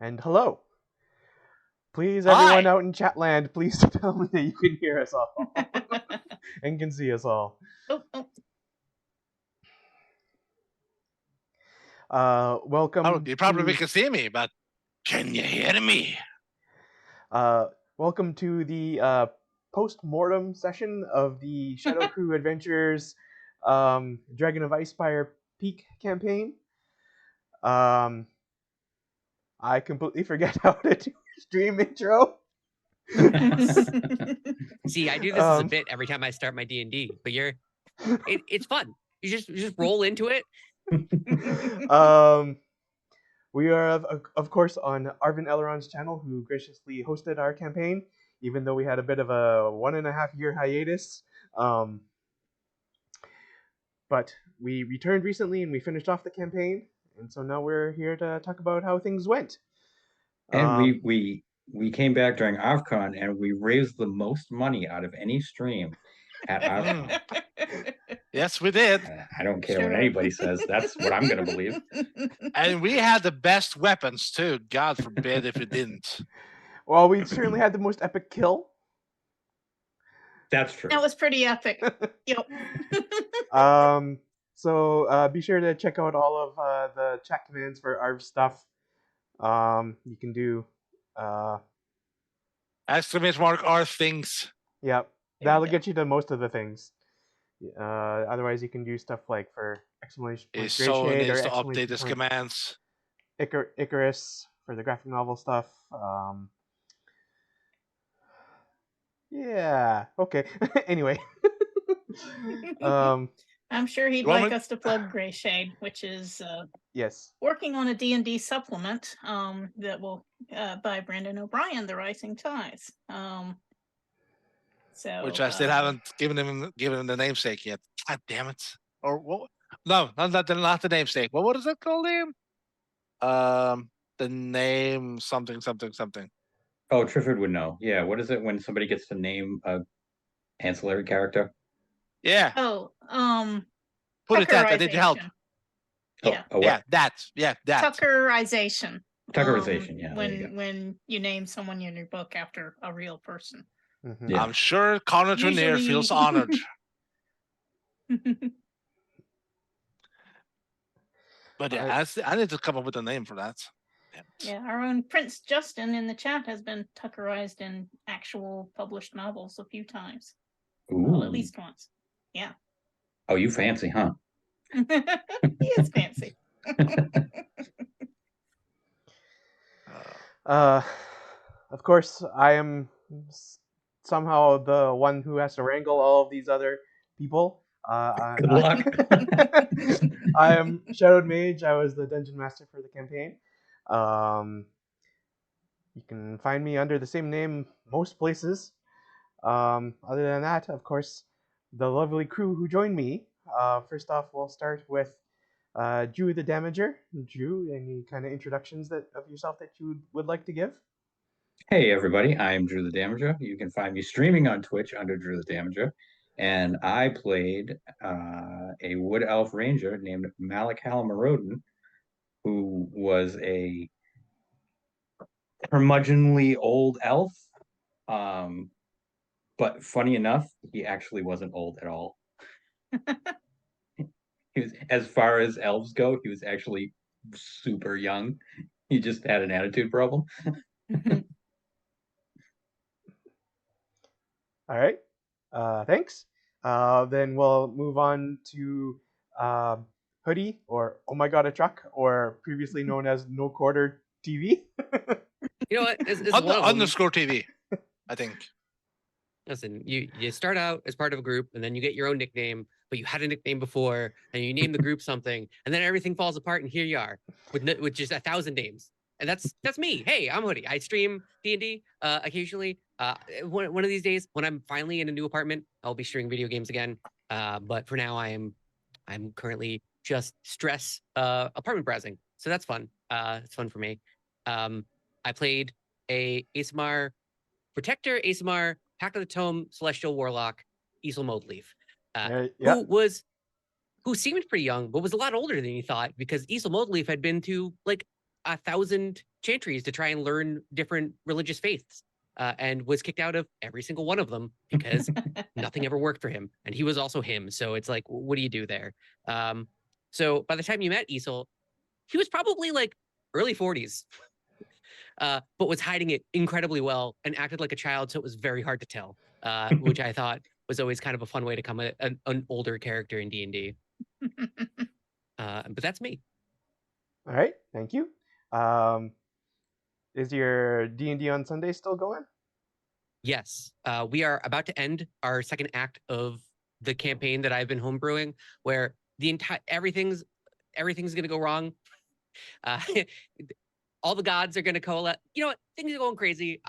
And hello. Please, everyone Hi. out in Chatland, please tell me that you can hear us all and can see us all. Welcome. Oh, you probably can see me, but can you hear me? Welcome to the post-mortem session of the ShadowCrew Adventures Dragon of Icespire Peak campaign. I completely forget how to do stream intro. See, I do this as a bit every time I start my D&D, but it's fun. You just roll into it. We are, of course, on Arvin Elron's channel, who graciously hosted our campaign, even though we had a bit of a 1.5-year hiatus. But we returned recently and we finished off the campaign, and so now we're here to talk about how things went. And we came back during AvCon and we raised the most money out of any stream at AvCon. Yes, we did. I don't care what anybody says. That's what I'm going to believe. And we had the best weapons too. God forbid if we didn't. Well, we certainly had the most epic kill. That's true. That was pretty epic. Yep. So be sure to check out all of the chat commands for ARV stuff. You can do exclamation mark are things. Yep, that'll get you to most of the things. Otherwise, you can do stuff like for exclamation point So Shade needs or to update his commands. Icarus for the graphic novel stuff. Yeah. Okay. Anyway. I'm sure he'd like us to plug Gray Shade, which is yes, working on a D&D supplement that will by Brendan O'Brien, The Rising Tides. So which I still haven't given him the namesake yet. God damn it! Or what? No, not the namesake. What is it called? The name something. Oh, Trifford would know. Yeah, what is it when somebody gets to name a ancillary character? Yeah. Oh, put it that. I need your help. Yeah. That. Tuckerization. Tuckerization. Yeah. When you name someone in your book after a real person. Mm-hmm. Yeah. I'm sure Connor Trenier feels honored. But yeah, I need to come up with a name for that. Yeah, our own Prince Justin in the chat has been Tuckerized in actual published novels a few times. Ooh. Well, at least once. Yeah. Oh, you fancy, huh? He is fancy. Of course, I am somehow the one who has to wrangle all of these other people. Good luck. I am Shadowed Mage. I was the dungeon master for the campaign. You can find me under the same name most places. Other than that, of course, the lovely crew who joined me. First off, we'll start with Drew the Damager. Drew, any kind of introductions of yourself that you would like to give? Hey everybody, I'm Drew the Damager. You can find me streaming on Twitch under Drew the Damager. And I played a Wood Elf Ranger named Malik Halamarodin, who was a curmudgeonly old elf. But funny enough, he actually wasn't old at all. He was, as far as elves go, he was actually super young. He just had an attitude problem. All right. Thanks. Then we'll move on to Hoodie, or Oh My God, a Truck, or previously known as No Quarter TV. You know what? Underscore TV, I think. Listen, you start out as part of a group, and then you get your own nickname, but you had a nickname before, and you name the group something, and then everything falls apart, and here you are with just 1,000 names. And that's me. Hey, I'm Hoodie. I stream D&D occasionally. One of these days, when I'm finally in a new apartment, I'll be streaming video games again. But for now, I'm currently just stress apartment browsing, so that's fun. It's fun for me. I played a ASMR Protector, ASMR, Pact of the Tome, Celestial Warlock, Easel Modeleaf, who seemed pretty young, but was a lot older than you thought, because Easel Modeleaf had been to like 1,000 chantries to try and learn different religious faiths, and was kicked out of every single one of them because nothing ever worked for him, and he was also him. So it's like, what do you do there? So by the time you met Isol, he was probably like early 40s, but was hiding it incredibly well and acted like a child, so it was very hard to tell, which I thought was always kind of a fun way to come at an older character in D&D. But that's me. All right, thank you. Is your D&D on Sunday still going? Yes, we are about to end our second act of the campaign that I've been homebrewing, where the entire everything's going to go wrong. All the gods are going to coalesce. You know what? Things are going crazy.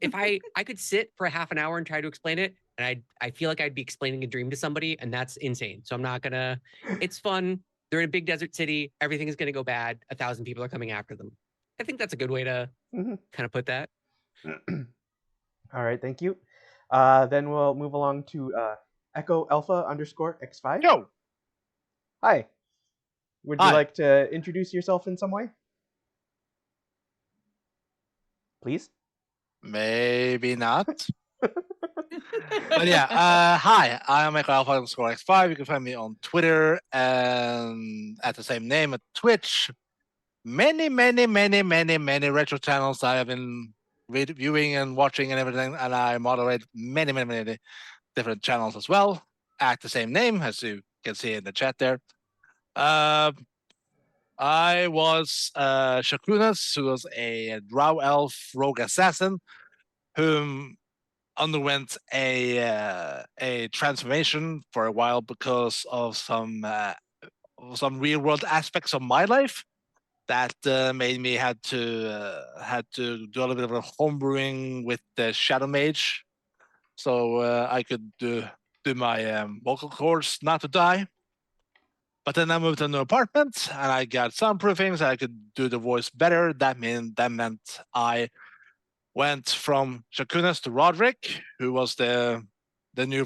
If I could sit for a half an hour and try to explain it, and I feel like I'd be explaining a dream to somebody, and that's insane. So I'm not gonna. It's fun. They're in a big desert city. Everything is going to go bad. 1,000 people are coming after them. I think that's a good way to kind of put that. All right, thank you. Then we'll move along to Echo Alpha _X5. Yo, Hi. Would Hi. you like to introduce yourself in some way? Please. maybe not. But yeah, hi, I'm Echo Alpha _X5. You can find me on Twitter and at the same name at Twitch. Many retro channels I have been viewing and watching and everything, and I moderate many different channels as well at the same name, as you can see in the chat there. I was Shakunas, who was a drow elf rogue assassin, whom underwent a transformation for a while because of some real world aspects of my life that made me had to do a little bit of a homebrewing with the Shadow Mage, so I could do my vocal cords not to die. But then I moved to a new apartment and I got soundproofing so I could do the voice better. That meant I went from Shakunas to Roderick, who was the new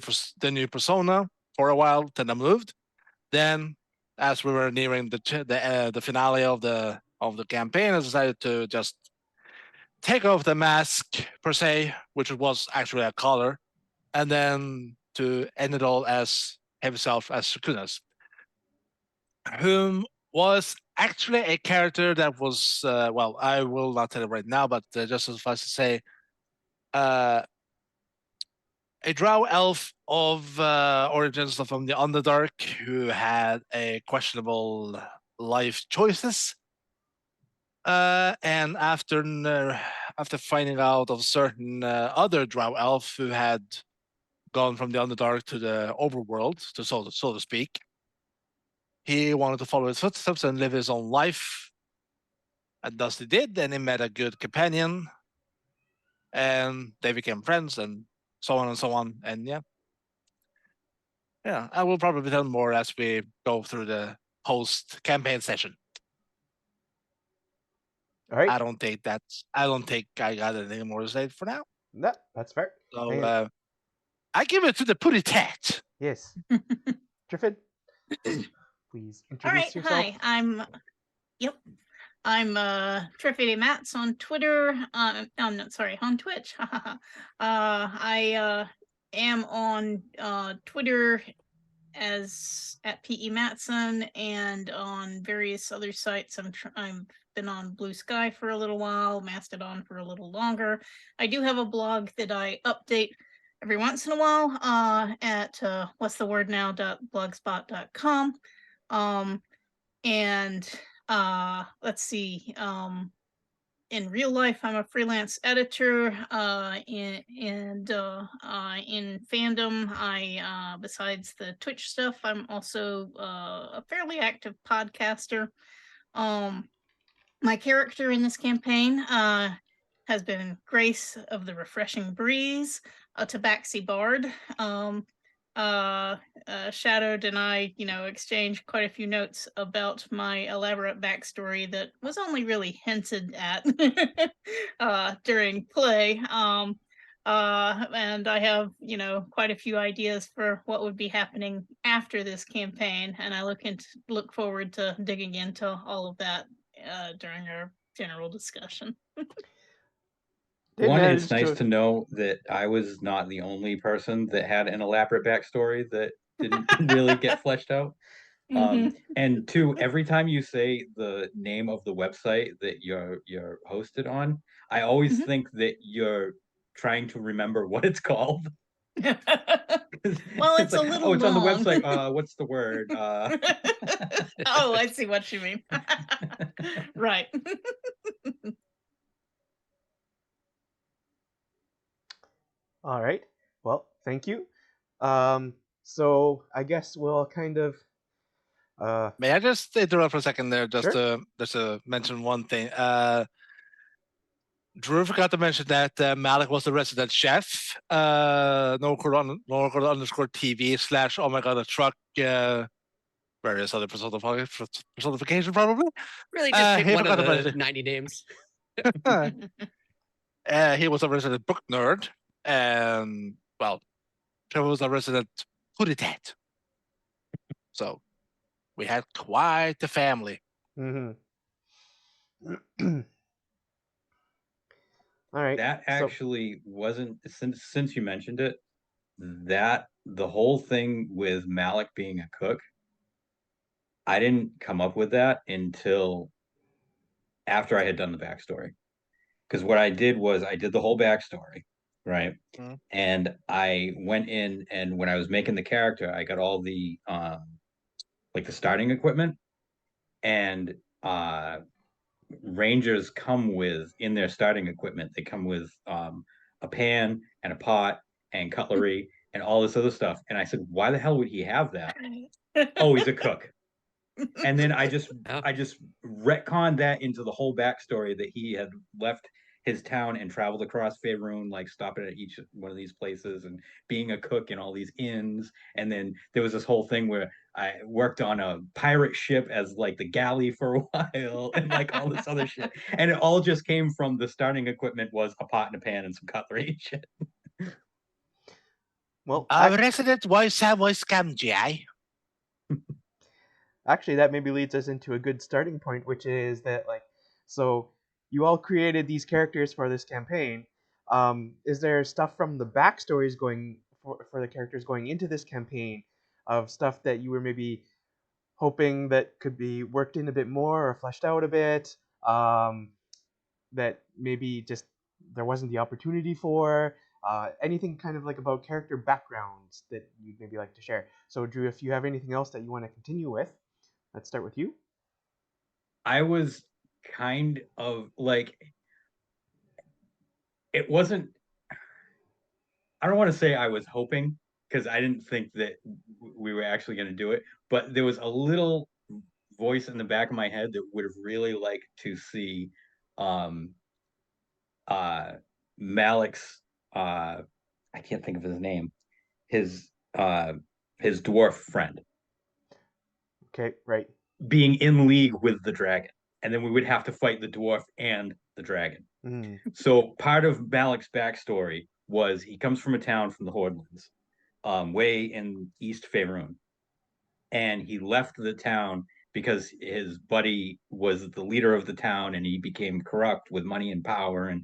persona for a while. Then I moved. Then, as we were nearing the finale of the campaign, I decided to just take off the mask per se, which was actually a collar, and then to end it all as himself as Shakunas, whom was actually a character that was well, I will not tell it right now, but just suffice to say, a drow elf of origins from the Underdark who had a questionable life choices. And after finding out of certain other drow elf who had gone from the Underdark to the overworld, so to speak, he wanted to follow his footsteps and live his own life. And thus he did, and he met a good companion, and they became friends, and so on and so on. And yeah, I will probably tell more as we go through the post-campaign session. All right. I don't think I got anything more to say for now. No, that's fair. So And- I give it to the putty tat. yes. Driffid, please introduce All right, yourself. hi. I'm Triffity Mats on Twitter. I'm not sorry, on Twitch. I am on Twitter as at PE Matson and on various other sites. I've been on Blue Sky for a little while, Mastodon for a little longer. I do have a blog that I update every once in a while at whatsthewordnow.blogspot.com. And let's see, in real life I'm a freelance editor, in fandom I besides the Twitch stuff I'm also a fairly active podcaster. My character in this campaign has been Grace of the Refreshing Breeze, a Tabaxi bard. Shadowed and I, exchanged quite a few notes about my elaborate backstory that was only really hinted at during play. And I have, quite a few ideas for what would be happening after this campaign, and I look forward to digging into all of that during our general discussion. Did One, manage it's nice to know that I was not the only person that had an elaborate backstory that didn't really get fleshed out. Mhm. And two, every time you say the name of the website that you're hosted on, I always Mhm. think that you're trying to remember what it's called. Well, it's a like, little oh, it's on the long. website. What's the word? Oh, I see what you mean. Right. All right. Well, thank you. So I guess we'll kind of. May I just interrupt for a second there, just Sure. to mention one thing. Drew forgot to mention that Malik was the resident chef. _TV / oh my god, a truck. Various other personification probably. Really, just pick he one of forgot to the mention. 90 names. He was a resident book nerd, and well, Trevor was a resident foodie tat. So we had quite the family. Mm-hmm. All right. That So actually wasn't, since you mentioned it, that the whole thing with Malik being a cook, I didn't come up with that until after I had done the backstory. Because what I did was I did the whole backstory, right? Mhm. And I went in, and when I was making the character, I got all the like the starting equipment, and Rangers come with, in their starting equipment, they come with a pan and a pot and cutlery and all this other stuff. And I said, why the hell would he have that? Oh, he's a cook. And then I just retconned that into the whole backstory that he had left his town and traveled across Faerun, like stopping at each one of these places and being a cook in all these inns. And then there was this whole thing where I worked on a pirate ship as like the galley for a while and like all this other shit. And it all just came from the starting equipment was a pot and a pan and some cutlery and shit. well, Resident voice scam GI. actually, that maybe leads us into a good starting point, which is that so you all created these characters for this campaign. Is there stuff from the backstories going for the characters going into this campaign of stuff that you were maybe hoping that could be worked in a bit more or fleshed out a bit, that maybe just there wasn't the opportunity for, anything kind of like about character backgrounds that you'd maybe like to share? So Drew, if you have anything else that you want to continue with, let's start with you. I was kind of like, it wasn't, I don't want to say I was hoping, because I didn't think that we were actually going to do it, but there was a little voice in the back of my head that would have really liked to see um Malik's I can't think of his name, his dwarf friend Okay, right. being in league with the dragon, and then we would have to fight the dwarf and the dragon. Mm. So part of Malik's backstory was he comes from a town from the Hordelands, way in East Faerun, and he left the town because his buddy was the leader of the town, and he became corrupt with money and power,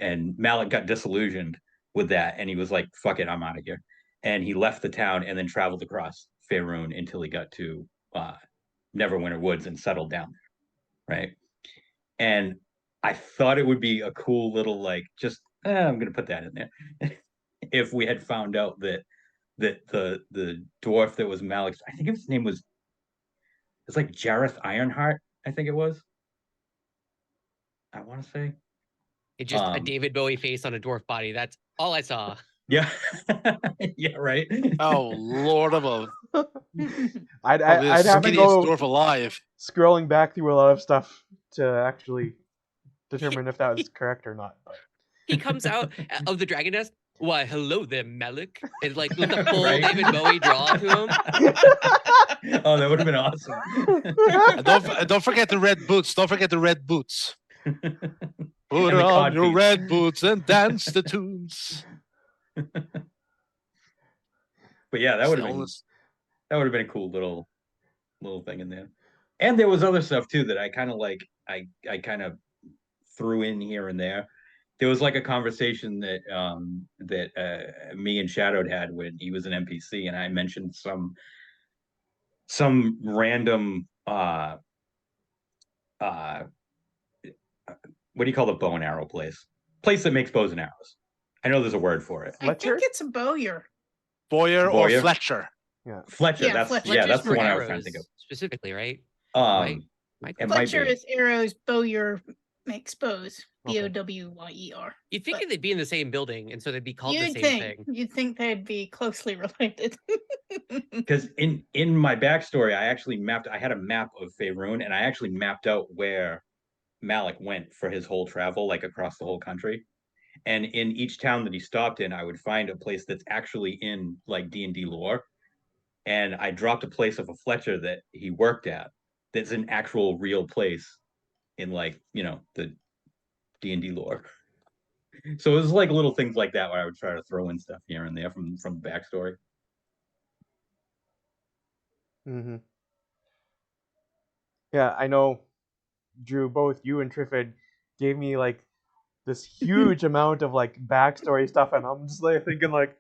and Malik got disillusioned with that, and he was like, "Fuck it, I'm out of here," and he left the town and then traveled across Faerun until he got to Neverwinter Woods and settled down there, right? And I thought it would be a cool little like just I'm gonna put that in there if we had found out that the dwarf that was Malik's, I think his name was, it's like Jareth Ironheart, I think it was. I want to say. It's just a David Bowie face on a dwarf body. That's all I saw. Yeah. Yeah, right. Oh Lord above! I'd Probably the have to skinniest go dwarf alive. scrolling back through a lot of stuff to actually determine if that was correct or not. But He comes out of the dragon nest. Why, hello there, Malik. And like with the full Right? David Bowie draw to him. Oh, that would have been awesome. And don't forget the red boots. Don't forget the red boots. Put And the on your codpiece. red boots and dance the tunes. But yeah, that would have been a cool little thing in there. And there was other stuff too that I kind of like. I kind of threw in here and there. There was like a conversation that me and Shadowed had when he was an NPC, and I mentioned some random what do you call the bow and arrow place that makes bows and arrows. I know there's a word for it. I think Fletcher? it's a bowyer. Boyer or Boyer? Fletcher. Yeah. Fletcher. Yeah, That's Fletcher. yeah, Fletcher's that's the for one I was trying to think of. arrows specifically, right? Um, Mike? it might Fletcher be. is arrows, bowyer makes bows. Okay. Bowyer. You'd think But- they'd be in the same building, and so they'd be called the You'd same think thing. you'd think they'd be closely related. Because in my backstory, I had a map of Faerun, and I actually mapped out where Malik went for his whole travel, like across the whole country. And in each town that he stopped in, I would find a place that's actually in like D&D lore. And I dropped a place of a Fletcher that he worked at that's an actual real place in like, the D&D lore. So it was like little things like that where I would try to throw in stuff here and there from the backstory. Mm-hmm. Yeah, I know, Drew, both you and Triffid gave me like this huge amount of like backstory stuff, and I'm just like thinking like,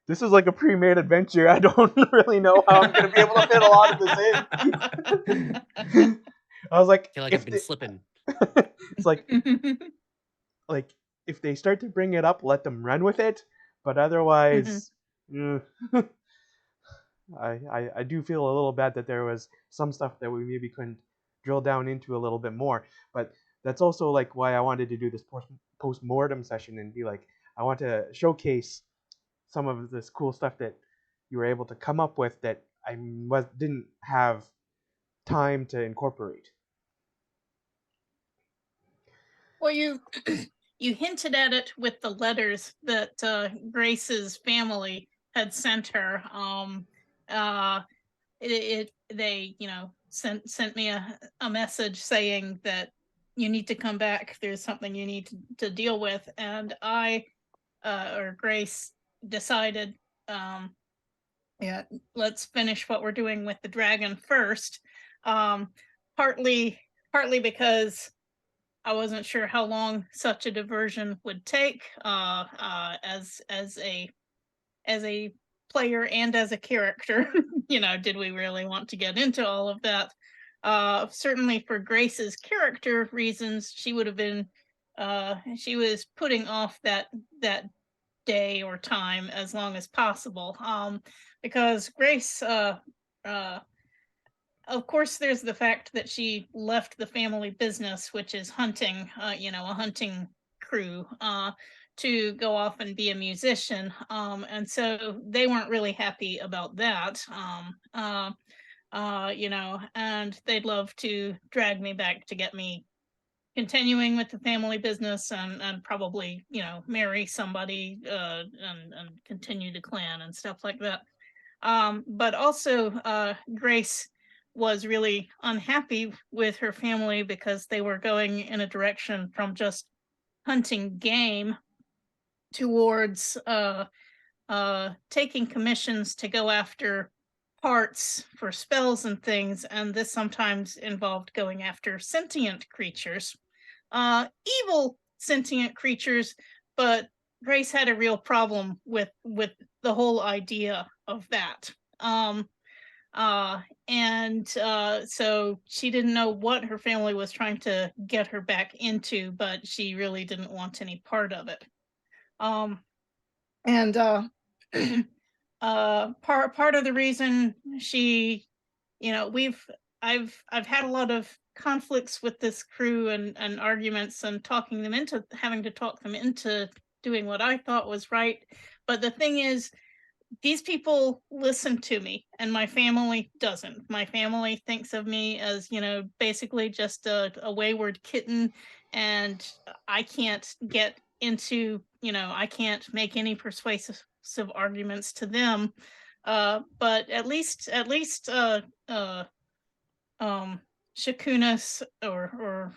this is like a pre-made adventure. I don't really know how I'm gonna be able to fit a lot of this in. I was like, I feel like I've been slipping. it's like if they start to bring it up, let them run with it. But otherwise, I do feel a little bad that there was some stuff that we maybe couldn't drill down into a little bit more. But that's also like why I wanted to do this post-mortem session and be like, I want to showcase some of this cool stuff that you were able to come up with that I didn't have time to incorporate. Well, you hinted at it with the letters that Grace's family had sent her. They sent me a message saying that you need to come back. There's something you need to deal with, and Grace decided, let's finish what we're doing with the dragon first. Partly because I wasn't sure how long such a diversion would take, as a player and as a character. Did we really want to get into all of that? Certainly for Grace's character reasons, she would have been, she was putting off that day or time as long as possible. Because Grace, of course, there's the fact that she left the family business, which is hunting, a hunting crew, to go off and be a musician. And so they weren't really happy about that. And they'd love to drag me back to get me continuing with the family business and probably, marry somebody, and continue the clan and stuff like that. But also, Grace was really unhappy with her family because they were going in a direction from just hunting game towards taking commissions to go after parts for spells and things, and this sometimes involved going after sentient creatures, evil sentient creatures. But Grace had a real problem with the whole idea of that. So she didn't know what her family was trying to get her back into, but she really didn't want any part of it. Part of the reason she, I've had a lot of conflicts with this crew and arguments and having to talk them into doing what I thought was right. But the thing is, these people listen to me and my family doesn't. My family thinks of me as, basically just a wayward kitten, and I can't get into, I can't make any persuasive arguments to them. But at least Shakunas or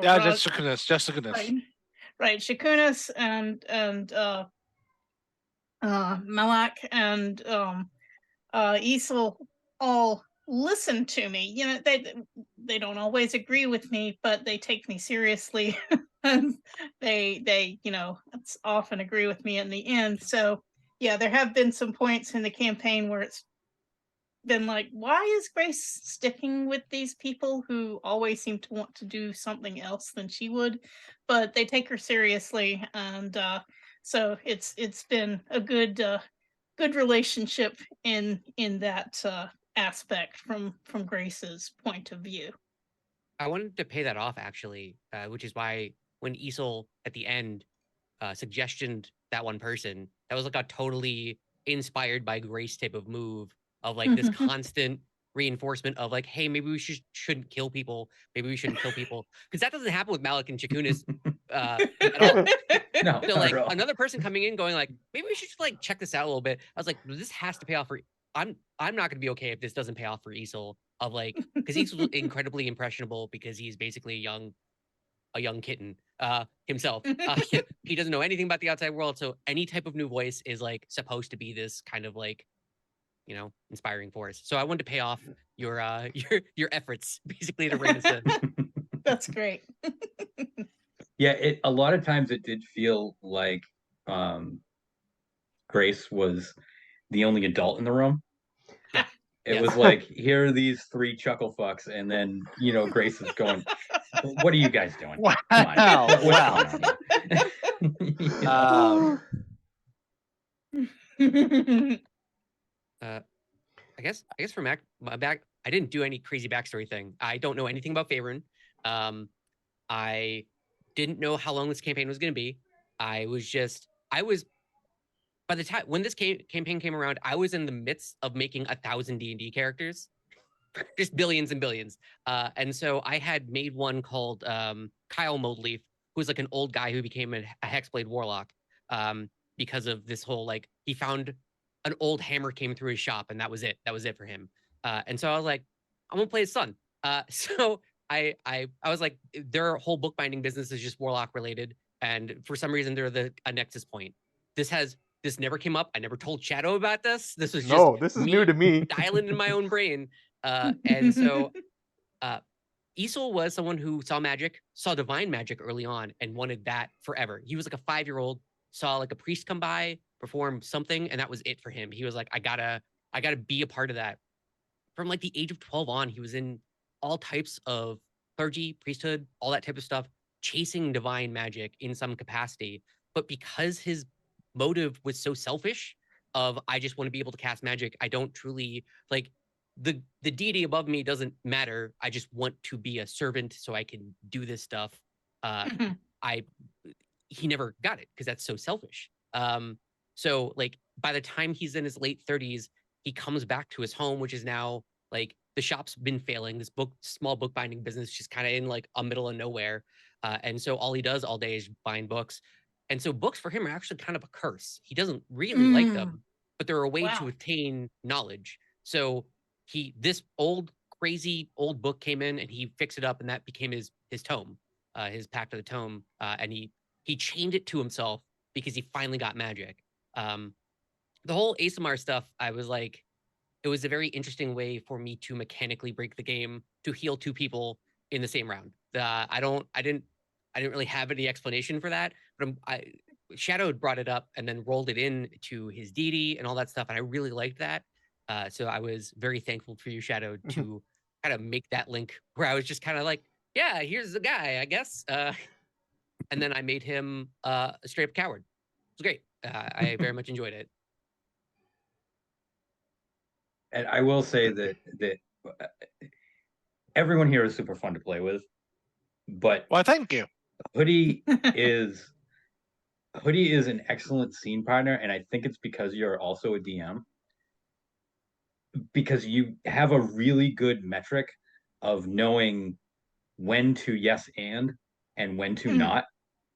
Yeah, just Shakunas. Right, Shakunas and Malak and Isel all listen to me. You know, they don't always agree with me, but they take me seriously. And they often agree with me in the end. So yeah, there have been some points in the campaign where it's been like, why is Grace sticking with these people who always seem to want to do something else than she would? But they take her seriously, and so it's been a good relationship in that aspect from Grace's point of view. I wanted to pay that off actually, which is why when Isol at the end suggestioned that one person, that was like a totally inspired by Grace type of move of like this constant reinforcement of like, hey, maybe we shouldn't kill people. Maybe we shouldn't kill people. Because that doesn't happen with Malik and Chakunis at all. No, So not like at all. another person coming in going like, maybe we should like check this out a little bit. I was like, this has to pay off for I'm not gonna be okay if this doesn't pay off for Isol of like because Isol's incredibly impressionable because he's basically a young kitten himself. He doesn't know anything about the outside world, so any type of new voice is like supposed to be this kind of like inspiring force. So I wanted to pay off your your efforts basically to rein us in. That's great. Yeah, a lot of times it did feel like Grace was the only adult in the room. It Yes. was like, here are these three chuckle fucks, and then Grace is going, "What are you guys doing? Wow. Come on, what's Wow. going on here?" I guess for my back, I didn't do any crazy backstory thing. I don't know anything about Favorun. I didn't know how long this campaign was going to be. I was by the time when this campaign came around, I was in the midst of making 1,000 D&D characters, just billions and billions. And so I had made one called Kyle Moldleaf, who's like an old guy who became a Hexblade Warlock because of this whole like he found an old hammer came through his shop and that was it. That was it for him. And so I was like, I'm gonna play his son. So I was like, their whole bookbinding business is just Warlock related, and for some reason they're a nexus point. This never came up. I never told Shadow about this. This was just this is new to me. dialing in my own brain. And so Isol was someone who saw magic, saw divine magic early on, and wanted that forever. He was like a 5-year-old, saw like a priest come by, perform something, and that was it for him. He was like, I gotta be a part of that. From like the age of 12 on, he was in all types of clergy, priesthood, all that type of stuff, chasing divine magic in some capacity. But because his motive was so selfish of I just want to be able to cast magic, I don't truly like the deity above me doesn't matter. I just want to be a servant so I can do this stuff. He never got it because that's so selfish. So like by the time he's in his late 30s, he comes back to his home, which is now like the shop's been failing. This small bookbinding business just kind of in like a middle of nowhere. And so all he does all day is bind books. And so books for him are actually kind of a curse. He doesn't really like them, but they're a way to attain knowledge. So this crazy old book came in and he fixed it up, and that became his tome, his Pact of the Tome. And he chained it to himself because he finally got magic. The whole ASMR stuff, I was like, it was a very interesting way for me to mechanically break the game to heal 2 people in the same round. I didn't really have any explanation for that, but Shadow had brought it up and then rolled it in to his deity and all that stuff, and I really liked that. So I was very thankful for you, Shadow, to kind of make that link where I was just kind of like, yeah, here's the guy, I guess. And then I made him a straight up coward. It was great. I very much enjoyed it. And I will say that everyone here is super fun to play with, but Well, thank you. Hoodie is an excellent scene partner, and I think it's because you're also a DM, because you have a really good metric of knowing when to yes and when to not,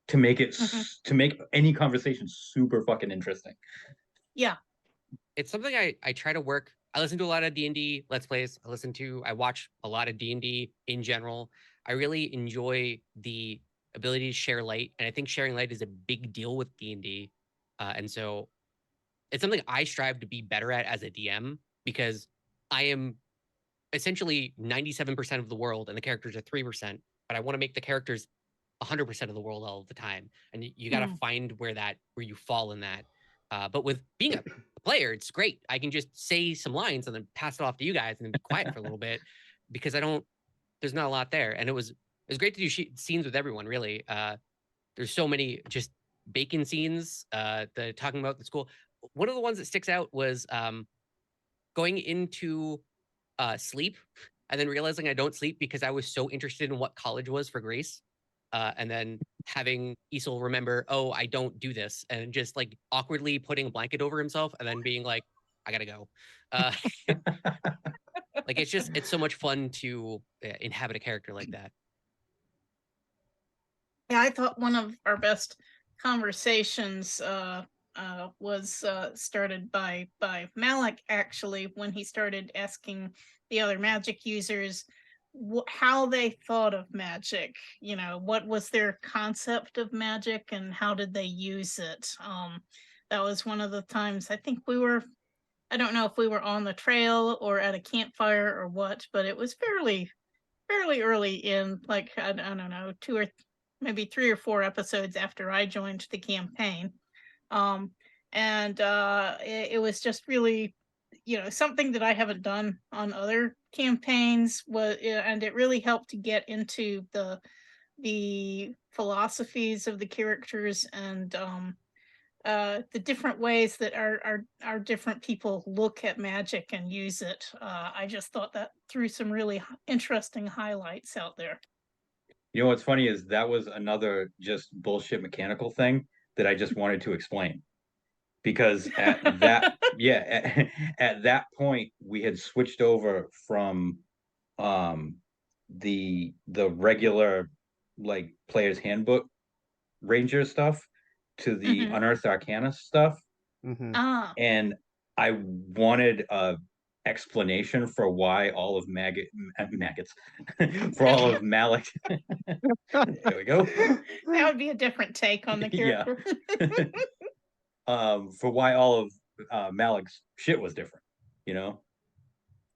to make it to make any conversation super fucking interesting. Yeah. It's something I try to work. I listen to a lot of D&D Let's Plays. I watch a lot of D&D in general. I really enjoy the ability to share light, and I think sharing light is a big deal with D&D. And so it's something I strive to be better at as a DM, because I am essentially 97% of the world and the characters are 3%, but I want to make the characters 100% of the world all the time. And you got to find where you fall in that. But with being a player, it's great. I can just say some lines and then pass it off to you guys and then be quiet for a little bit because there's not a lot there. And it was great to do scenes with everyone, really. There's so many just bacon scenes, talking about the school. One of the ones that sticks out was going into sleep and then realizing I don't sleep because I was so interested in what college was for Grace. And then having Isel remember, oh, I don't do this, and just like awkwardly putting a blanket over himself and then being like, I gotta go. Like it's so much fun to inhabit a character like that. Yeah, I thought one of our best conversations was started by Malik, actually, when he started asking the other magic users how they thought of magic. You know, what was their concept of magic and how did they use it? That was one of the times I think I don't know if we were on the trail or at a campfire or what, but it was fairly early in, like, I don't know, maybe 3 or 4 episodes after I joined the campaign. And it was just really, something that I haven't done on other campaigns, and it really helped to get into the philosophies of the characters and the different ways that our different people look at magic and use it. I just thought that threw some really interesting highlights out there. You know what's funny is that was another just bullshit mechanical thing that I just wanted to explain. Because at that at that point we had switched over from the regular like player's handbook ranger stuff to the unearthed arcana stuff. And I wanted a explanation for why all of maggots for all of Malik. There we go. That would be a different take on the character. For why all of Malik's shit was different,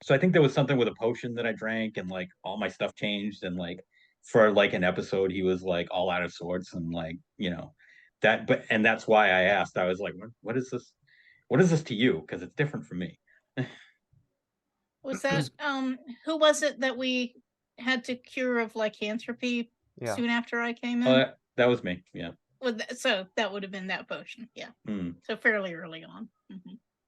So I think there was something with a potion that I drank and like all my stuff changed, and like for like an episode he was like all out of sorts, and like, and that's why I asked. I was like, what is this? What is this to you? Because it's different from me. Was that who was it that we had to cure of lycanthropy soon after I came in? Oh, that was me. Yeah. So that would have been that potion. Yeah. So fairly early on.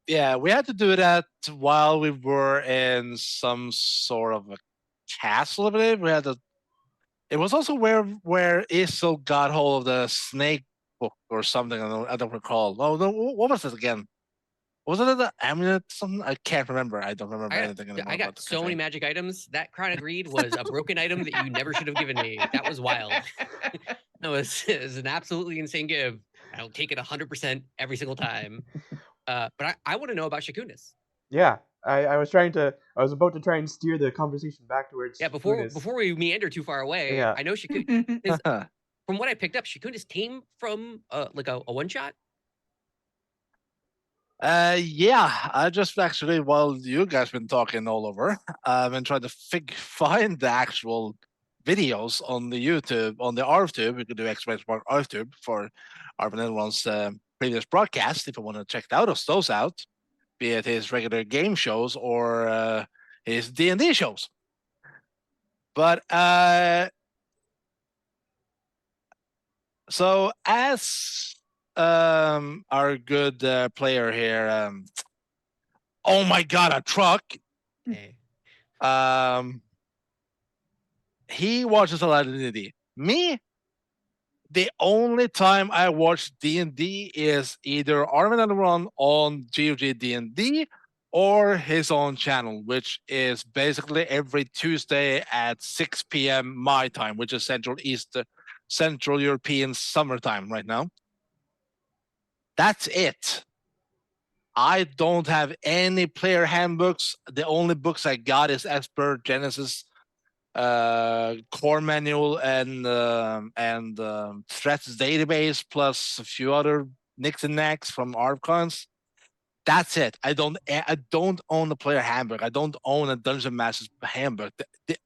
Yeah, we had to do that while we were in some sort of a castle, I believe. It was also where Isel got hold of the snake book or something. I don't recall. Oh, no, what was it again? Was it the amulet? Something I can't remember. I don't remember anything anymore. I got so many magic items. That Crown of Greed was a broken item that you never should have given me. That was wild. No, it was an absolutely insane give. I'll take it 100% every single time. But I want to know about Shakunis. Yeah, I was about to try and steer the conversation back towards. Yeah, before we meander too far away. Yeah. I know Shakunis. From what I picked up, Shakunis came from like a one shot. Yeah, I just actually, while you guys been talking all over, I've been trying to find the actual videos on the YouTube, on the RFTube. We could do !RFTube RFTube for Arvinel's previous broadcast if you want to check those out, be it his regular game shows or his D&D shows. But so as our good player here, oh my god, a truck. Hey. He watches a lot of D&D. Me, the only time I watch D&D is either Armin and Ron on GOG D&D or his own channel, which is basically every Tuesday at 6 p.m. my time, which is Central European summertime right now. That's it. I don't have any player handbooks. The only books I got is as per Genesis core manual and threats database, plus a few other nicks and knacks from Archons. That's it. I don't own a player handbook. I don't own a Dungeon Master's handbook.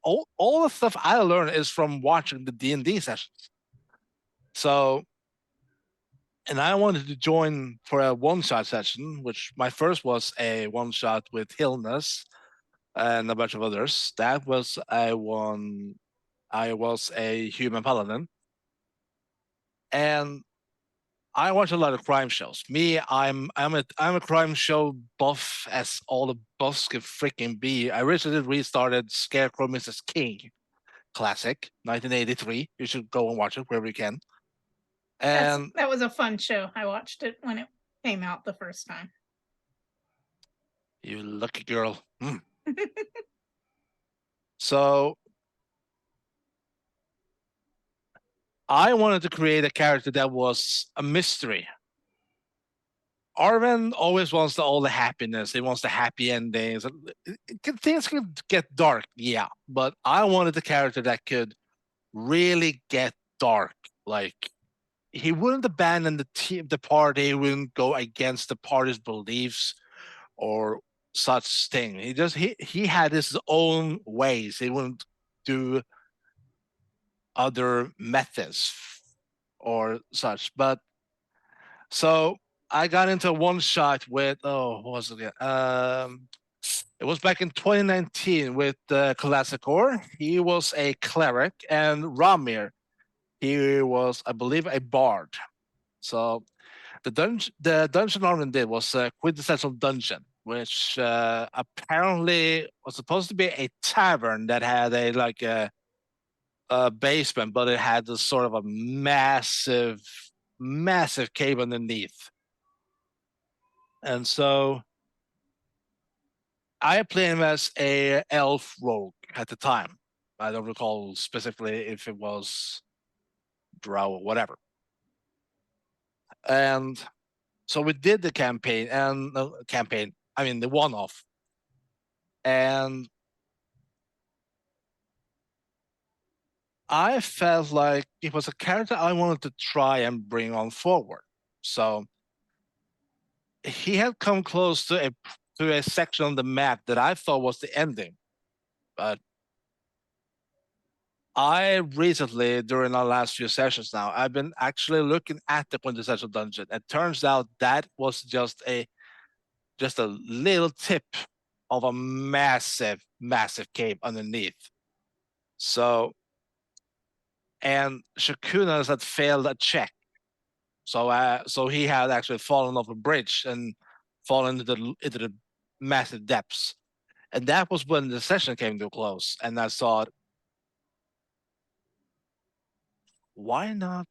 All the stuff I learned is from watching the D&D sessions. So, and I wanted to join for a one-shot session, which my first was a one-shot with Hilness and a bunch of others. That was I was a human paladin, and I watch a lot of crime shows. I'm a crime show buff as all the buffs can freaking be. I recently restarted Scarecrow Mrs. King, classic, 1983. You should go and watch it wherever you can. And that was a fun show. I watched it when it came out the first time. You lucky girl. So I wanted to create a character that was a mystery. Arwen always wants all the happiness. He wants the happy endings. Things could get dark, yeah. But I wanted a character that could really get dark. Like, he wouldn't abandon the party. He wouldn't go against the party's beliefs or such thing. He had his own ways. He wouldn't do other methods or such. But so I got into one shot with what was it? It was back in 2019 with Classicor. He was a cleric, and Ramir, he was, I believe, a bard. So the dungeon Armin did was a quintessential dungeon, which apparently was supposed to be a tavern that had a basement, but it had this sort of a massive cave underneath. And so I played him as a elf rogue at the time. I don't recall specifically if it was drow or whatever. And so we did the campaign and the one-off. And I felt like it was a character I wanted to try and bring on forward. So he had come close to a section on the map that I thought was the ending. But I recently, during our last few sessions now, I've been actually looking at the quintessential dungeon. It turns out that was just a little tip of a massive cave underneath. So, and Shakunas had failed a check. So he had actually fallen off a bridge and fallen into the massive depths. And that was when the session came to a close. And I thought, why not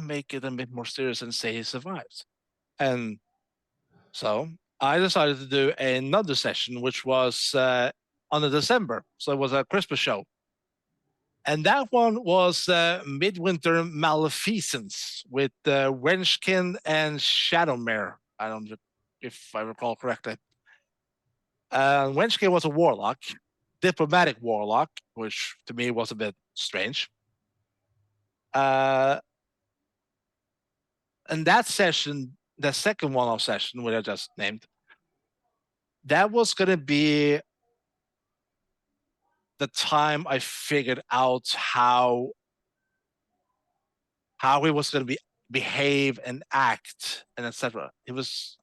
make it a bit more serious and say he survived? And so I decided to do another session, which was on the December. So it was a Christmas show. And that one was Midwinter Maleficence with Wenchkin and Shadowmere. I don't know if I recall correctly. Wenchkin was a warlock, diplomatic warlock, which to me was a bit strange. And that session, the second one-off session, which I just named, that was going to be the time I figured out how he was going to behave and act and etc. It was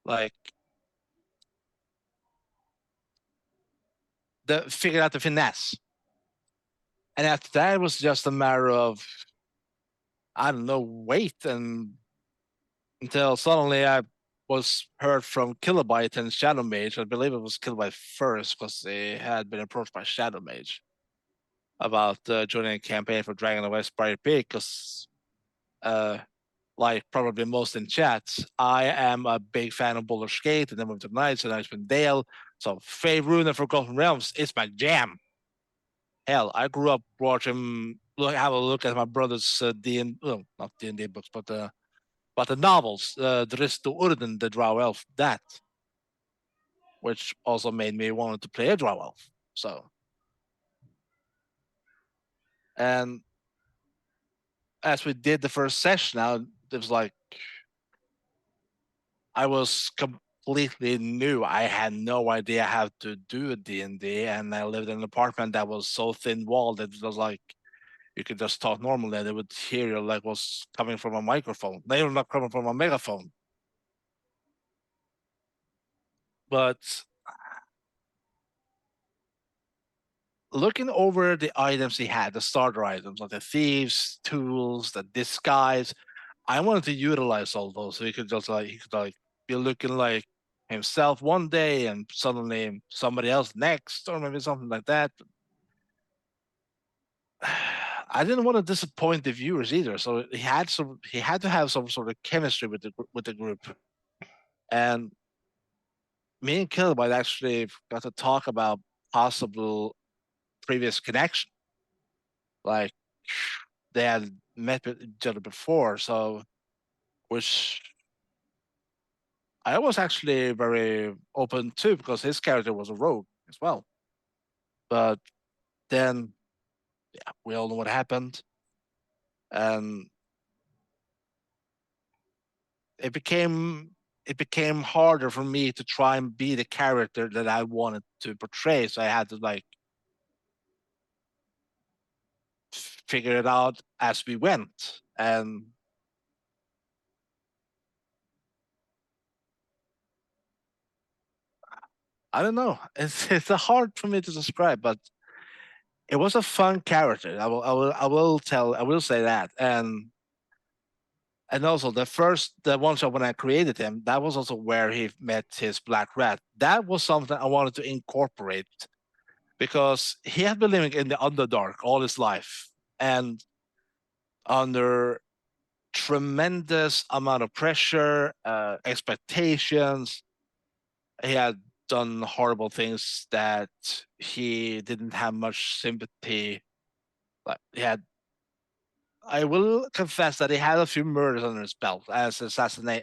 like figured out the finesse. And after that, it was just a matter of, I don't know, wait until suddenly I was heard from Kilobyte and Shadow Mage. I believe it was Kilobyte first because they had been approached by Shadow Mage about joining a campaign for Dragon of Icespire Peak because, like probably most in chats, I am a big fan of Baldur's Gate and Neverwinter Nights and Icewind Dale. So Faerun and Forgotten Realms is my jam. Hell, I grew up watching, have a look at my brother's not D&D books, but the novels, Dris to Urden, the Drow Elf, that, which also made me want to play a Drow Elf. So, and as we did the first session, now it was like, I was completely new. I had no idea how to do a D&D, and I lived in an apartment that was so thin-walled that it was like you could just talk normally and they would hear you like was coming from a microphone. They were not coming from a megaphone. But looking over the items he had, the starter items, like the thieves, tools, the disguise, I wanted to utilize all those so he could be looking like himself one day and suddenly somebody else next, or maybe something like that. I didn't want to disappoint the viewers either, so he had to have some sort of chemistry with the group. And me and Kilbite actually got to talk about possible previous connection. Like they had met each other before, so which I was actually very open to because his character was a rogue as well. But then, yeah, we all know what happened, and it became harder for me to try and be the character that I wanted to portray. So I had to like figure it out as we went, and I don't know. It's hard for me to describe, but it was a fun character. I will say that. And also the one shot when I created him, that was also where he met his black rat. That was something I wanted to incorporate because he had been living in the Underdark all his life and under tremendous amount of pressure, expectations. He had done horrible things that he didn't have much sympathy. Like I will confess that he had a few murders under his belt as an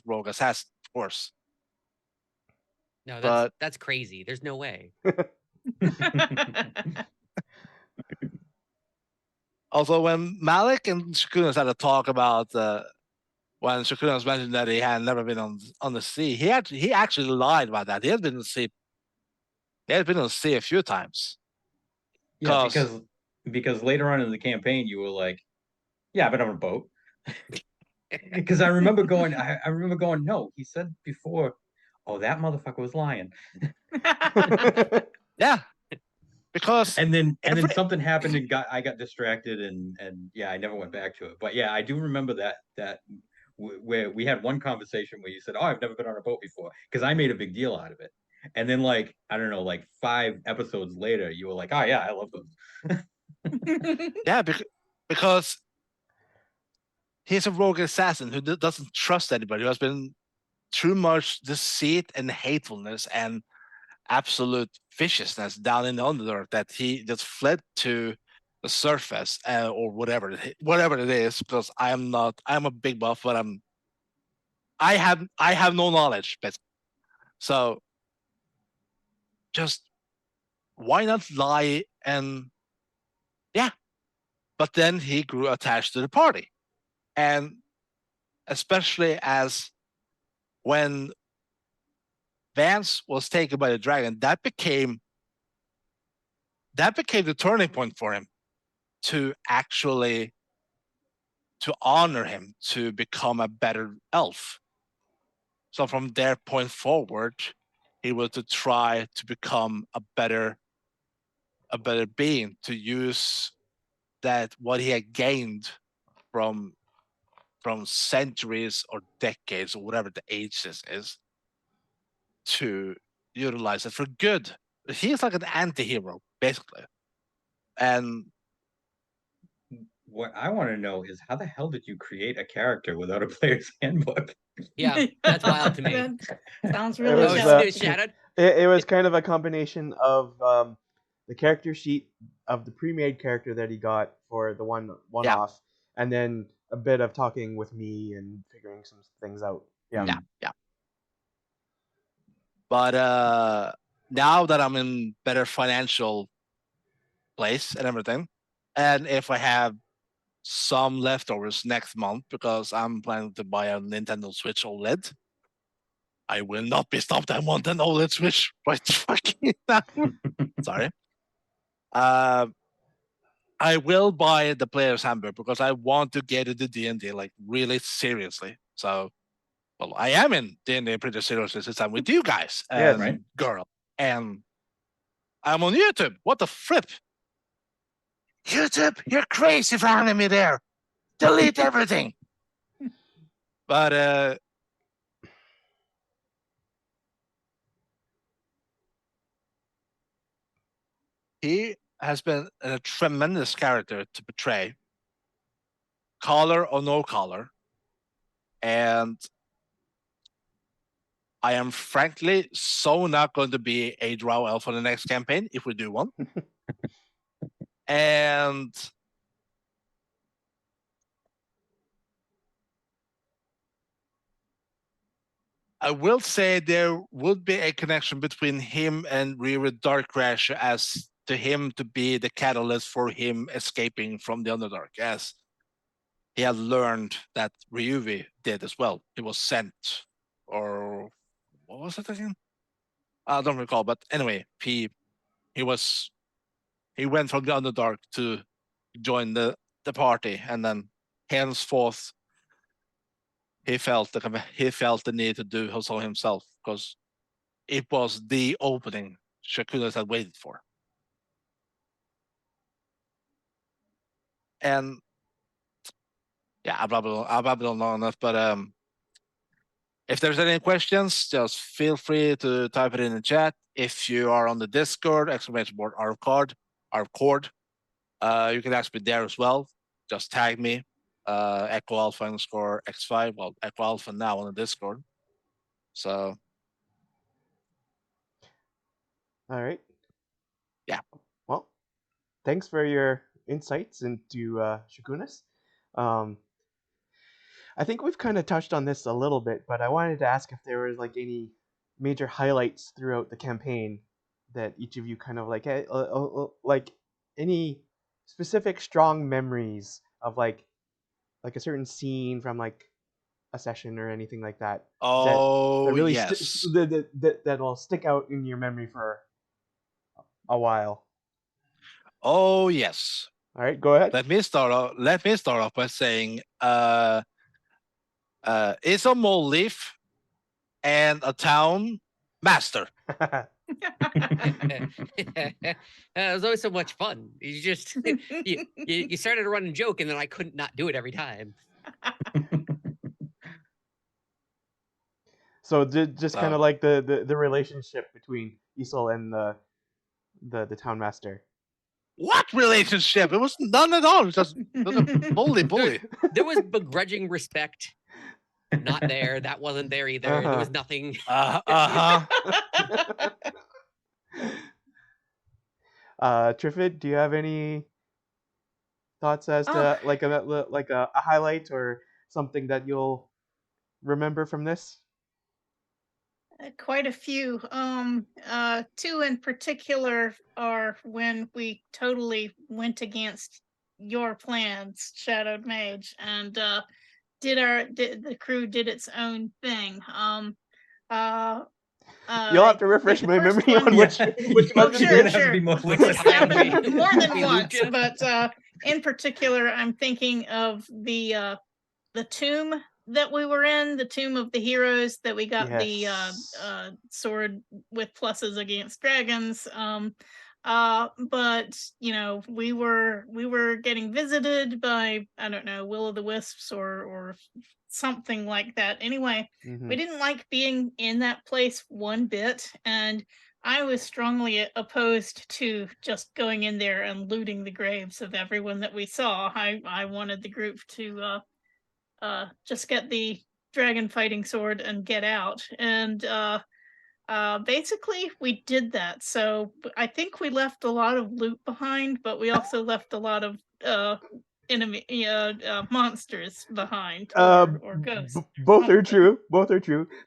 rogue assassin, of course. No, But that's crazy. There's no way. also, when Malik and Shakunas had a talk about when Shakunas mentioned that he had never been on the sea, he actually lied about that. He had been on the sea. He had been on the sea a few times. Yeah, because later on in the campaign you were like, yeah, I've been on a boat. Because I remember going, no, he said before, oh, that motherfucker was lying. Yeah, because and then something happened and I got distracted and yeah, I never went back to it. But yeah, I do remember that where we had one conversation where you said, oh, I've never been on a boat before, because I made a big deal out of it. And then like, I don't know, like 5 episodes later, you were like, oh yeah, I love those. Yeah, because he's a rogue assassin who doesn't trust anybody, who has been too much deceit and hatefulness and absolute viciousness down in the Underdark that he just fled to the surface or whatever it is. Because I'm a big buff, but I have no knowledge. But so just why not lie and yeah. But then he grew attached to the party, and especially as when Vance was taken by the dragon, that became the turning point for him to actually to honor him, to become a better elf. So from their point forward, he was to try to become a better being, to use that what he had gained from centuries or decades or whatever the age this is, to utilize it for good. He's like an anti-hero, basically. And what I want to know is, how the hell did you create a character without a player's handbook? Yeah, that's wild to me. That sounds It really was, challenging. it was kind of a combination of the character sheet of the pre-made character that he got for the one-off, and then a bit of talking with me and figuring some things out. Yeah. But now that I'm in better financial place and everything, and if I have some leftovers next month, because I'm planning to buy a Nintendo Switch OLED, I will not be stopped. I want the knowledge wish right fucking now. Sorry. I will buy the player's handbook because I want to get into D&D like really seriously. So, well, I am in D&D pretty seriously since I'm with you guys and Yes. Right. girl, and I'm on YouTube. What the flip? YouTube, you're crazy for having me there. Delete everything. But he has been a tremendous character to portray, collar or no collar, and I am frankly so not going to be a drow elf for the next campaign if we do one. And I will say there would be a connection between him and Riri Darkcrash as to him to be the catalyst for him escaping from the Underdark, as he had learned that Ryuvi did as well. He was sent, or what was it again? I don't recall, but anyway, he went from the Underdark to join the party, and then henceforth he felt the need to do so himself because it was the opening Shakunas had waited for. And yeah, I probably don't know enough, but if there's any questions, just feel free to type it in the chat. If you are on the Discord, !board !cord, you can ask me there as well. Just tag me, Echo Alpha _X5. Well, Echo Alpha now on the Discord. So. All right. Yeah. Well, thanks for your insights into Shakunas. I think we've kind of touched on this a little bit, but I wanted to ask if there was like any major highlights throughout the campaign that each of you kind of like any specific strong memories of like a certain scene from like a session or anything like that. Oh, that really yes. that will stick out in your memory for a while. Oh, yes. All right, go ahead. Let me start off by saying it's a mole leaf and a town master. It was always so much fun. You just you started a running joke, and then I couldn't not do it every time. So just kind of like the relationship between Isol and the town master. What relationship? It was none at all. It was just a bully. There was begrudging respect. Not there. That wasn't there either. Uh-huh. There was nothing. Triffid, do you have any thoughts as to like a highlight or something that you'll remember from this? Quite a few. Two in particular are when we totally went against your plans, Shadowed Mage, and the crew did its own thing. You'll have to refresh my memory on which Oh, sure. Which happened more than we once, looped. but in particular, I'm thinking of the tomb that we were in, the Tomb of the Heroes, that we got the sword with pluses against dragons. But you know, we were getting visited by, I don't know, Will o' the Wisps or something like that. Anyway, we didn't like being in that place one bit, and I was strongly opposed to just going in there and looting the graves of everyone that we saw. I wanted the group to just get the dragon fighting sword and get out. And basically we did that. So I think we left a lot of loot behind, but we also left a lot of enemy monsters behind, or ghosts. Both are true.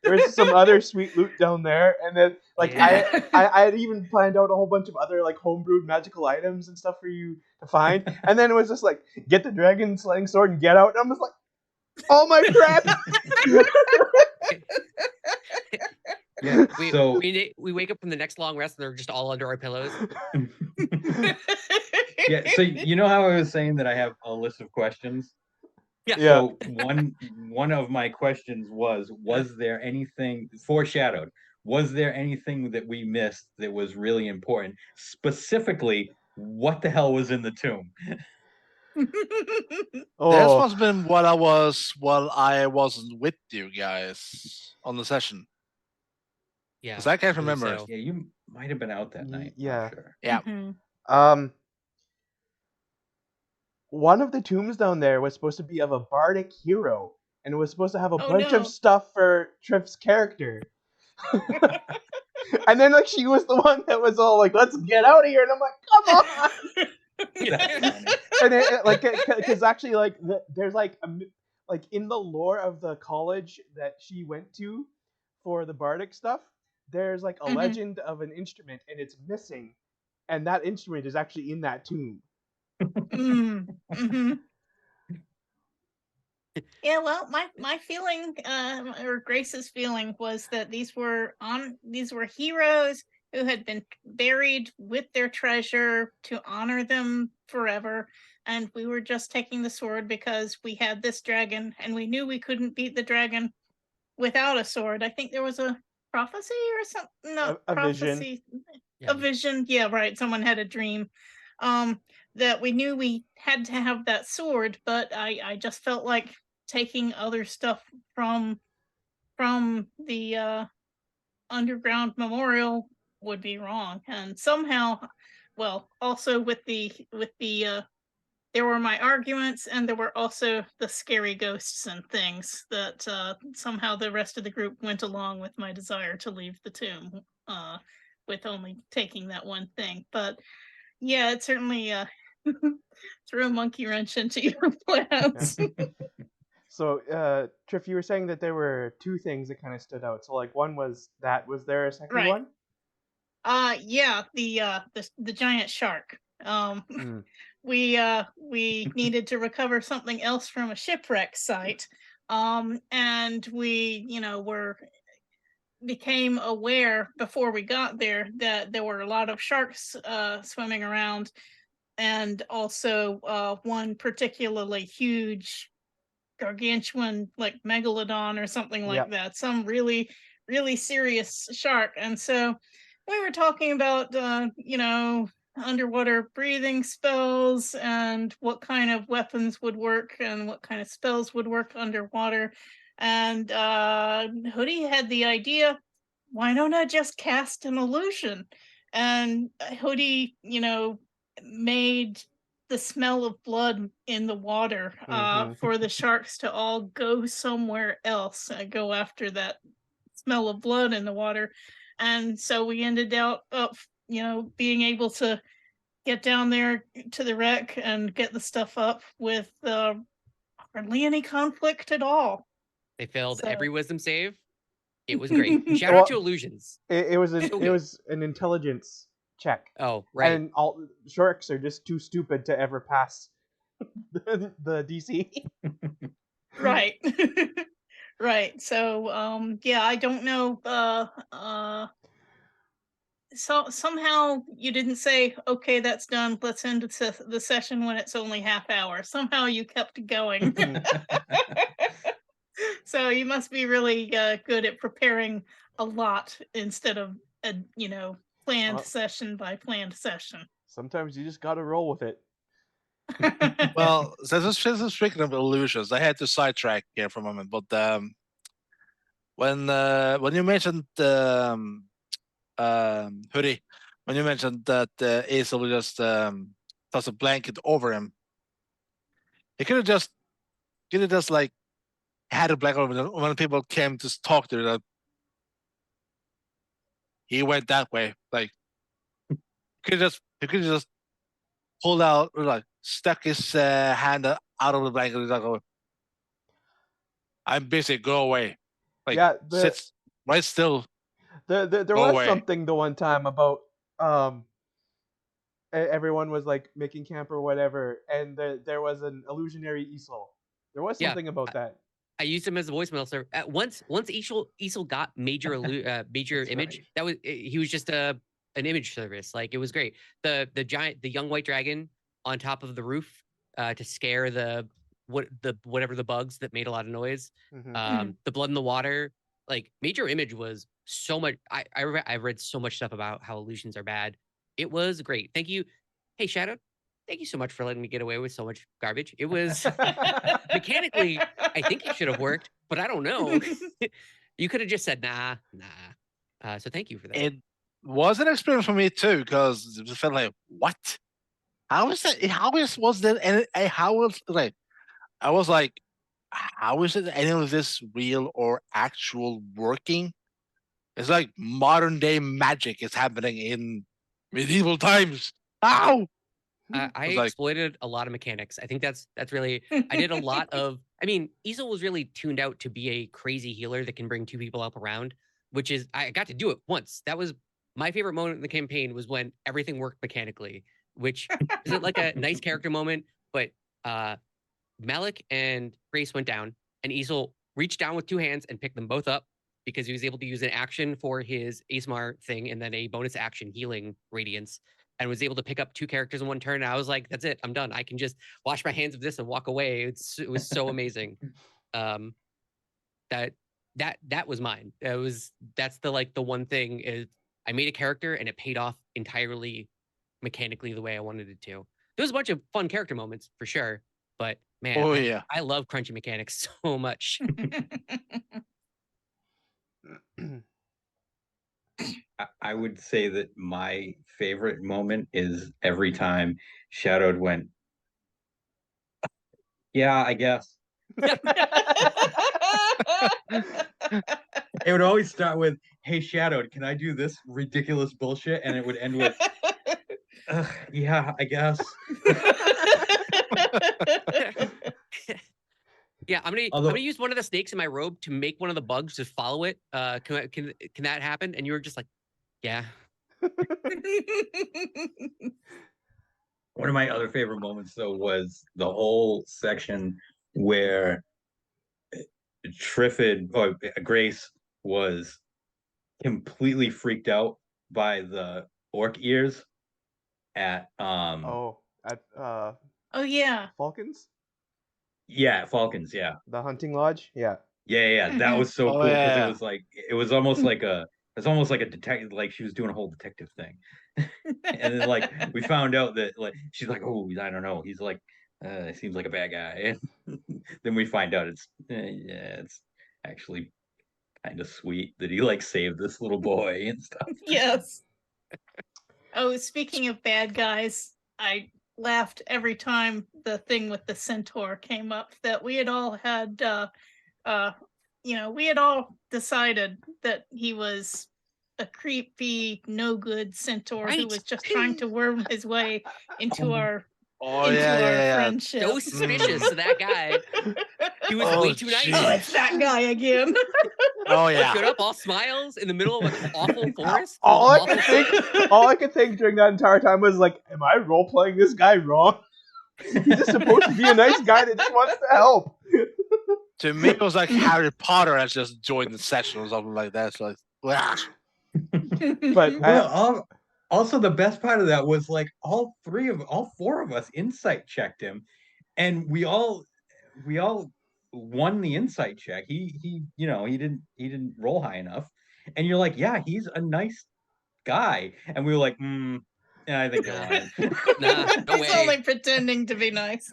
There's some other sweet loot down there, and then like Yeah. I had even planned out a whole bunch of other like homebrewed magical items and stuff for you to find, and then it was just like get the dragon slaying sword and get out, and I'm just like, oh my crap. Yeah. We, So we wake up from the next long rest and they're just all under our pillows. yeah. So you know how I was saying that I have a list of questions. Yeah. So one of my questions was there anything foreshadowed? Was there anything that we missed that was really important? Specifically, what the hell was in the tomb? This Oh, must have been while I wasn't with you guys on the session. Yeah. Because I can't believe remember. so. Yeah, you might have been out that night. yeah. Not sure. Yeah. Mhm. One of the tombs down there was supposed to be of a bardic hero, and it was supposed to have a Oh, bunch no. of stuff for Triff's character. And then like she was the one that was all like, "Let's get out of here," and I'm like, "Come on!" That's funny. And it like, because actually like there's like like in the lore of the college that she went to for the bardic stuff, there's like a Mhm. legend of an instrument, and it's missing, and that instrument is actually in that tomb. Mm-hmm. Yeah, well, my feeling, or Grace's feeling, was that these were heroes who had been buried with their treasure to honor them forever, and we were just taking the sword because we had this dragon, and we knew we couldn't beat the dragon without a sword. I think there was a prophecy or something. Not A vision. prophecy. Yeah. A vision. Yeah, right. Someone had a dream. That we knew we had to have that sword, but I just felt like taking other stuff from the underground memorial would be wrong. And somehow, well, also with the there were my arguments, and there were also the scary ghosts and things that somehow the rest of the group went along with my desire to leave the tomb, with only taking that one thing. But yeah, it certainly threw a monkey wrench into your plans. So, Triff, you were saying that there were two things that kind of stood out. So, like, one was that. Was there a second Right. one? Yeah, the giant shark. Hmm. We needed to recover something else from a shipwreck site. And we, became aware before we got there that there were a lot of sharks swimming around, and also one particularly huge gargantuan, like megalodon or something like Yep. that, some really really serious shark. And so we were talking about underwater breathing spells and what kind of weapons would work and what kind of spells would work underwater. And Hoodie had the idea, why don't I just cast an illusion? And Hoodie, made the smell of blood in the water Mhm. for the sharks to all go somewhere else, go after that smell of blood in the water. And so we ended up, being able to get down there to the wreck and get the stuff up with hardly any conflict at all. They failed So- every wisdom save. It was great. Shout Well- out to illusions. It was So it good. was an intelligence check, Oh, right. and all sharks are just too stupid to ever pass the DC. Right. Right. So yeah, I don't know, so somehow you didn't say, okay, that's done, let's end the session when it's only half hour. Somehow you kept going. So you must be really good at preparing a lot instead of a planned Well- session by planned session. Sometimes you just gotta roll with it. Well, since speaking of illusions, I had to sidetrack here for a moment. But when you mentioned Hoodie, when you mentioned that Ace will just toss a blanket over him, he could have just like had a blanket over him when people came to talk to him. He went that way. Like he could just pulled out, or like stuck his hand out of the blanket. He's like, oh, I'm busy. Go away. Like, Yeah, sits right still. there Go was away. something the one time about everyone was like making camp or whatever, and there was an illusionary easel. There was Yeah, something about that. I used him as a voicemail server. Once Isel got major major That's image, right. that was he was just an image service. Like it was great. The young white dragon on top of the roof to scare whatever the bugs that made a lot of noise. Mhm. The blood in the water. Like major image was so much. I've read so much stuff about how illusions are bad. It was great. Thank you. Hey Shadow, thank you so much for letting me get away with so much garbage. It was mechanically, I think it should have worked, but I don't know. You could have just said nah. So thank you for that. It was an experience for me too, because it felt like, what? How is that? Was there any? How was like? I was like, how is it any of this real or actual working? It's like modern day magic is happening in medieval times. How? I was like- exploited a lot of mechanics. I think that's really. I did a lot of. I mean, Isel was really tuned out to be a crazy healer that can bring two people up around, which is I got to do it once. That was my favorite moment in the campaign was when everything worked mechanically, which isn't like a nice character moment, but Malik and Grace went down, and Isel reached down with two hands and picked them both up because he was able to use an action for his ASMR thing and then a bonus action healing radiance, and was able to pick up two characters in one turn. And I was like, "That's it, I'm done. I can just wash my hands of this and walk away." It was so amazing. That was mine. That's the one thing is I made a character and it paid off entirely mechanically the way I wanted it to. There was a bunch of fun character moments for sure, but man, Oh yeah. I love crunchy mechanics so much. I would say that my favorite moment is every time Shadowed went, yeah, I guess. It would always start with, hey, Shadowed, can I do this ridiculous bullshit? And it would end with, yeah, I guess. Yeah, I'm gonna use one of the snakes in my robe to make one of the bugs just follow it. Can that happen? And you were just like, yeah. One of my other favorite moments, though, was the whole section where Triffid or Grace was completely freaked out by the orc ears at Oh, at Oh yeah. Falcons, yeah, Falcons, yeah. the hunting lodge. Yeah. Yeah, that was so Oh, cool because yeah. it was almost like a detective, like she was doing a whole detective thing. And then like we found out that like she's like, oh, I don't know. He's like, seems like a bad guy. And then we find out it's actually kind of sweet that he like saved this little boy and stuff. Yes. Oh, speaking of bad guys, I laughed every time the thing with the centaur came up that we had all had we had all decided that he was a creepy, no good centaur who Right. was just trying to worm his way into our Oh yeah. friendship. So suspicious of that guy. He was Oh, way too nice. Oh, it's that guy again. Oh yeah. Showed up all smiles in the middle of an awful forest. All I Awful could think during that entire time was like, am I role playing this guy wrong? He's just supposed to be a nice guy that just wants to help. To me, it was like Harry Potter has just joined the session or something like that. It's like, wow. But Well, also the best part of that was like all four of us insight checked him, and we all won the insight check. He didn't roll high enough, and you're like, yeah, he's a nice guy, and we were like, yeah, I think you're lying. Nah, no He's way. only pretending to be nice.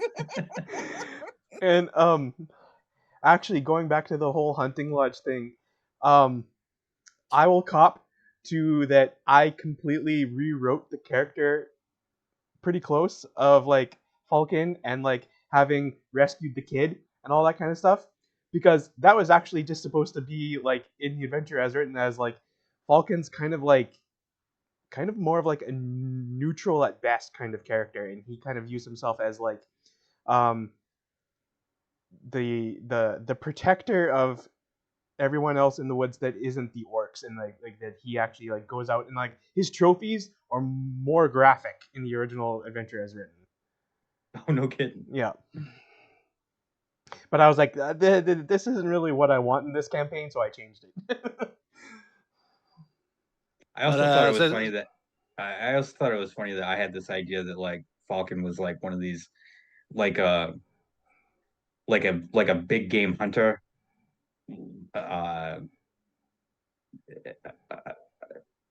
and actually going back to the whole hunting lodge thing, I will cop to that I completely rewrote the character pretty close of like Falcon and like having rescued the kid and all that kind of stuff, because that was actually just supposed to be like in the adventure as written as like Falcon's kind of more of like a neutral at best kind of character, and he kind of views himself as like the protector of everyone else in the woods that isn't the orcs, and like that he actually like goes out and like his trophies are more graphic in the original adventure as written. Oh, no kidding. Yeah. But I was like, this isn't really what I want in this campaign, so I changed it. I also But, thought it was so- funny that I also thought it was funny that I had this idea that like Falcon was like one of these like a big game hunter. Uh,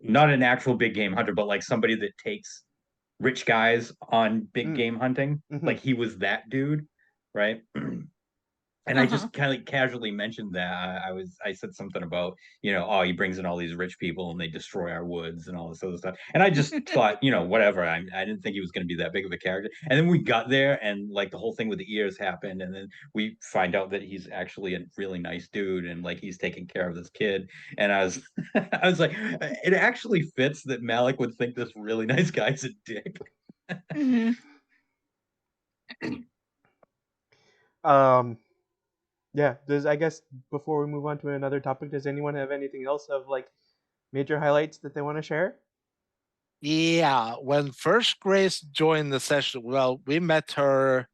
not an actual big game hunter, but like somebody that takes rich guys on big Mm. game hunting. Mhm. Like he was that dude, right? And I Uh-huh. just kind of casually mentioned that I said something about, oh, he brings in all these rich people and they destroy our woods and all this other stuff. And I just thought, whatever. I didn't think he was going to be that big of a character. And then we got there and like the whole thing with the ears happened, and then we find out that he's actually a really nice dude and like he's taking care of this kid. And I was I was like, it actually fits that Malik would think this really nice guy's a dick. hmm Yeah. I guess before we move on to another topic, does anyone have anything else of like major highlights that they want to share? Yeah, when first Grace joined the session, well, we met her.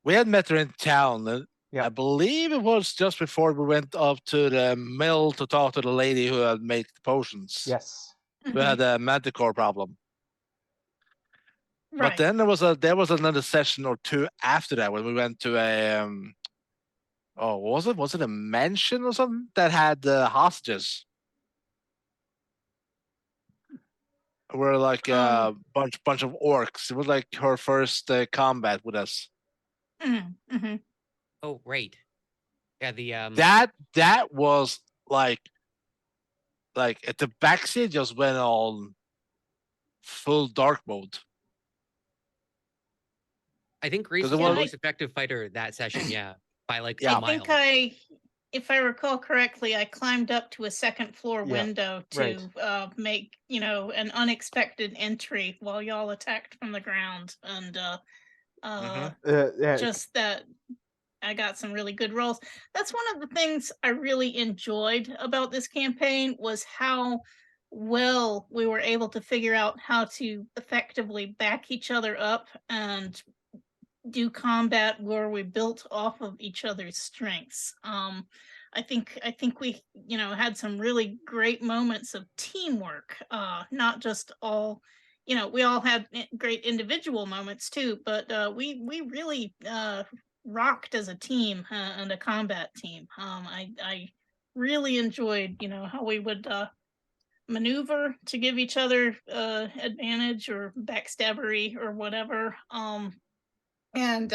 We had met her in town. And Yeah. I believe it was just before we went up to the mill to talk to the lady who had made the potions. Yes. We had a manticore problem. Right. But then there was another session or two after that when we went to a what was it a mansion or something that had hostages? We're like a bunch of orcs. It was like her first combat with us. Mm-hmm. Oh, right. Yeah, the That was like at the backseat just went on full dark mode. I think Grace 'Cause was it the was- most effective fighter that session. Yeah, by like Yeah. a I mile. think if I recall correctly, I climbed up to a second floor Yeah, window to make an unexpected entry while y'all attacked from the ground, and Yeah. just that I got some really good rolls. That's one of the things I really enjoyed about this campaign was how well we were able to figure out how to effectively back each other up and do combat where we built off of each other's strengths. I think we had some really great moments of teamwork. Not just all, we all had great individual moments too, but we really rocked as a team and a combat team. I really enjoyed how we would maneuver to give each other advantage or backstabbery or whatever. And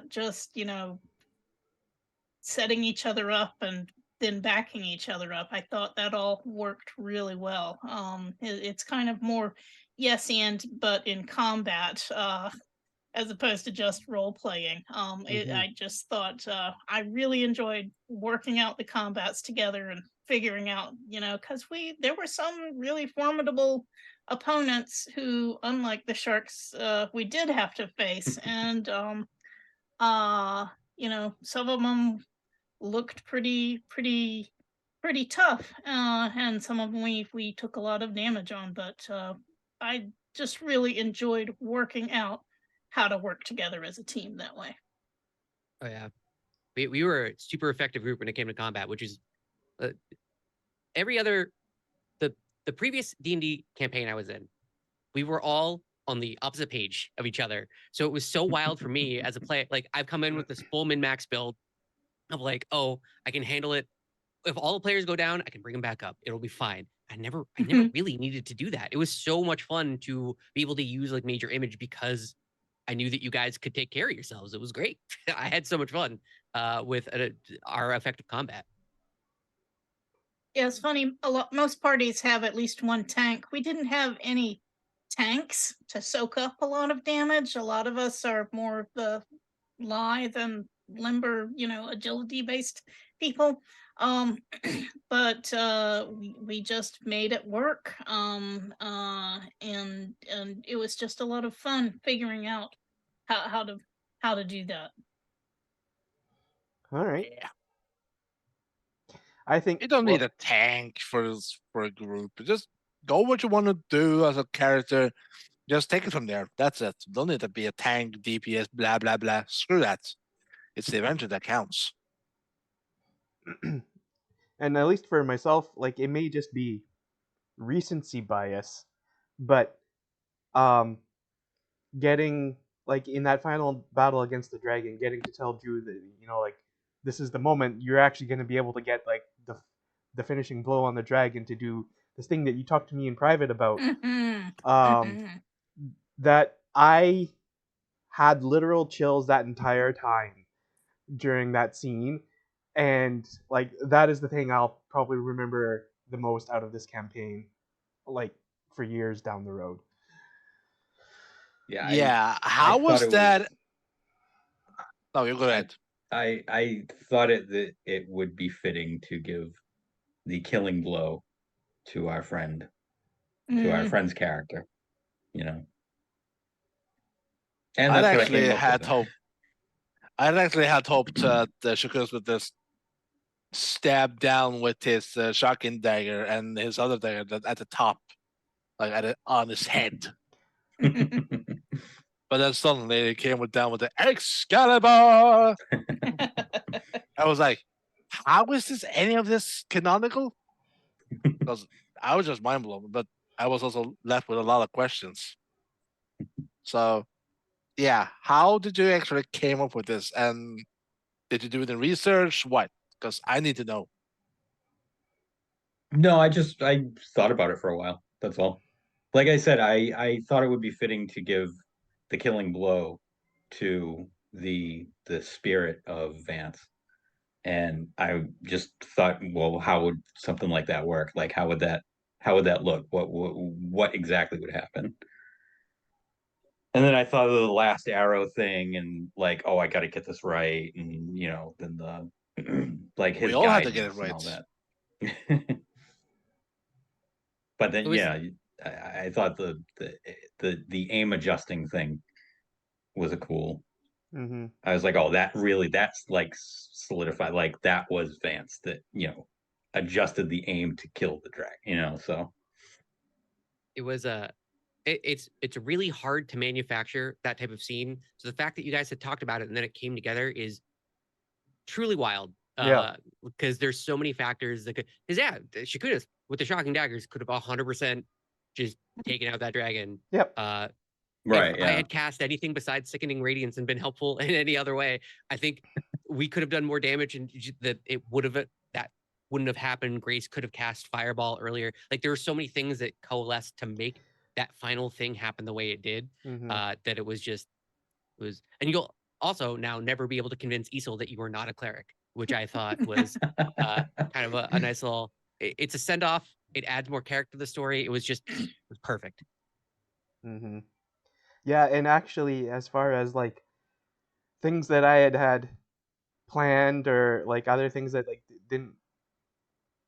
just setting each other up and then backing each other up. I thought that all worked really well. It's kind of more yes and but in combat as opposed to just role playing. I just thought I really enjoyed working out the combats together and figuring out, because there were some really formidable opponents who, unlike the sharks, we did have to face, and some of them looked pretty tough, and some of them we took a lot of damage on. But I just really enjoyed working out how to work together as a team that way. Oh yeah, we were a super effective group when it came to combat, which is every other the previous D&D campaign I was in, we were all on the opposite page of each other. So it was so wild for me as a player. Like I've come in with this full min-max build of like, oh, I can handle it. If all the players go down, I can bring them back up. It'll be fine. I never really needed to do that. It was so much fun to be able to use like major image because I knew that you guys could take care of yourselves. It was great. I had so much fun with our effective combat. Yeah, it's funny. Most parties have at least one tank. We didn't have any tanks to soak up a lot of damage. A lot of us are more the lithe and limber, agility based people. But we just made it work. And it was just a lot of fun figuring out how to do that. All right. Yeah. I think You don't need a tank for a group. Just go what you want to do as a character. Just take it from there. That's it. Don't need to be a tank, DPS, blah blah blah. Screw that. It's the adventure that counts. And at least for myself, like it may just be recency bias, but getting like in that final battle against the dragon, getting to tell Drew that like this is the moment you're actually going to be able to get like the finishing blow on the dragon to do this thing that you talked to me in private about. That I had literal chills that entire time during that scene, and like that is the thing I'll probably remember the most out of this campaign, like for years down the road. Yeah. Yeah. I How thought was it that? Oh, you go ahead. I thought that it would be fitting to give the killing blow to our friend, to our friend's character, And I'd that's what I actually came up had with. hope. I'd actually had hoped that Shakuras would just stab down with his shotgun dagger and his other dagger at the top, like on his head. But then suddenly it came down with the Excalibur. I was like, how is this any of this canonical? Because I was just mind blown, but I was also left with a lot of questions. So, yeah, how did you actually came up with this? And did you do the research? What? Because I need to know. No, I thought about it for a while. That's all. Like I said, I thought it would be fitting to give the killing blow to the spirit of Vance. And I just thought, well, how would something like that work? Like how would that look? What exactly would happen? And then I thought of the last arrow thing and like, oh, I got to get this right, and then the like his We all had to get it guidance and all right. that. But then, It was- yeah, I thought the aim adjusting thing was a cool. Mm-hmm. I was like, oh, that's like solidified. Like that was Vance that adjusted the aim to kill the dragon. So it was it's really hard to manufacture that type of scene. So the fact that you guys had talked about it and then it came together is truly wild. Yeah. Because there's so many factors that could. Because yeah, Shakunas with the shocking daggers could have 100% just taken out that dragon. Yep. right, If I had cast anything besides sickening radiance and been helpful in any other way, I think we could have done more damage, and that wouldn't have happened. Grace could have cast fireball earlier. Like there were so many things that coalesced to make that final thing happen the way it did. Mm-hmm. That it was, and you'll also now never be able to convince Isol that you are not a cleric, which I thought was kind of a nice little. It's a send off. It adds more character to the story. It was perfect. Mm-hmm. Yeah, and actually, as far as like things that I had planned or like other things that like didn't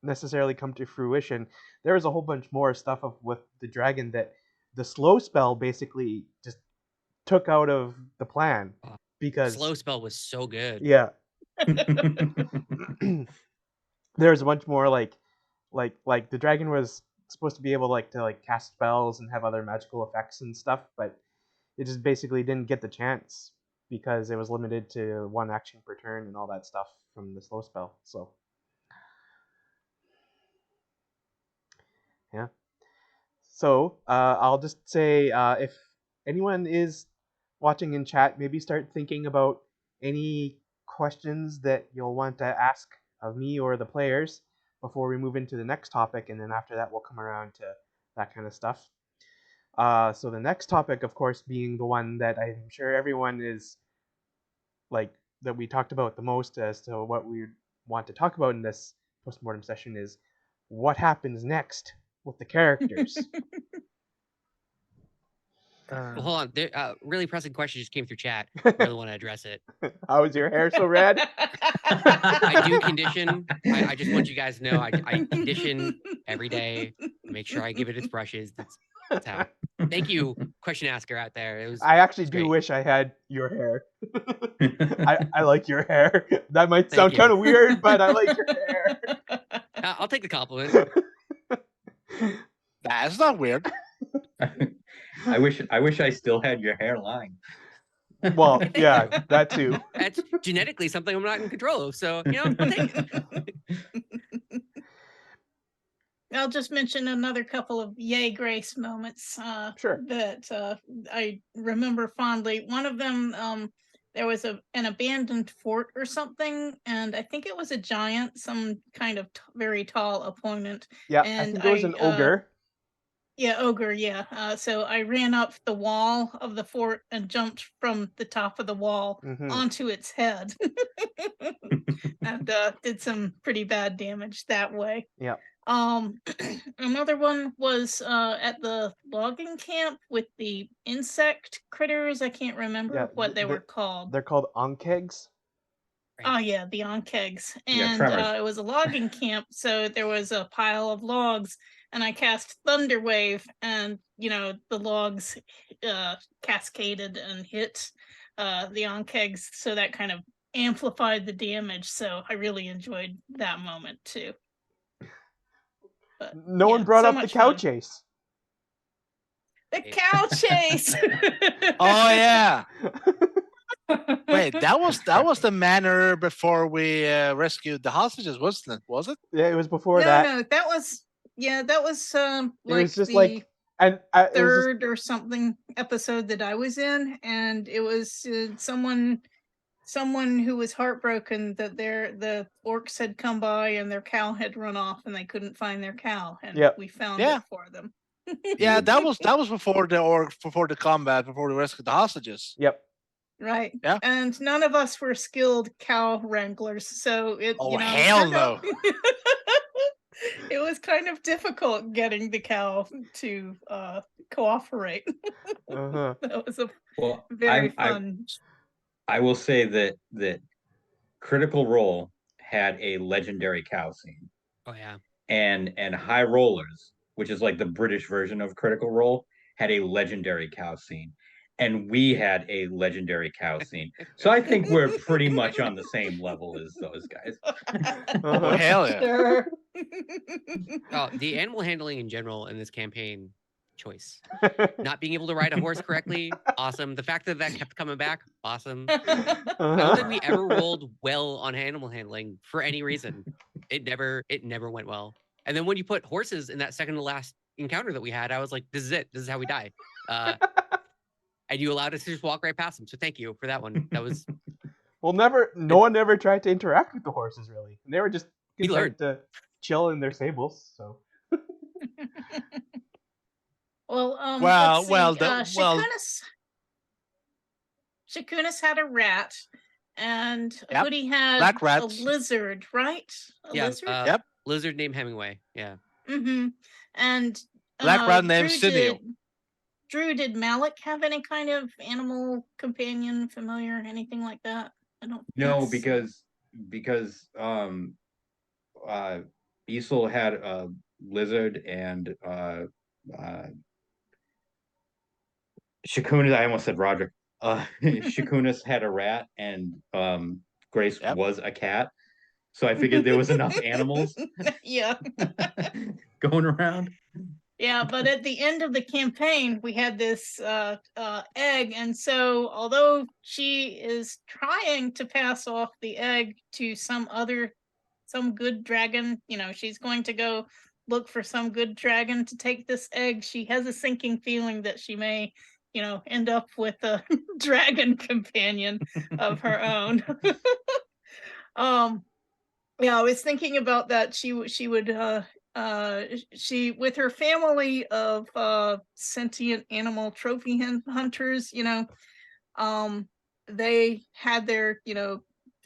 necessarily come to fruition, there was a whole bunch more stuff with the dragon that the slow spell basically just took out of the plan because Slow spell was so good. Yeah. There's a bunch more like the dragon was supposed to be able to cast spells and have other magical effects and stuff, but it just basically didn't get the chance because it was limited to one action per turn and all that stuff from the slow spell. So yeah. So I'll just say if anyone is watching in chat, maybe start thinking about any questions that you'll want to ask of me or the players before we move into the next topic, and then after that we'll come around to that kind of stuff. So the next topic, of course, being the one that I'm sure everyone is like that we talked about the most as to what we want to talk about in this postmortem session is what happens next with the characters. Well, hold on. There, really pressing question just came through chat. Really want to address it. How is your hair so red? I do condition. I just want you guys to know I condition every day. Make sure I give it its brushes. That's how. Thank you, question asker out there. I actually do great. wish I had your hair. I like your hair. That might Thank sound you. kind of weird, but I like your hair. I'll take the compliment. That's not weird. I wish I still had your hairline. Well, yeah, that too. That's genetically something I'm not in control of. So, I'll take it. I'll just mention another couple of yay grace moments Sure. that I remember fondly. One of them, there was an abandoned fort or something, and I think it was a giant, some kind of very tall opponent. Yeah, and I think it was an ogre. Yeah, ogre, yeah. So I ran up the wall of the fort and jumped from the top of the wall Mhm. onto its head. And did some pretty bad damage that way. Yeah. Another one was at the logging camp with the insect critters. I can't remember Yeah, what they were called. They're called onkegs. Oh yeah, the onkegs. Yeah, And tremors. it was a logging camp, so there was a pile of logs, and I cast Thunder Wave, and the logs cascaded and hit the onkegs, so that kind of amplified the damage. So I really enjoyed that moment too. But, No one brought so up the much cow fun. chase. The cow chase. Oh yeah. Wait, that was the manner before we rescued the hostages, wasn't it? Was it? Yeah, it was before No, that. no, that was that was It like was just the like, and it was just, third or something episode that I was in, and it was someone who was heartbroken that the orcs had come by and their cow had run off and they couldn't find their cow, and Yep. we found Yeah. it for them. Yeah, that was before the combat, before we rescued the hostages. Yep. Right. Yeah. And none of us were skilled cow wranglers, so it Oh, it hell turned no. out- it was kind of difficult getting the cow to cooperate. Uh-huh. That was a Well, very fun. I will say that Critical Role had a legendary cow scene, Oh yeah. and High Rollers, which is like the British version of Critical Role, had a legendary cow scene, and we had a legendary cow scene. So I think we're pretty much on the same level as those guys. Oh, Uh-huh. hell yeah. Sure. Oh, the animal handling in general in this campaign, choice. Not being able to ride a horse correctly, awesome. The fact that kept coming back, awesome. I don't Uh-huh. think we ever rolled well on animal handling for any reason. It never went well. And then when you put horses in that second to last encounter that we had, I was like, this is it. This is how we die. And you allowed us to just walk right past them. So thank you for that one. That was Well, no one ever tried to interact with the horses, really. They were just We content to chill in their stables. So Well, Well, let's see. well, Shakunis had a rat, and Yep, Hoodie had black a rats. lizard, right? A yeah. lizard. Yep. Lizard named Hemingway. Yeah. Mm-hmm. And Black rat named Sinew. Drew, did Malik have any kind of animal companion, familiar, anything like that? I don't. No, think so. because Diesel had a lizard, and Shakunis, I almost said Roger. Shakunis had a rat, and Grace Yep. was a cat. So I figured there was enough animals Yeah. going around. Yeah, but at the end of the campaign, we had this egg, and so although she is trying to pass off the egg to some good dragon, she's going to go look for some good dragon to take this egg. She has a sinking feeling that she may, end up with a dragon companion of her own. Yeah, I was thinking about that. She would she, with her family of sentient animal trophy hunters, they had their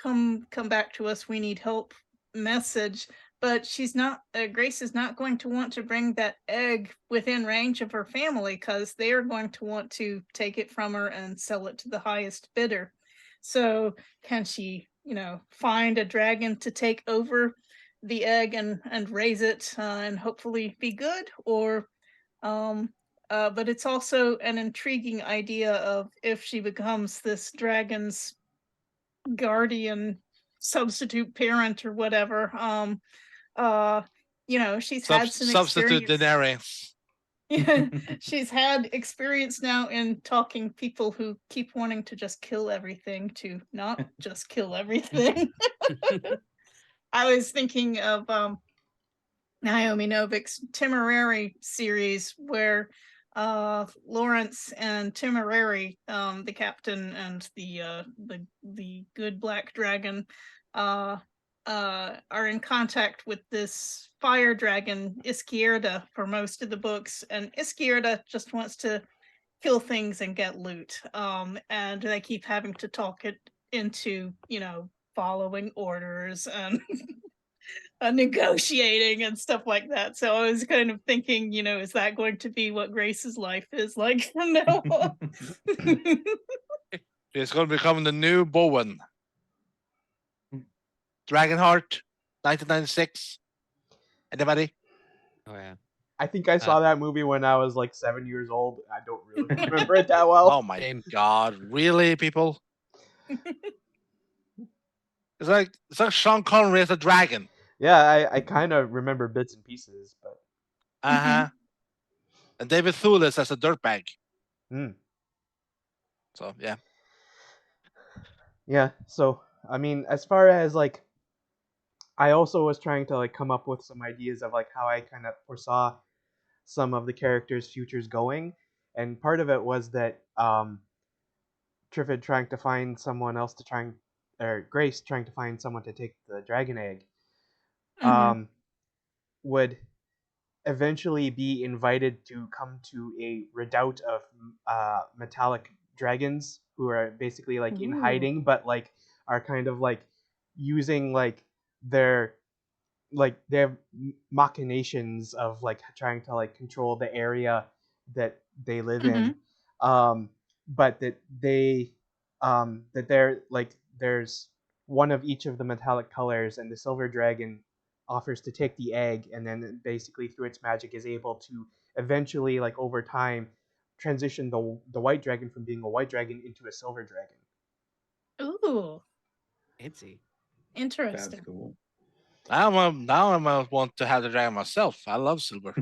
come back to us, we need help message, but she's not Grace is not going to want to bring that egg within range of her family, because they are going to want to take it from her and sell it to the highest bidder. So can she find a dragon to take over the egg and raise it and hopefully be good? Or but it's also an intriguing idea of, if she becomes this dragon's guardian, substitute parent, or whatever, she's had some Substitute experience. Daenerys. Yeah, she's had experience now in talking people who keep wanting to just kill everything to not just kill everything. I was thinking of Naomi Novik's Temporary series, where Lawrence and Temporary, the captain and the good black dragon, are in contact with this fire dragon Izquierda for most of the books, and Izquierda just wants to kill things and get loot. And they keep having to talk it into, following orders and negotiating and stuff like that. So I was kind of thinking, is that going to be what Grace's life is like from now on? It's going to become the new Bowen. Dragonheart, 1996. Anybody? Oh yeah. I think I saw that movie when I was like 7 years old. I don't really remember it that Oh well. my Same. god, really, people? It's like Sean Connery as a dragon. Yeah, I kind of remember bits and pieces, but Uh-huh. And David Thewlis as a dirtbag. Hmm. So yeah. yeah. So I mean, as far as like, I also was trying to like come up with some ideas of like how I kind of foresaw some of the characters' futures going, and part of it was that Triffid trying to find someone else to or Grace trying to find someone to take the dragon egg, would eventually be invited to come to a redoubt of metallic dragons who are basically like in Ooh. hiding, but like are kind of like using like their they have machinations of like trying to like control the area that they live in, but that they're like there's one of each of the metallic colors, and the silver dragon offers to take the egg, and then basically through its magic is able to eventually, like over time, transition the white dragon from being a white dragon into a silver dragon. Ooh, Fancy. That's interesting. cool. Now I want to have the dragon myself. I love silver.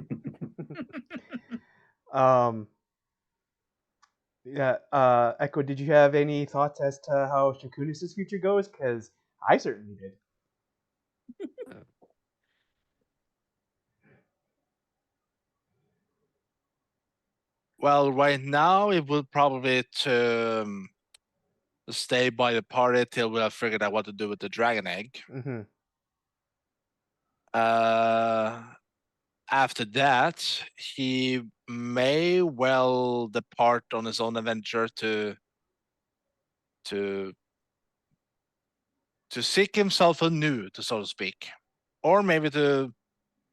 Yeah, Echo, did you have any thoughts as to how Shakunis' future goes? Because I certainly did. Well, right now it will probably to stay by the party till we have figured out what to do with the dragon egg. Mm-hmm. After that, he may well depart on his own adventure to seek himself anew, so to speak, or maybe to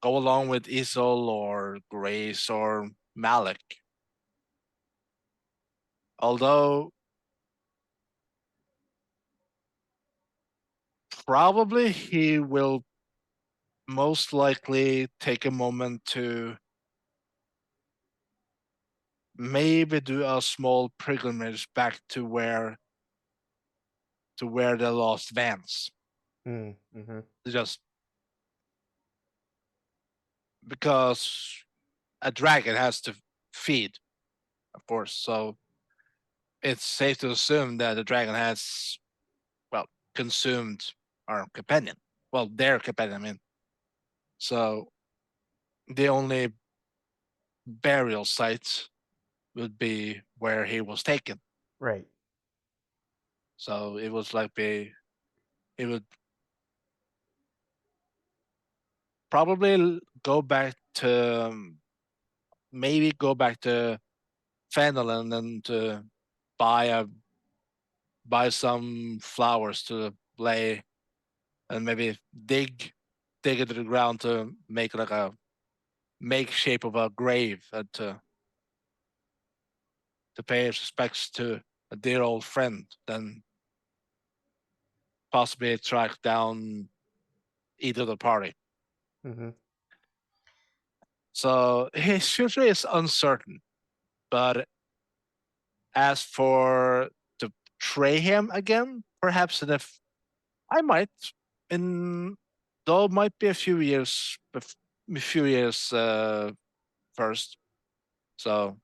go along with Isol or Grace or Malik. Although probably he will most likely take a moment to maybe do a small pilgrimage back to where they lost Vance. Mm-hmm. Just because a dragon has to feed, of course. So it's safe to assume that the dragon has, well, consumed our companion. Well, their companion, I mean. So the only burial site would be where he was taken. Right. So it was like it would probably go back to maybe go back to Fenelon and to buy some flowers to lay and maybe dig into the ground to make like a make shape of a grave and to pay respects to a dear old friend, then possibly track down either the party. Mm-hmm. So his future is uncertain, but as for to betray him again, perhaps if I might, in though it might be a few years first, So,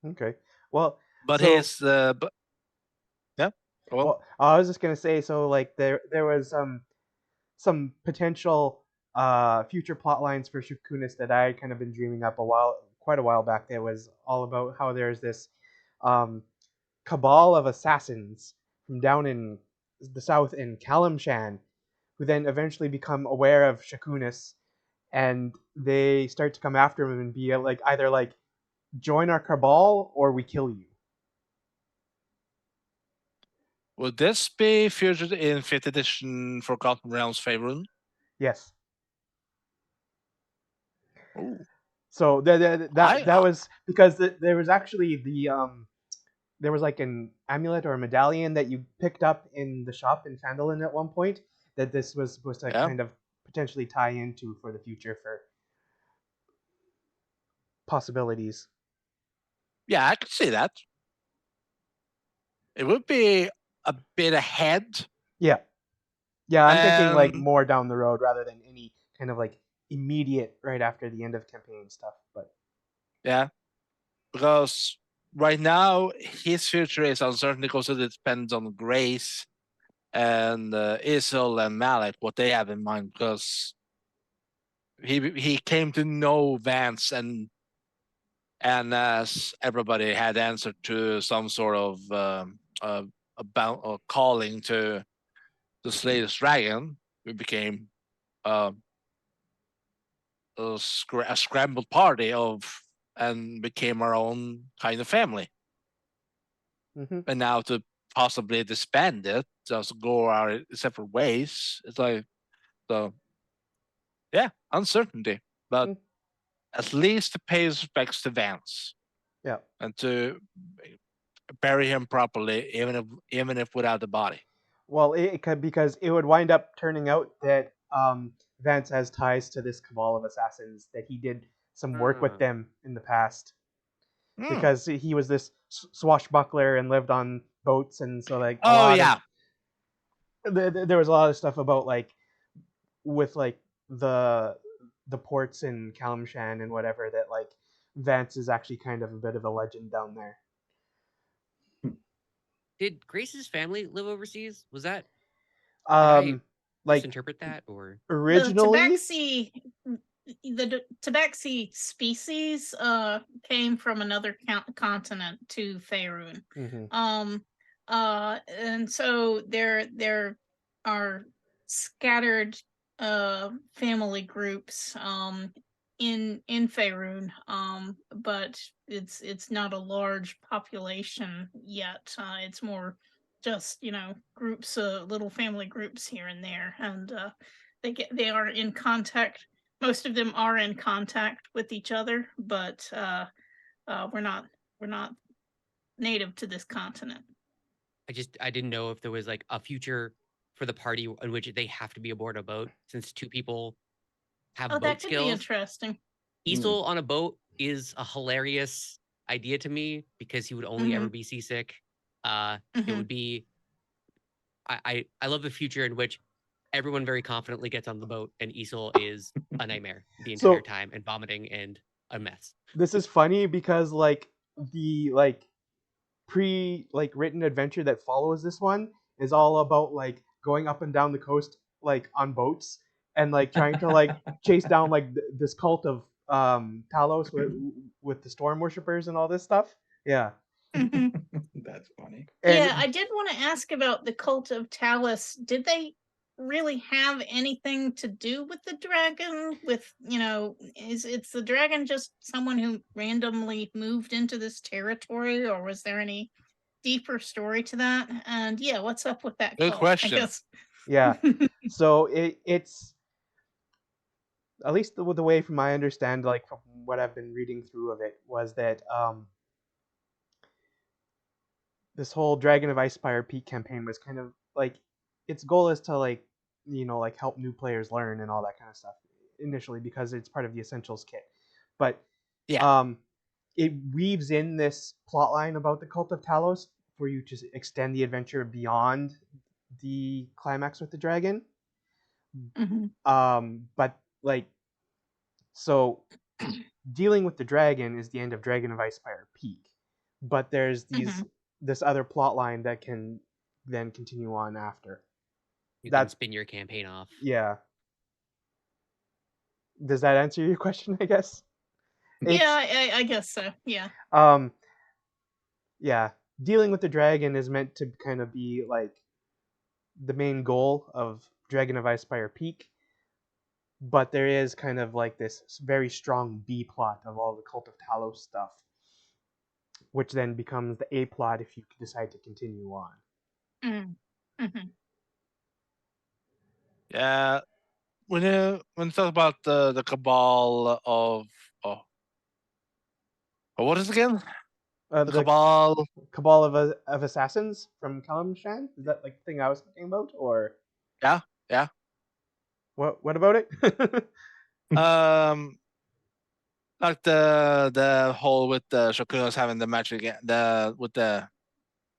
Okay. Well, but so, his but yeah. Well, I was just gonna say, so like there was some potential future plot lines for Shukunis that I had kind of been dreaming up quite a while back. That was all about how there's this um, cabal of assassins from down in the south in Kalimshan, who then eventually become aware of Shakunis, and they start to come after him and be like either like join our cabal or we kill you. would this be featured in 5th edition Forgotten Realms Faerun? Yes. Ooh. So that I was because there was actually there was like an amulet or a medallion that you picked up in the shop in Fandolin at one point that this was supposed to Yeah. kind of potentially tie into for the future for possibilities. Yeah, I could see that. It would be a bit ahead. Yeah. Yeah, I'm thinking like Um, more down the road rather than any kind of like immediate right after the end of campaign stuff. But Yeah, because right now his future is uncertain because it depends on Grace and Isol and Malik what they have in mind, because he came to know Vance, and as everybody had answered to some sort of about or calling to slay this dragon, we became a scrambled party of and became our own kind of family. mhm. And now to possibly disband it, just go our separate ways, it's like, so yeah, uncertainty, but Mm. at least to pay respects to Vance Yeah. and to bury him properly, even if without the body. Well, it could, because it would wind up turning out that Vance has ties to this cabal of assassins, that he did some work with Ah. them in the past, Hmm. because he was this swashbuckler and lived on boats, and so like a Oh lot yeah, of there was a lot of stuff about like with like the ports in Kalimshan and whatever, that like Vance is actually kind of a bit of a legend down there. Did Grace's family live overseas? Was that Like misinterpret that, or originally, The tabaxi species came from another continent to Faerun. Mhm. And so there are scattered family groups in Faerun, but it's not a large population yet. It's more just, groups, little family groups here and there, and they are in contact. Most of them are in contact with each other, but we're not native to this continent. I didn't know if there was like a future for the party in which they have to be aboard a boat, since two people have Oh, boat that could be skills. interesting. Isol on a boat is a hilarious idea to me, because he would only ever be seasick. It would be I love the future in which everyone very confidently gets on the boat and Isol is a nightmare the entire So time and vomiting and a mess. this is funny because like the like written adventure that follows this one is all about like going up and down the coast like on boats and like trying to like chase down like this cult of Talos with the storm worshippers and all this stuff. Yeah. That's funny. And Yeah, I did want to ask about the cult of Talos. Did they really have anything to do with the dragon? With, is the dragon just someone who randomly moved into this territory, or was there any deeper story to that? And yeah, what's up with that good cult? I question. guess. yeah. So it's at least the way from my understand, like from what I've been reading through of it, was that this whole Dragon of Icespire Peak campaign was kind of like its goal is to like like help new players learn and all that kind of stuff initially, because it's part of the essentials kit. But Yeah. it weaves in this plot line about the cult of Talos for you to extend the adventure beyond the climax with the dragon. Mhm. But like, so dealing with the dragon is the end of Dragon of Icespire Peak, but there's this other plot line that can then continue on after. You can That's spin your campaign off. yeah. Does that answer your question? I guess. Yeah, I guess so. Yeah. Yeah. Dealing with the dragon is meant to kind of be like the main goal of Dragon of Icespire Peak, but there is kind of like this very strong B plot of all the Cult of Talos stuff, which then becomes the A plot if you decide to continue on. Mm-hmm. Yeah, when you talk about the cabal of what is it again? The cabal. Cabal of assassins from Kalimshan? Is that like the thing I was talking about, or Yeah. what about it? Like the whole with the Shakunas having the magic, with the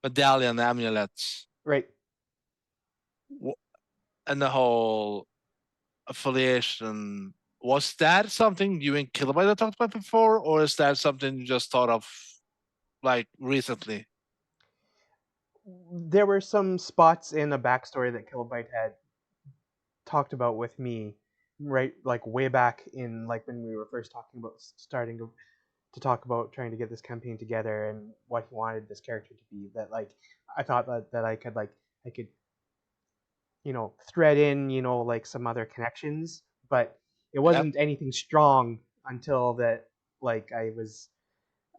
medallion amulets, Right. and the whole affiliation. Was that something you and Kilobyte had talked about before, or is that something you just thought of like recently? There were some spots in a backstory that Kilobyte had talked about with me, right, like way back in like when we were first talking about starting to talk about trying to get this campaign together and what he wanted this character to be. That like I thought that I could thread in like some other connections, but it wasn't anything strong until that like I was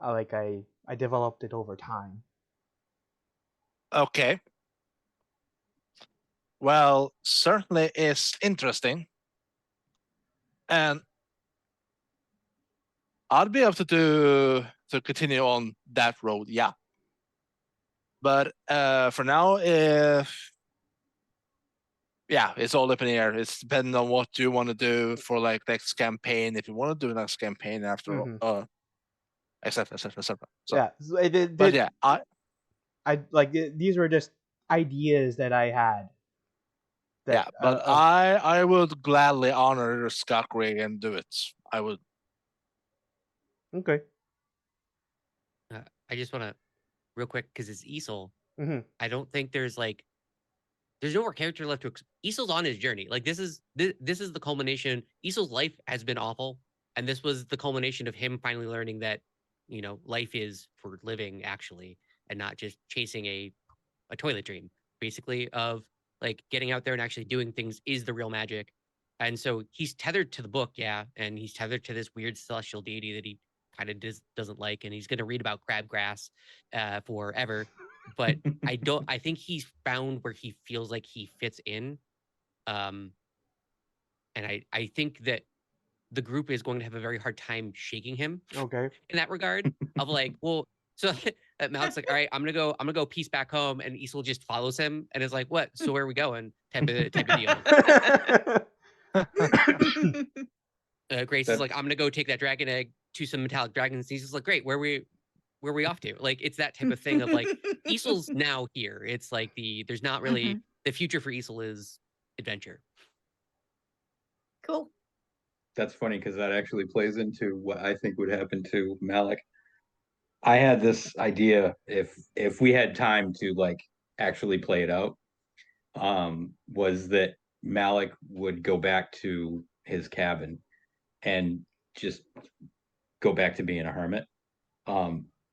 like I developed it over time. Okay. Well, certainly is interesting, and I'd be able to continue on that road. Yeah. But for now, it's all up in the air. It's depending on what you want to do for like next campaign. If you want to do next campaign after, etc. So, yeah, but yeah, I like these were just ideas that I had. I would gladly honor ShadowCrew and do it. I would. Okay. I just want to, real quick, because it's Isol. Mm-hmm. I don't think there's no more character left to. Isol's on his journey. Like this is the culmination. Isol's life has been awful, and this was the culmination of him finally learning that, life is for living actually, and not just chasing a toilet dream. Basically, of like getting out there and actually doing things is the real magic. And so he's tethered to the book, yeah, and he's tethered to this weird celestial deity that he kind of doesn't like, and he's going to read about crabgrass forever. But I think he's found where he feels like he fits in. And I think that the group is going to have a very hard time shaking him. Okay. In that regard of like, well, so Malik's like, all right, I'm gonna go peace back home, and Isol just follows him and is like, what? So where are we going? Type of deal. Grace is like, I'm gonna go take that dragon egg to some metallic dragons. He's just like, great, where are we off to? Like, it's that type of thing of like, Isol's now here. It's like there's not really the future for Isol is adventure. Cool. That's funny because that actually plays into what I think would happen to Malik. I had this idea if we had time to like actually play it out, was that Malik would go back to his cabin and just go back to being a hermit.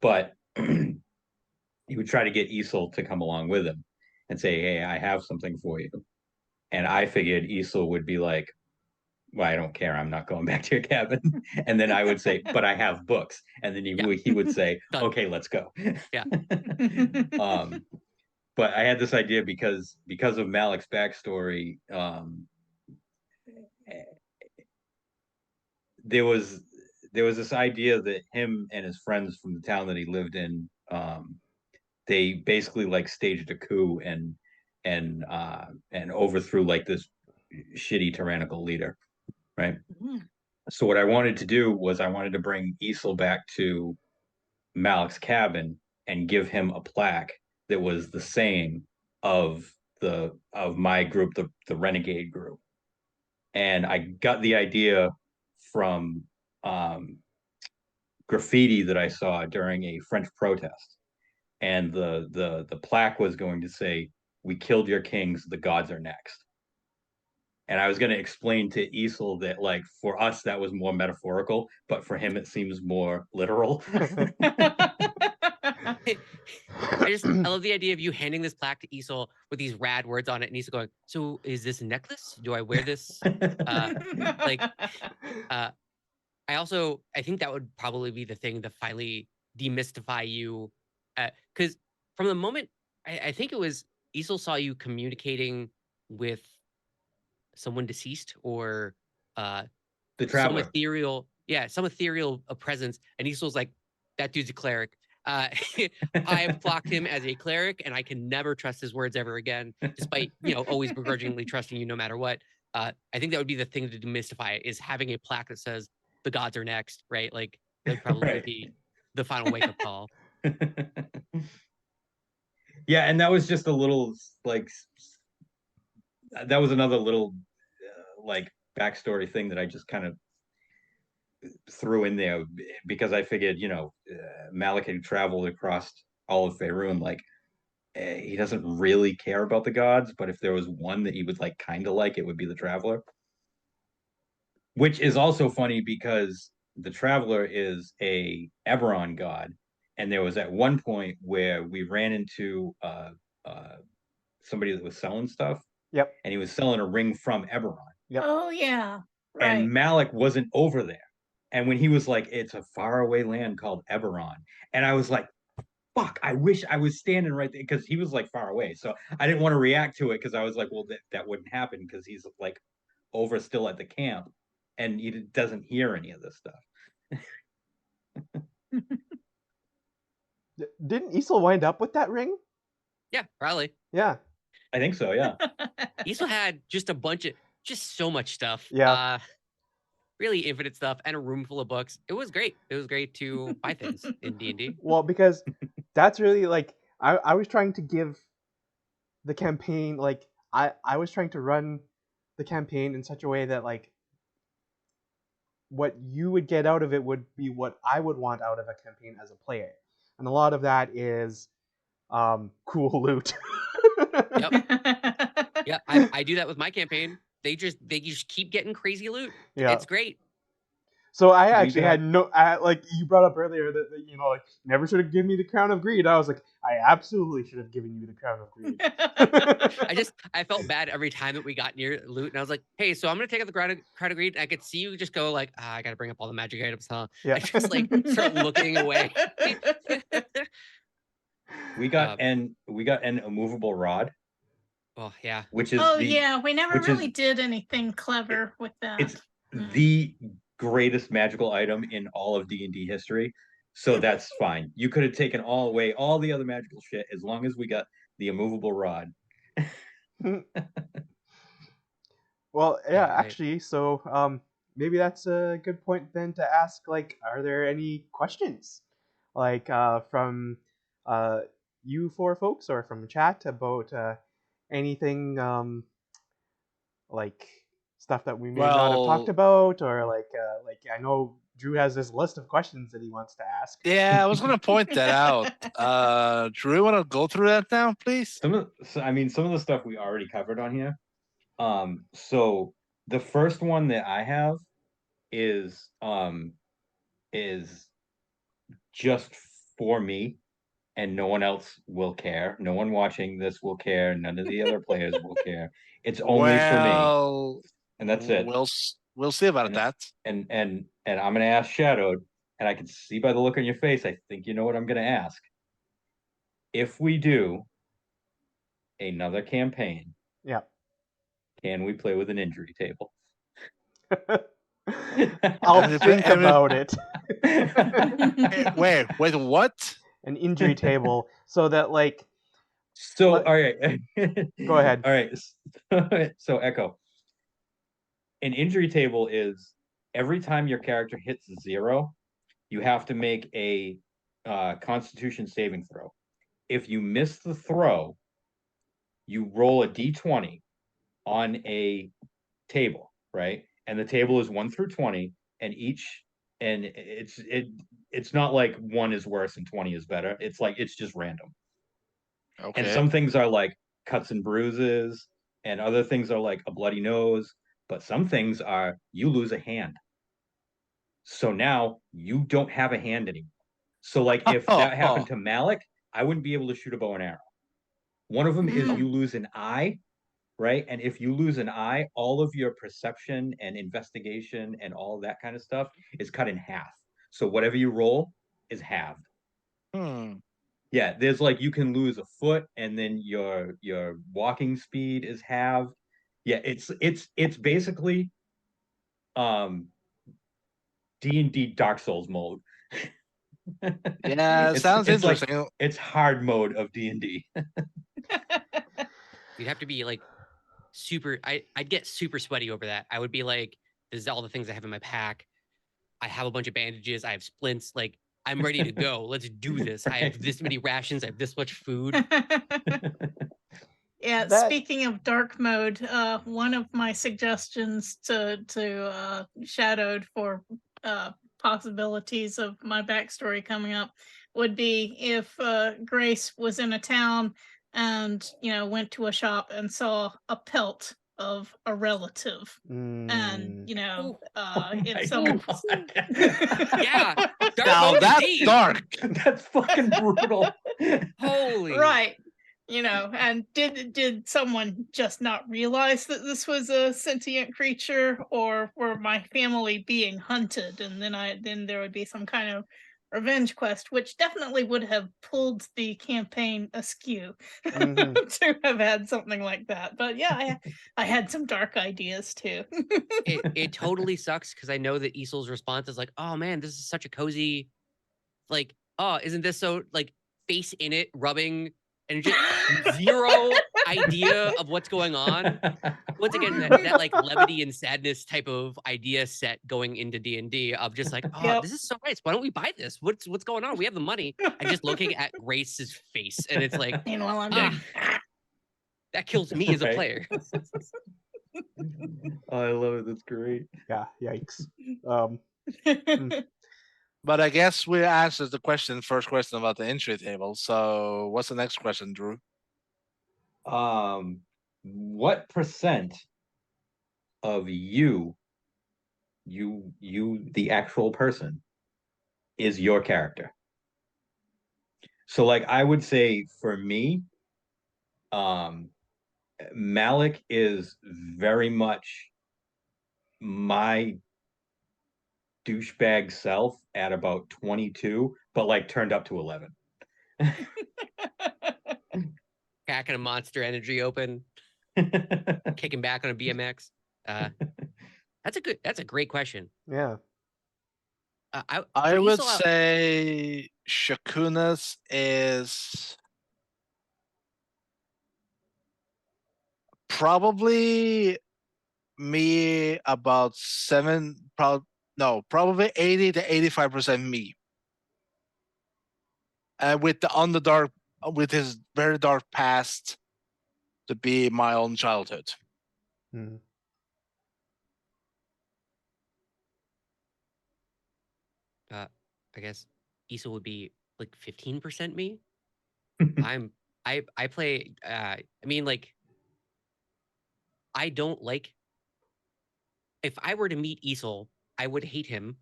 But he would try to get Isol to come along with him and say, hey, I have something for you. And I figured Isol would be like, well, I don't care. I'm not going back to your cabin. And then I would say, but I have books. And then he would say, okay, let's go. Yeah. But I had this idea because of Malik's backstory. There was this idea that him and his friends from the town that he lived in, they basically like staged a coup and overthrew like this shitty tyrannical leader. Right. So what I wanted to do was I wanted to bring Isol back to Malik's cabin and give him a plaque that was the same of my group, the renegade group. And I got the idea from graffiti that I saw during a French protest, and the plaque was going to say, "We killed your kings. The gods are next." And I was going to explain to Isel that, like, for us that was more metaphorical, but for him it seems more literal. I love the idea of you handing this plaque to Isel with these rad words on it, and Isel going, "So is this a necklace? Do I wear this?" Like, I think that would probably be the thing to finally demystify you, because from the moment I think it was Isel saw you communicating with someone deceased or The some traveler. ethereal, presence, and Isel's like, "That dude's a cleric." I have blocked him as a cleric, and I can never trust his words ever again, despite always begrudgingly trusting you no matter what. I think that would be the thing to demystify it, is having a plaque that says the gods are next, right? Like that would probably Right. be the final wake up call. Yeah, and that was just a little, like, that was another little like backstory thing that I just kind of threw in there because I figured, Malik had traveled across all of Faerun, like, he doesn't really care about the gods, but if there was one that he would like kind of like, it would be the Traveler. Which is also funny because the Traveler is a Eberron god, and there was at one point where we ran into somebody that was selling stuff. Yep. And he was selling a ring from Eberron. Yep. Oh yeah. Right. And Malik wasn't over there. And when he was like, "It's a faraway land called Eberron," and I was like, "Fuck! I wish I was standing right there," because he was like far away. So I didn't want to react to it because I was like, "Well, that wouldn't happen because he's like over still at the camp, and he doesn't hear any of this stuff." Didn't Isel wind up with that ring? Yeah, probably. Yeah. I think so. Yeah. Isel had just so much stuff. Yeah. Really infinite stuff and a room full of books. It was great. It was great to buy things in D&D. Well, because that's really like I was trying to give the campaign, like I was trying to run the campaign in such a way that like what you would get out of it would be what I would want out of a campaign as a player. And a lot of that is cool loot. Yep. Yeah, I do that with my campaign. They just keep getting crazy loot. Yeah. It's great. So I actually had no, like you brought up earlier that like never should have given me the Crown of Greed. I was like, I absolutely should have given you the Crown of Greed. I felt bad every time that we got near loot, and I was like, "Hey, so I'm gonna take out the Crown of Greed." And I could see you just go like, "I gotta bring up all the magic items, huh?" Yeah. I just like start looking away. We got an immovable rod. Oh yeah. Which is we never really did anything clever with that. It's the greatest magical item in all of D&D history, so that's fine. You could have taken away all the other magical shit as long as we got the immovable rod. Well, yeah, actually, so maybe that's a good point then to ask, like, are there any questions, like, from you four folks or from chat about anything, like stuff that we may not have talked about, or like I know Drew has this list of questions that he wants to ask. Yeah, I was going to point that out. Drew, you want to go through that now, please? Some of the stuff we already covered on here. So the first one that I have is just for me, and no one else will care. No one watching this will care. None of the other players will care. It's only for me, and that's it. We'll see about that. And I'm gonna ask Shadowed, and I can see by the look on your face, I think you know what I'm gonna ask. If we do another campaign, yeah, can we play with an injury table? I'll think about it. Wait, what? An injury table, so that like. So all right. Go ahead. All right. So Echo. An injury table is every time your character hits 0, you have to make a Constitution saving throw. If you miss the throw, you roll a d20 on a table, right? And the table is 1 through 20, and each and it's not like 1 is worse and 20 is better. It's like it's just random. Okay. And some things are like cuts and bruises, and other things are like a bloody nose. But some things are you lose a hand. So now you don't have a hand anymore. So like if that happened to Malik, I wouldn't be able to shoot a bow and arrow. One of them is you lose an eye, right? And if you lose an eye, all of your perception and investigation and all that kind of stuff is cut in half. So whatever you roll is halved. Yeah, there's like you can lose a foot and then your walking speed is halved. Yeah, it's basically D&D Dark Souls mode. Yeah, sounds it's interesting. Like, it's hard mode of D&D. You'd have to be like super. I'd get super sweaty over that. I would be like, this is all the things I have in my pack. I have a bunch of bandages. I have splints. Like, I'm ready to go. Let's do this. I have this many rations. I have this much food. Yeah, speaking of dark mode, one of my suggestions to Shadowed for possibilities of my backstory coming up would be if Grace was in a town and went to a shop and saw a pelt of a relative, and if someone yeah, dark now mode that's indeed. dark. That's fucking brutal. Holy right. And did someone just not realize that this was a sentient creature, or were my family being hunted? And then there would be some kind of revenge quest, which definitely would have pulled the campaign askew to have had something like that. But yeah, I had some dark ideas too. it totally sucks because I know that Isol's response is like, oh man, this is such a cozy, like, oh, isn't this so like face in it, rubbing, and just zero idea of what's going on. Once again, that like levity and sadness type of idea set going into D&D of just like, oh, this is so nice. Why don't we buy this? What's going on? We have the money. And just looking at Grace's face, and it's like, Meanwhile, I'm doing that kills me as a player. Oh, I love it. That's great. Yeah, yikes. But I guess we answered the first question about the entry table. So what's the next question, Drew? What percent of you, the actual person, is your character? So like I would say for me, Malik is very much my douchebag self at about 22, but like turned up to 11. Cracking a Monster Energy open, kicking back on a BMX. That's a great question. Yeah. I would say Shakuna's is probably me about probably 80 to 85% me. And with with his very dark past to be my own childhood. I guess Issa would be like 15% me. I play I mean, like, I don't like, if I were to meet Isol, I would hate him.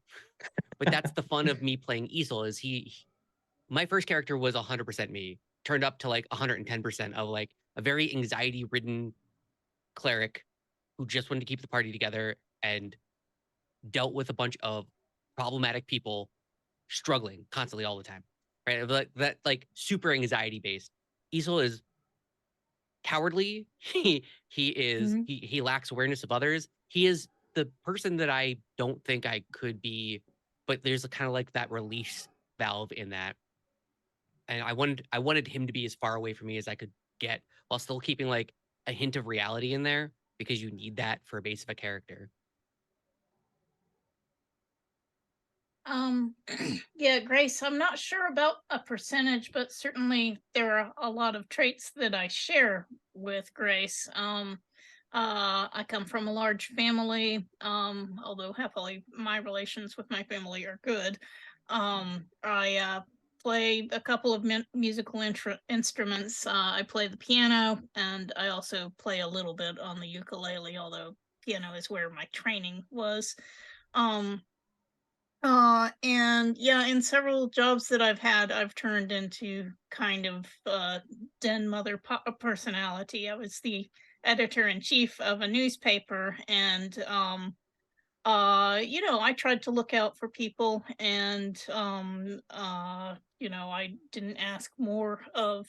But that's the fun of me playing Isol, is my first character was 100% me, turned up to like 110% of like a very anxiety-ridden cleric who just wanted to keep the party together and dealt with a bunch of problematic people struggling constantly all the time, right? That like super anxiety based. Isol is cowardly. He lacks awareness of others. He is the person that I don't think I could be, but there's a kind of like that release valve in that. And I wanted him to be as far away from me as I could get, while still keeping like a hint of reality in there, because you need that for a base of a character. Yeah, Grace, I'm not sure about a percentage, but certainly there are a lot of traits that I share with Grace. I come from a large family, although happily my relations with my family are good. I play a couple of musical instruments. I play the piano, and I also play a little bit on the ukulele, although piano is where my training was. Um, and yeah, in several jobs that I've had, I've turned into kind of den mother personality. I was the editor in chief of a newspaper, and I tried to look out for people, and I didn't ask more of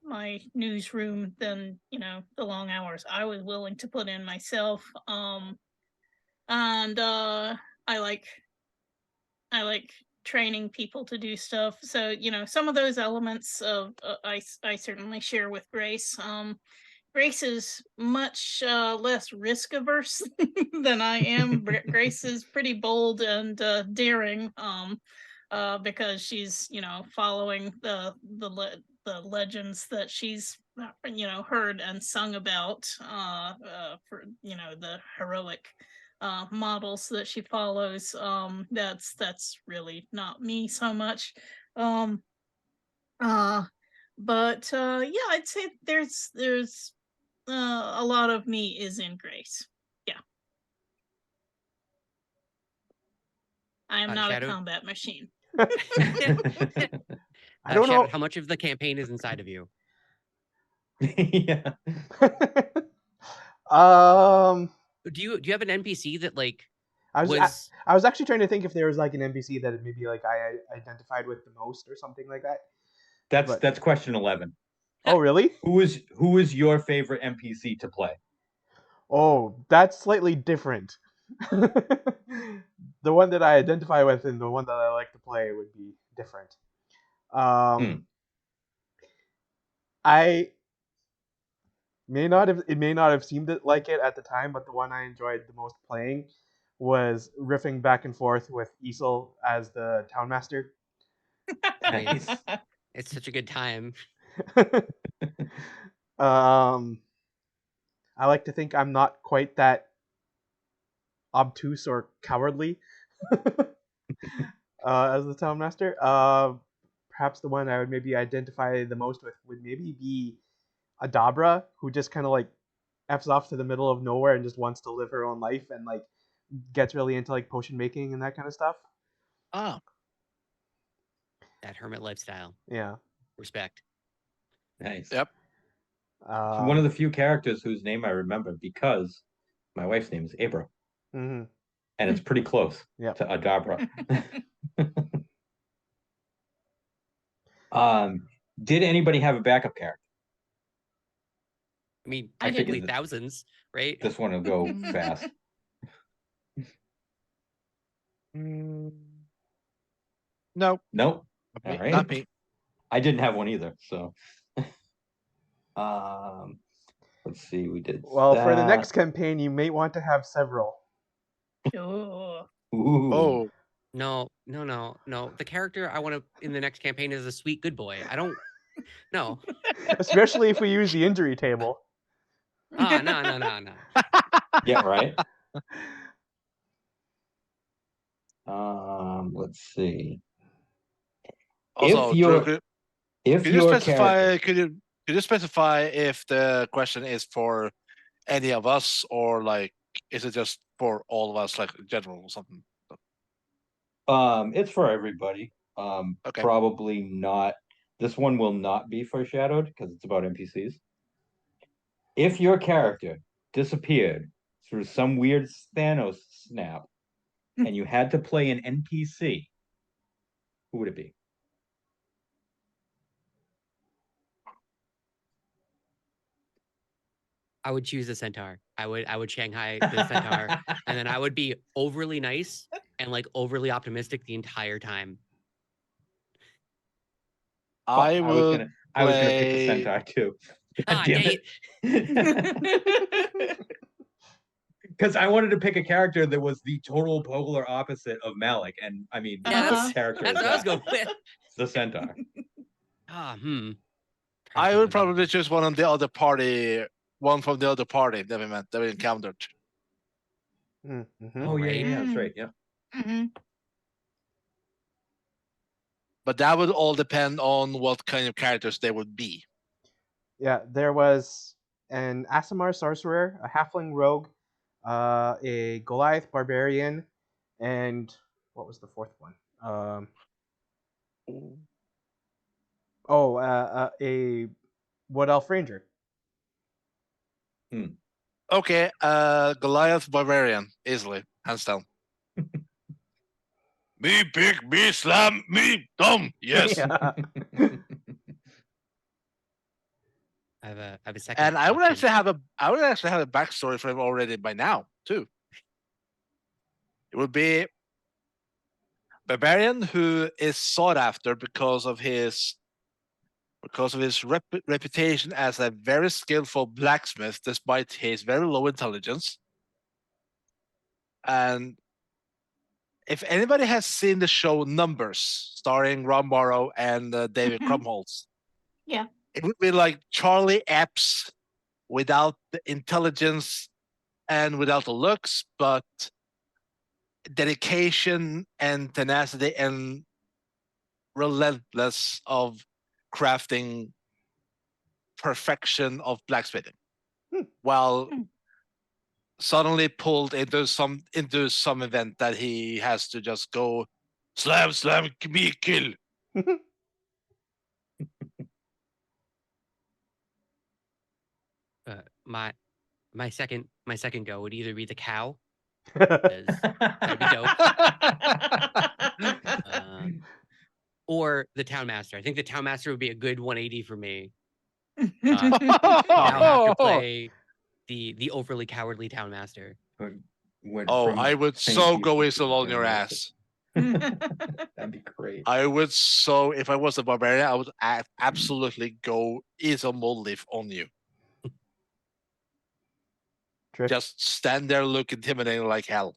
my newsroom than the long hours I was willing to put in myself. And I like training people to do stuff. So, some of those elements of I certainly share with Grace. Grace is much less risk averse than I am. Grace is pretty bold and daring, because she's following the legends that she's heard and sung about, for the heroic models that she follows. That's really not me so much. Um, uh, but yeah, I'd say there's a lot of me is in Grace. Yeah, I am not Shadow? a combat machine. I don't Shadow, know. how much of the campaign is inside of you? Yeah. Do you have an NPC that like I was was I was actually trying to think if there was like an NPC that maybe like I identified with the most or something like that. But- That's question 11. Oh, really? Who is your favorite NPC to play? Oh, that's slightly different. The one that I identify with and the one that I like to play would be different. I it may not have seemed like it at the time, but the one I enjoyed the most playing was riffing back and forth with Isel as the town master. Nice. it's such a good time. I like to think I'm not quite that obtuse or cowardly as the town master. Perhaps the one I would maybe identify the most with would maybe be Adabra, who just kind of like f's off to the middle of nowhere and just wants to live her own life and like gets really into like potion making and that kind of stuff. Oh, That hermit lifestyle. Yeah. Respect. Nice. yep. She's one of the few characters whose name I remember because my wife's name is Abra. Mm-hmm. And it's pretty close Yep. to Adabra. Did anybody have a backup character? I mean, I technically didn't. thousands, right? This one will go fast. No, Nope. not All me, right. not me. I didn't have one either, so let's see, we did Well, for the that. next campaign, you may want to have several. Oh. Ooh. Oh, No. The character I want to in the next campaign is a sweet good boy. I don't. No. Especially if we use the injury table. Ah, no. Yeah, right. Let's see. also, If your Drew, if could you your specify? character, Could you specify if the question is for any of us or like is it just for all of us, like in general or something? it's for everybody. Okay. Probably not. This one will not be foreshadowed because it's about NPCs. If your character disappeared through some weird Thanos snap and you had to play an NPC, who would it be? I would choose the centaur. I would Shanghai the centaur, and then I would be overly nice and like overly optimistic the entire time. I would. I was gonna pick the centaur too. Ah, Damn dang it. Because I wanted to pick a character that was the total polar opposite of Malik, and I mean, Yeah, what character That's is what I was that? going with. It's the centaur. I would probably choose one of the other party one from the other party that we encountered. Mm-hmm. Oh yeah, Right. yeah, that's right. Yeah. Hmm. But that would all depend on what kind of characters they would be. Yeah, there was an Asimar sorcerer, a halfling rogue, a Goliath barbarian, and what was the fourth one? A wood elf ranger. Okay, Goliath barbarian, easily, hands down. Me big, me slam, me dumb. Yes. Yeah. I have a second. And I would option. actually have a backstory for him already by now too. It would be barbarian who is sought after because of his reputation as a very skillful blacksmith, despite his very low intelligence. And if anybody has seen the show Numbers, starring Ron Morrow and David Mhm. Krumholtz, Yeah. it would be like Charlie Epps without the intelligence and without the looks, but dedication and tenacity and relentless of crafting perfection of blacksmithing, while Hmm. suddenly pulled into some event that he has to just go slam, me, kill. My second go would either be the cow, 'cause that'd be dope, or the town master. I think the town master would be a good 180 for me. Now have to play the overly cowardly town master. Went Oh, from I would Saint so Peter go to whistle on your Master. ass. That'd be great. I would so, if I was a barbarian, I would absolutely go easel mold leaf on you. Drift. Just stand there, look intimidating like hell.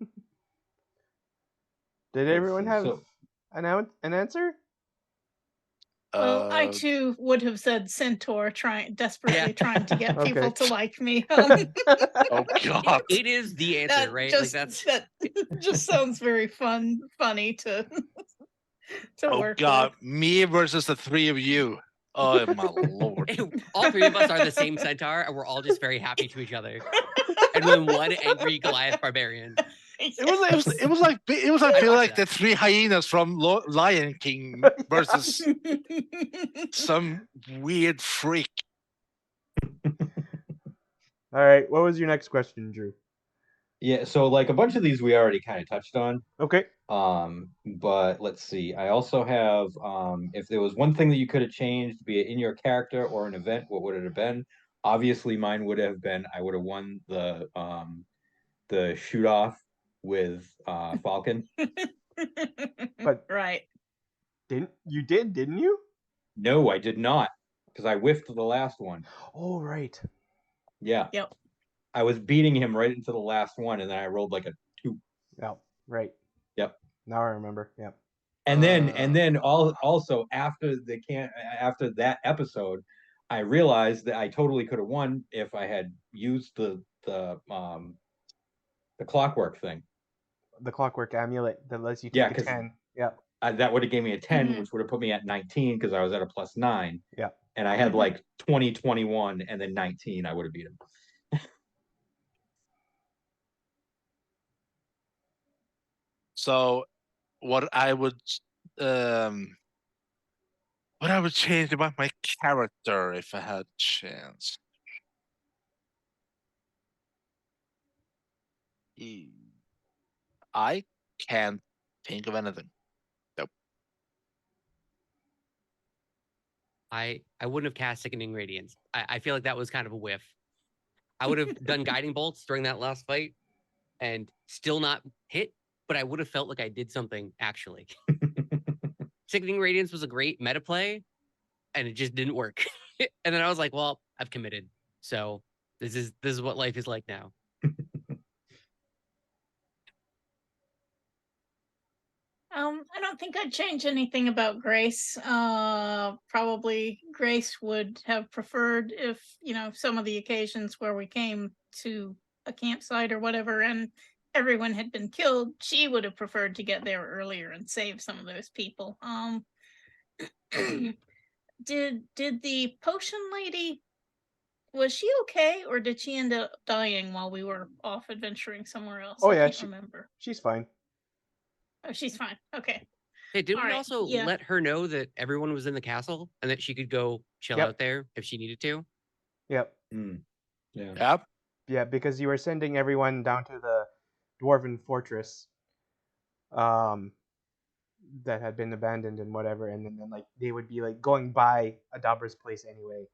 Did Let's everyone see, have so- an answer? Well, I Uh, too would have said centaur, desperately trying to get people Okay. to like me. oh god. It is the answer, that right? just Like that's that just sounds very funny to Oh work god, with. me versus the three of you. Oh my lord. all three of us are the same centaur, and we're all just very happy to each other. And then one angry Goliath barbarian. It was like I'd feel watch like the that. three hyenas from Lion King versus some weird freak. All right. What was your next question, Drew? Yeah, so like a bunch of these we already kind of touched on. Okay. But let's see. I also have if there was one thing that you could have changed, be it in your character or an event, what would it have been? Obviously, mine would have been I would have won the shoot off with Falcon. But right. didn't you? No, I did not, because I whiffed the last one. Oh, right. Yeah. Yep. I was beating him right into the last one, and then I rolled like a 2. Yeah. Right. Yep. Now I remember. Yep. And then also after after that episode, I realized that I totally could have won if I had used the clockwork thing. The clockwork amulet that lets you Yeah, take a 'cause 10. Yep. That would have gave me a 10, Mhm. which would have put me at 19 because I was at a +9. Yeah. And I had Mhm. like 20, 21, and then 19. I would have beat him. So what I would change about my character if I had chance. I can't think of anything. Nope. I wouldn't have cast Sickening Radiance. I feel like that was kind of a whiff. I would have done Guiding Bolts during that last fight and still not hit, but I would have felt like I did something actually. Sickening Radiance was a great meta play, and it just didn't work. And then I was like, well, I've committed. So this is what life is like now. I don't think I'd change anything about Grace. Probably Grace would have preferred if, some of the occasions where we came to a campsite or whatever and everyone had been killed, she would have preferred to get there earlier and save some of those people. Did the potion lady, was she okay, or did she end up dying while we were off adventuring somewhere else? Oh, I yeah, can't remember. she's fine. Oh, she's fine. Okay. Hey, didn't we Alright, also yeah. let her know that everyone was in the castle and that she could go chill Yep. out there if she needed to? Yep. Yeah. Yep. Yeah, because you were sending everyone down to the dwarven fortress that had been abandoned and whatever, and then like they would be like going by Adabra's place anyway.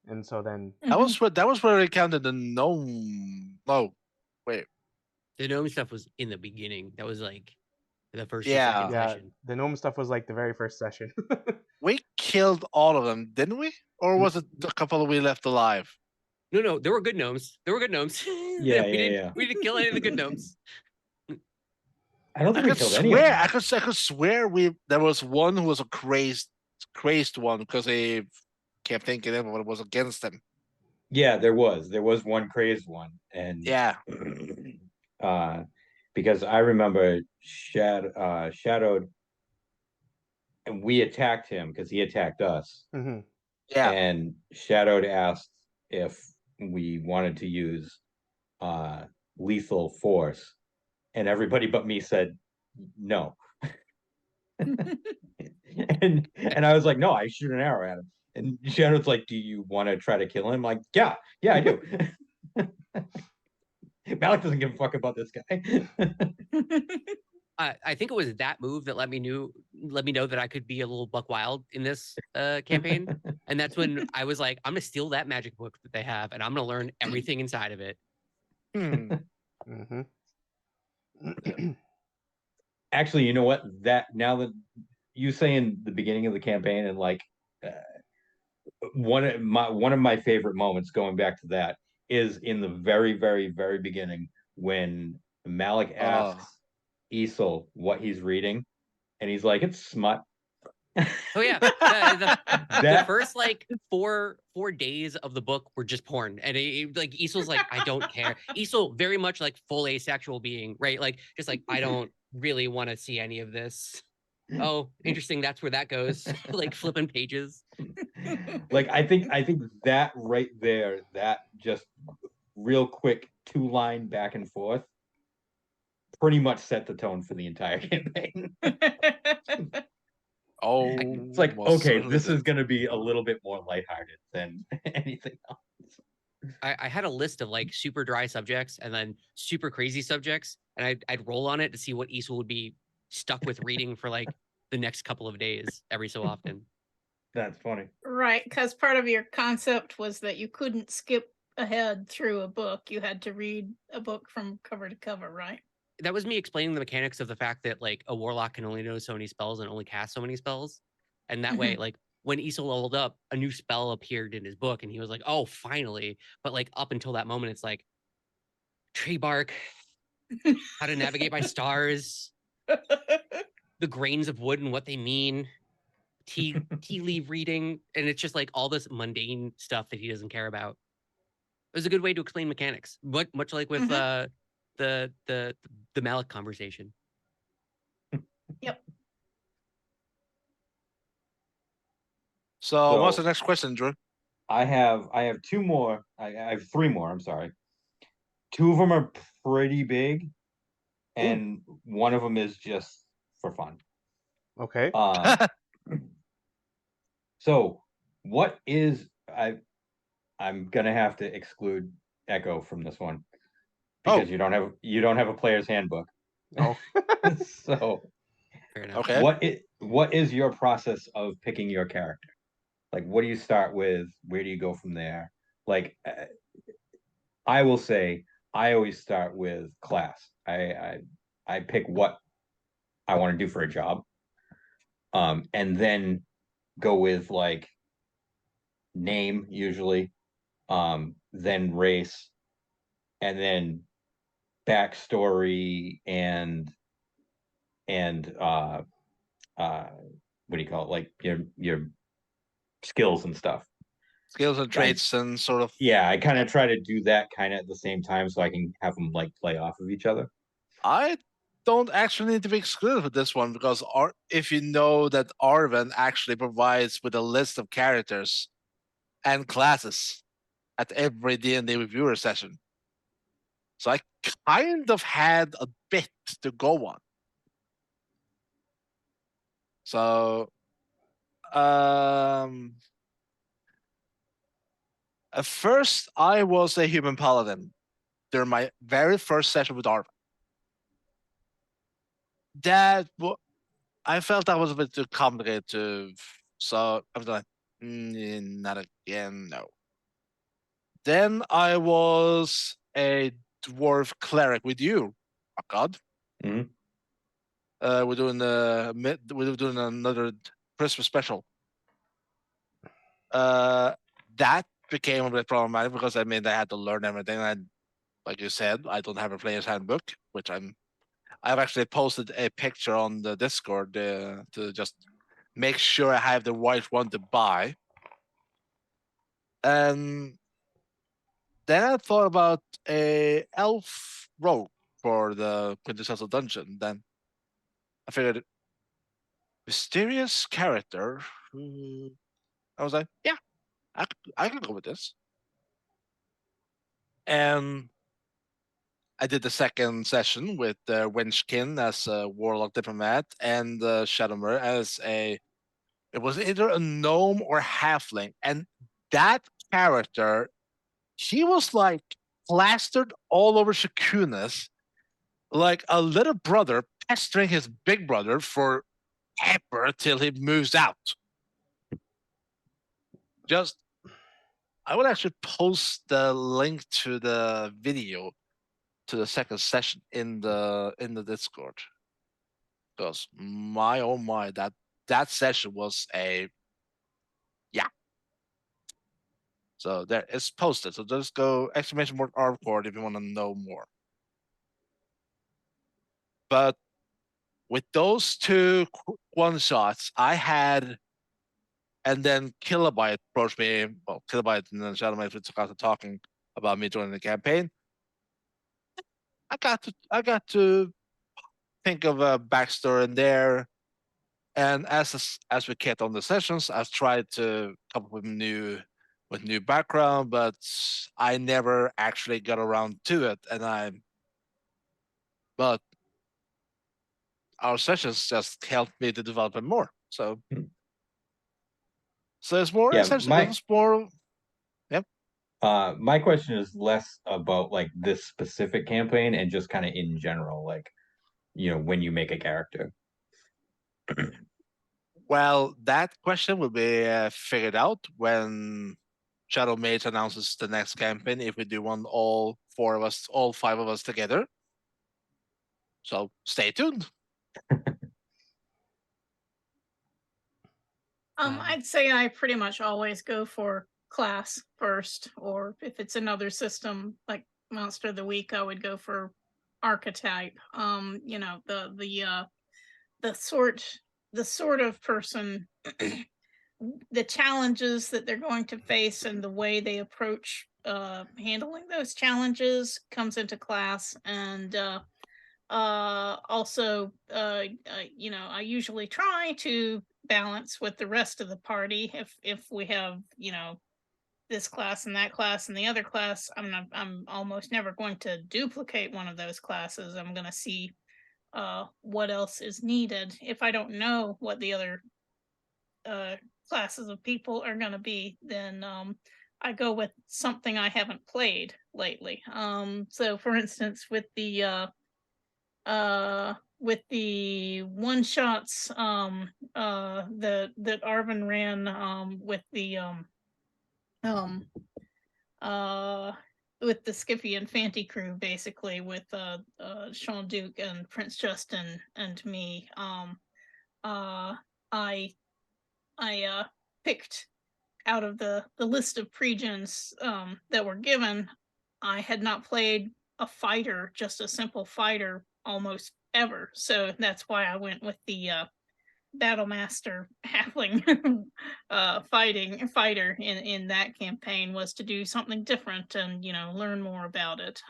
And so then That was where they counted the gnome. No, wait. The gnome stuff was in the beginning. That was like the first or Yeah. second yeah, session. the gnome stuff was like the very first session. We killed all of them, didn't we? Or was it the couple we left alive? No, there were good gnomes. There were good gnomes. Yeah, We didn't kill any of the good gnomes. I don't I think we could killed any of swear. them. I could swear there was one who was a crazed one because they kept thinking everyone was against them. Yeah, there was one crazed one, and Yeah. because I remember Shadowed, and we attacked him because he attacked us, Mm-hmm. Yeah. and Shadowed asked if we wanted to use lethal force, and everybody but me said no. and I was like, no, I shoot an arrow at him. And Shadow's like, do you want to try to kill him? I'm like, yeah, I do. Malik doesn't give a fuck about this guy. I think it was that move that let me know that I could be a little buck wild in this campaign. And that's when I was like, I'm gonna steal that magic book that they have, and I'm gonna learn everything inside of it. Mm-hmm. Actually, you know what? That now that you say in the beginning of the campaign, and like one of my favorite moments going back to that is in the very, very, very beginning when Malik asks Isol what he's reading, and he's like, "It's smut." Oh yeah, the That first like four days of the book were just porn, and like Isol's like, I don't care. Isol very much like full asexual being, right? Like just like I don't really want to see any of this. Oh, interesting. That's where that goes. Like flipping pages. like I think that right there, that just real quick 2-line back and forth, pretty much set the tone for the entire campaign. Oh, It's like, most okay, certainly this did. is going to be a little bit more lighthearted than anything else. I had a list of like super dry subjects and then super crazy subjects, and I'd roll on it to see what Isol would be stuck with reading for like the next couple of days every so often. That's funny. Right, because part of your concept was that you couldn't skip ahead through a book. You had to read a book from cover to cover, right? That was me explaining the mechanics of the fact that like a warlock can only know so many spells and only cast so many spells. And that way, like when Isol leveled up, a new spell appeared in his book and he was like, oh, finally. But like up until that moment, it's like tree bark, how to navigate by stars, the grains of wood and what they mean, tea leaf reading. And it's just like all this mundane stuff that he doesn't care about. It was a good way to explain mechanics, but much like with the Malik conversation. Yep. So what's the next question, Drew? I have 2 more. I have 3 more. I'm sorry. 2 of them are pretty big, and one of them is just for fun. Okay. So what is I'm gonna have to exclude Echo from this one because you don't have a player's handbook. Oh. So Fair enough. Okay. What is your process of picking your character? Like, what do you start with? Where do you go from there? Like, I will say I always start with class. I pick what I want to do for a job, and then go with like name usually, then race, and then backstory and and what do you call it? Like your skills and stuff. Skills and traits and sort of. Yeah, I kind of try to do that kind of at the same time so I can have them like play off of each other. I don't actually need to be excluded with this one because if you know that Arven actually provides with a list of characters and classes at every D&D reviewer session. So I kind of had a bit to go on. So at first I was a human paladin during my very first session with Arven. I felt that was a bit too complicated so I was like, not again, no. Then I was a dwarf cleric with you, oh God. Mhm. We're doing another Christmas special. That became a bit problematic because I had to learn everything. And like you said, I don't have a player's handbook, which I've actually posted a picture on the Discord to just make sure I have the right one to buy. And then I thought about a elf rogue for the quintessential dungeon. Then I figured mysterious character. I was like, yeah, I can go with this. And I did the second session with Wenchkin as a warlock diplomat and Shadowmer as it was either a gnome or halfling. And that character, he was like plastered all over Shakunas, like a little brother pestering his big brother for ever till he moves out. I would actually post the link to the video to the second session in the Discord. Because my oh my, that session was yeah. So there it's posted. So just go !ARVCord if you want to know more. But with those two one shots, I had, and then Kilobyte approached me. Well, Kilobyte and then Shadowmate took out talking about me joining the campaign. I got to think of a backstory in there, and as we kept on the sessions, I've tried to come up with new background, but I never actually got around to it. But our sessions just helped me to develop it more. So it's more essentially. It was more. Yep. My question is less about like this specific campaign and just kind of in general, like when you make a character. Well, that question will be figured out when Shadow Mage announces the next campaign. If we do one, all five of us together. So stay tuned. I'd say I pretty much always go for class first, or if it's another system like Monster of the Week, I would go for archetype. The sort of person, the challenges that they're going to face and the way they approach handling those challenges comes into class. And also, I usually try to balance with the rest of the party. If we have, this class and that class and the other class, I'm almost never going to duplicate one of those classes. I'm going to see what else is needed. If I don't know what the other classes of people are going to be, then I go with something I haven't played lately. So for instance, with the one shots that Arvin ran with the Skippy and Fanty crew, basically with Sean Duke and Prince Justin and me, I picked out of the list of pre-gens that were given. I had not played a fighter, just a simple fighter, almost ever. So that's why I went with the Battle Master halfling fighter in that campaign, was to do something different and learn more about it.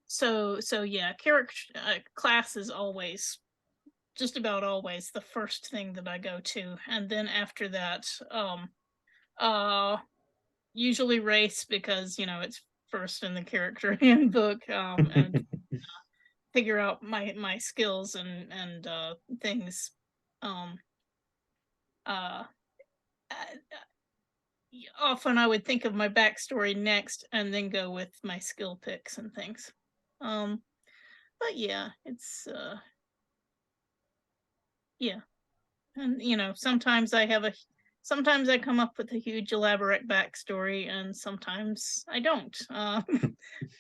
So yeah, character class is always, just about always, the first thing that I go to, and then after that, usually race, because it's first in the character handbook, and figure out my skills and things. Um, uh, Often I would think of my backstory next, and then go with my skill picks and things. But yeah, it's yeah, and sometimes sometimes I come up with a huge elaborate backstory, and sometimes I don't.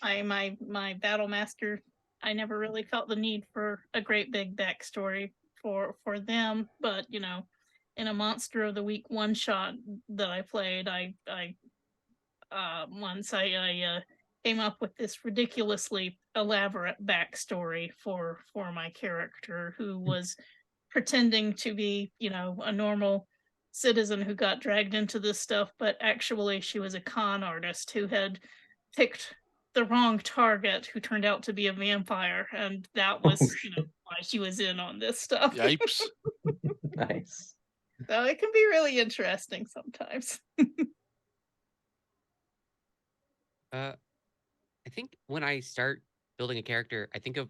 My battle master, I never really felt the need for a great big backstory for them, but in a Monster of the Week one shot that I played, I once I came up with this ridiculously elaborate backstory for my character, who was pretending to be a normal citizen who got dragged into this stuff, but actually she was a con artist who had picked the wrong target, who turned out to be a vampire, and that was why she was in on this stuff. Yipes. Nice. So it can be really interesting sometimes. I think when I start building a character, I think of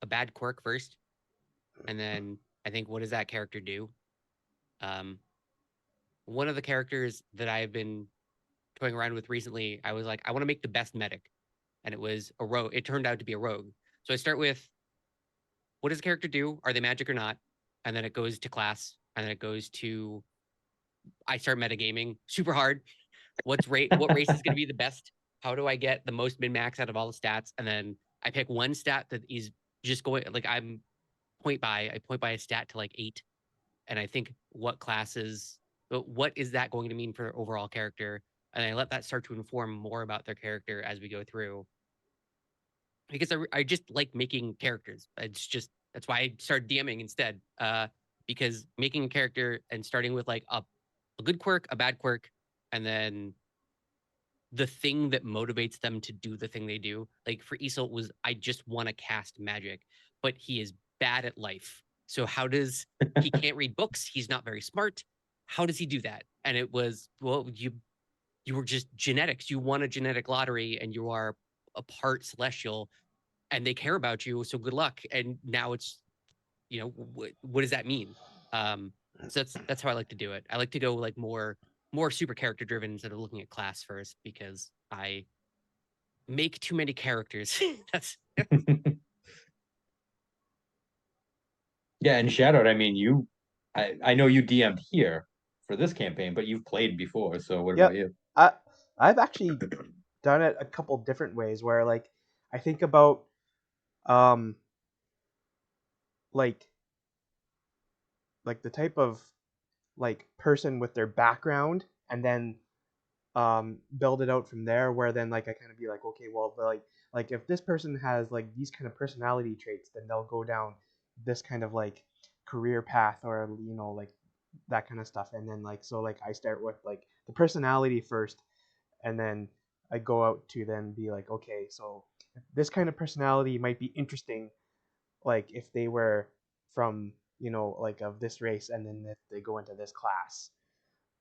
a bad quirk first, and then I think, what does that character do? One of the characters that I've been toying around with recently, I was like, I want to make the best medic, and it was a rogue. It turned out to be a rogue. So I start with, what does the character do? Are they magic or not? And then it goes to class, and then it goes to, I start metagaming super hard. What race is going to be the best? How do I get the most min max out of all the stats? And then I pick one stat that is just going, like, I point by a stat to like 8, and I think, what is that going to mean for their overall character? And I let that start to inform more about their character as we go through, because I just like making characters. That's why I started DMing instead, because making a character and starting with like a good quirk, a bad quirk, and then the thing that motivates them to do the thing they do. Like for Isol, was, I just want to cast magic, but he is bad at life. So how does he can't read books? He's not very smart. How does he do that? And it was, well, you were just genetics. You won a genetic lottery, and you are a part celestial, and they care about you. So good luck. And now it's, what does that mean? So that's how I like to do it. I like to go like more super character driven instead of looking at class first, because I make too many characters. That's Yeah, and Shadowed, I mean, I know you DM'd here for this campaign, but you've played before, so what Yep. about you? I've actually done it a couple different ways, where like I think about like the type of like person with their background, and then build it out from there, where then like I kind of be like, okay, well, like if this person has like these kind of personality traits, then they'll go down this kind of like career path, or like that kind of stuff. And then like, so like I start with like the personality first, and then I go out to then be like, okay, so this kind of personality might be interesting, like if they were from like of this race, and then if they go into this class.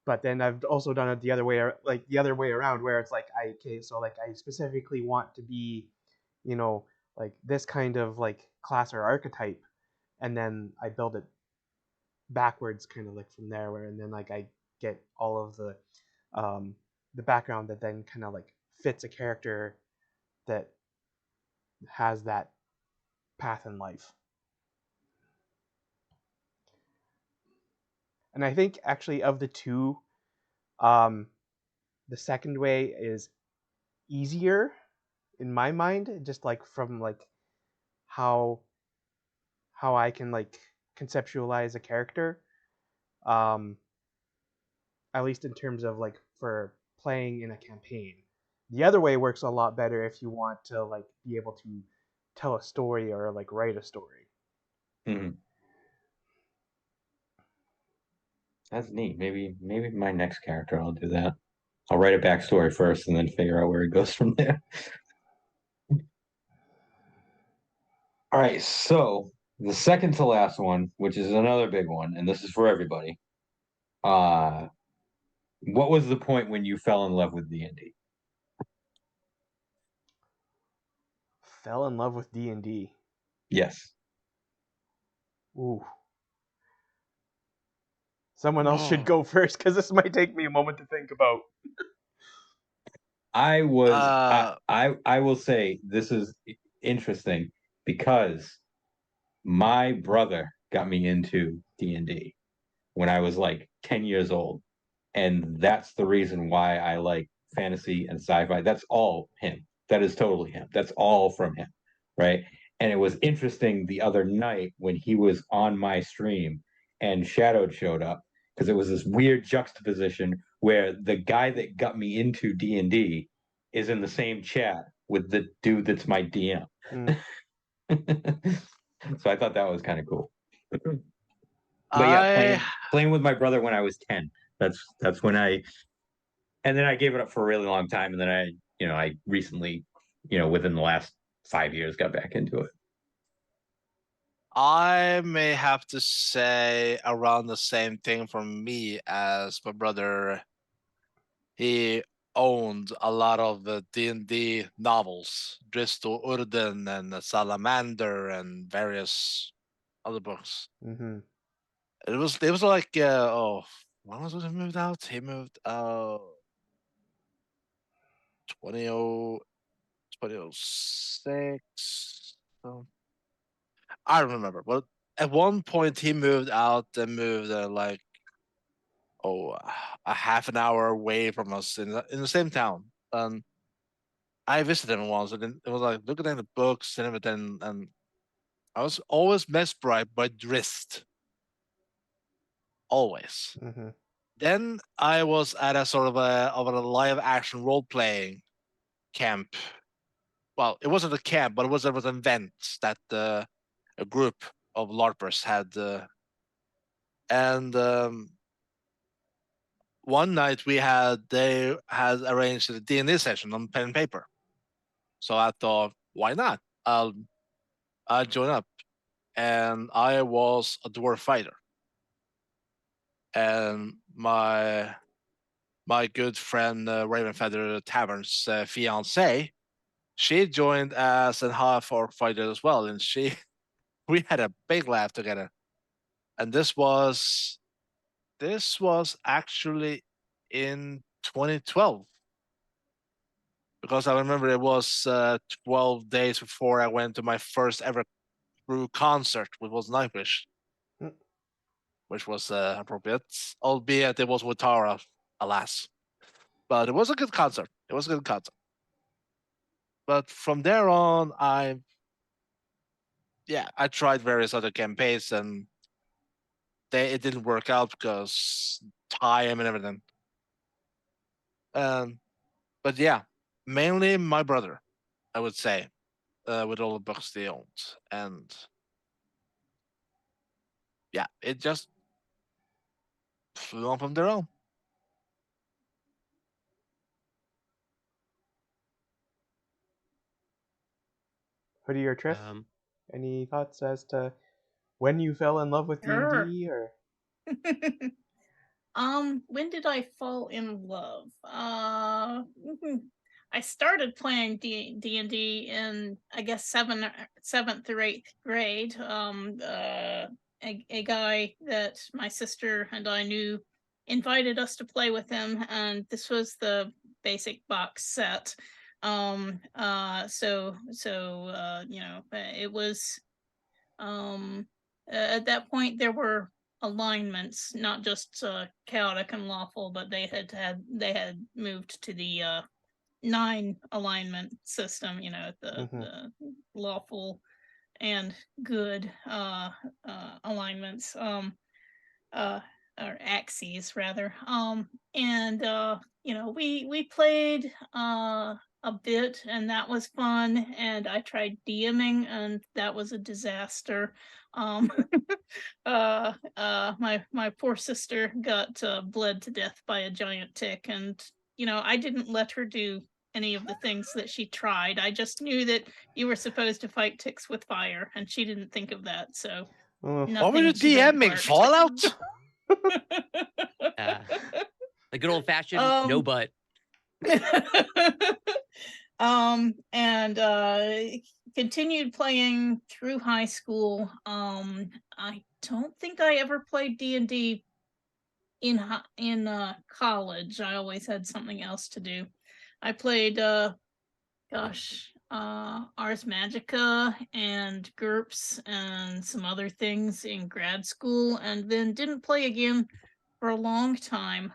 But then I've also done it the other way, like the other way around, where it's like, okay, so like I specifically want to be, like this kind of like class or archetype, and then I build it backwards, kind of like from there, where and then like I get all of the background that then kind of like fits a character that has that path in life. And I think actually of the two, the second way is easier in my mind, just like from like how I can like conceptualize a character, um, at least in terms of like for playing in a campaign. The other way works a lot better if you want to like be able to tell a story or like write a story. Mhm. That's neat. Maybe my next character I'll do that. I'll write a backstory first and then figure out where it goes from there. All right, so the second to last one, which is another big one, and this is for everybody. What was the point when you fell in love with D&D? Fell in love with D&D. Yes. Ooh. Someone else should Oh. go first because this might take me a moment to think about. I was Uh, I will say this is interesting because my brother got me into D&D when I was like 10 years old. And that's the reason why I like fantasy and sci-fi. That's all him. That is totally him. That's all from him, right? And it was interesting the other night when he was on my stream and Shadowed showed up because it was this weird juxtaposition where the guy that got me into D&D is in the same chat with the dude that's my DM. Mm. So I thought that was kind of cool. But yeah, I playing with my brother when I was 10. That's when and then I gave it up for a really long time, and then I recently, within the last 5 years, got back into it. I may have to say around the same thing for me as my brother. He owned a lot of the D&D novels, Dristo Urden and Salamander and various other books. Mm-hmm. It was like when was it he moved out? He moved out 2006. So I don't remember, but at one point he moved out and moved like a half an hour away from us in the same town. And I visited him once, and it was like looking at the books and everything, and I was always mesmerized by Drist. Always. Mm-hmm. Then I was at a sort of a live action role playing camp. Well, it wasn't a camp, but it was an event that a group of LARPers had, and one night they had arranged a D&D session on pen and paper. So I thought, why not? I'll join up, and I was a dwarf fighter, and my good friend Ravenfeather Tavern's fiance, she joined as a half orc fighter as well, and we had a big laugh together. And this was actually in 2012, because I remember it was 12 days before I went to my first ever crew concert, which was Nightwish, Mm. which was appropriate, albeit it was with Tara, alas. But it was a good concert. But from there on, I tried various other campaigns, and it didn't work out because time and everything. But yeah, mainly my brother, I would say, with all the books they owned, and yeah, it just flew on from their own. Hoodie or Triff? Any thoughts as to when you fell in love with D&D or? When did I fall in love? I started playing D&D in, I guess, seventh or eighth grade. A guy that my sister and I knew invited us to play with him, and this was the basic box set. It was at that point there were alignments, not just chaotic and lawful, but they had moved to the 9 alignment system. Mm-hmm. The lawful and good alignments, or axes rather. And we played a bit, and that was fun. And I tried DMing, and that was a disaster. My poor sister got bled to death by a giant tick, and I didn't let her do any of the things that she tried. I just knew that you were supposed to fight ticks with fire, and she didn't think of that. So Oh, What were you nothing she did DMing? worked. Fallout? The good old fashioned no butt. And continued playing through high school. I don't think I ever played D&D in college. I always had something else to do. I played Ars Magica and GURPS and some other things in grad school, and then didn't play again for a long time.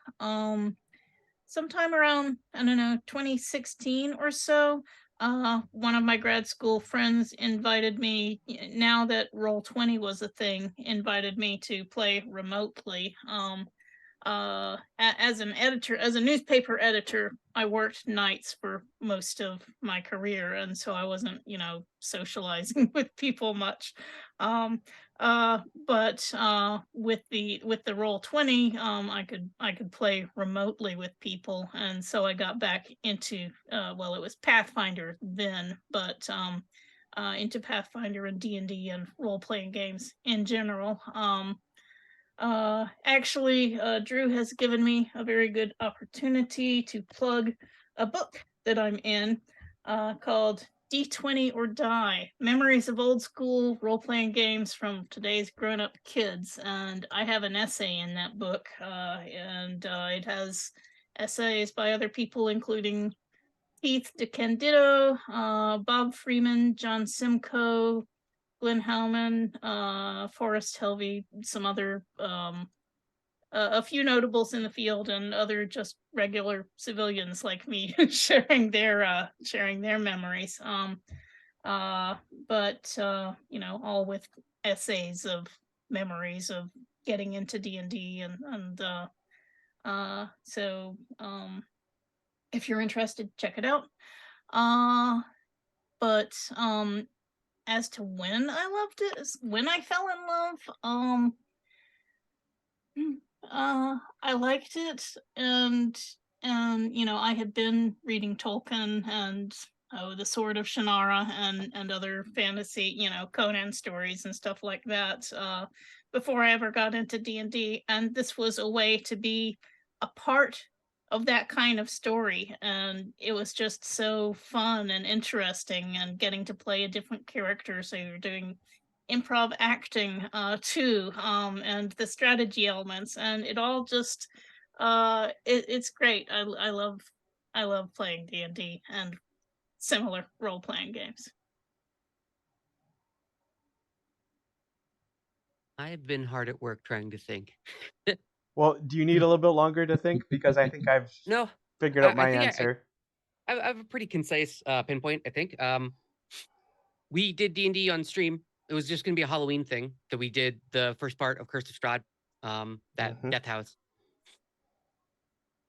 Sometime around, I don't know, 2016 or so, one of my grad school friends invited me, now that Roll20 was a thing, invited me to play remotely. As an editor, as a newspaper editor, I worked nights for most of my career, and so I wasn't, socializing with people much. But with the Roll20, I could play remotely with people, and so I got back into well, it was Pathfinder then, but into Pathfinder and D&D and role playing games in general. Actually, Drew has given me a very good opportunity to plug a book that I'm in called D20 or Die, Memories of Old School Role-Playing Games from Today's Grown-Up Kids. And I have an essay in that book, and it has essays by other people, including Keith DeCandido, Bob Freeman, John Simcoe, Glenn Howman, Forrest Helvey, some other, a few notables in the field, and other just regular civilians like me sharing their memories. But all with essays of memories of getting into D&D, and so if you're interested, check it out. But as to when I loved it, when I fell in love, I liked it, and I had been reading Tolkien and the Sword of Shannara and other fantasy, Conan stories and stuff like that before I ever got into D&D, and this was a way to be a part of that kind of story, and it was just so fun and interesting, and getting to play a different character, so you're doing improv acting too, and the strategy elements, and it all just it's great. I love playing D&D and similar role-playing games. I've been hard at work trying to think. Well, do you need a little bit longer to think? Because I think I've No, figured out my I think answer. I have a pretty concise pinpoint, I think. We did D&D on stream. It was just going to be a Halloween thing that we did the first part of Curse of Strahd, that Death House.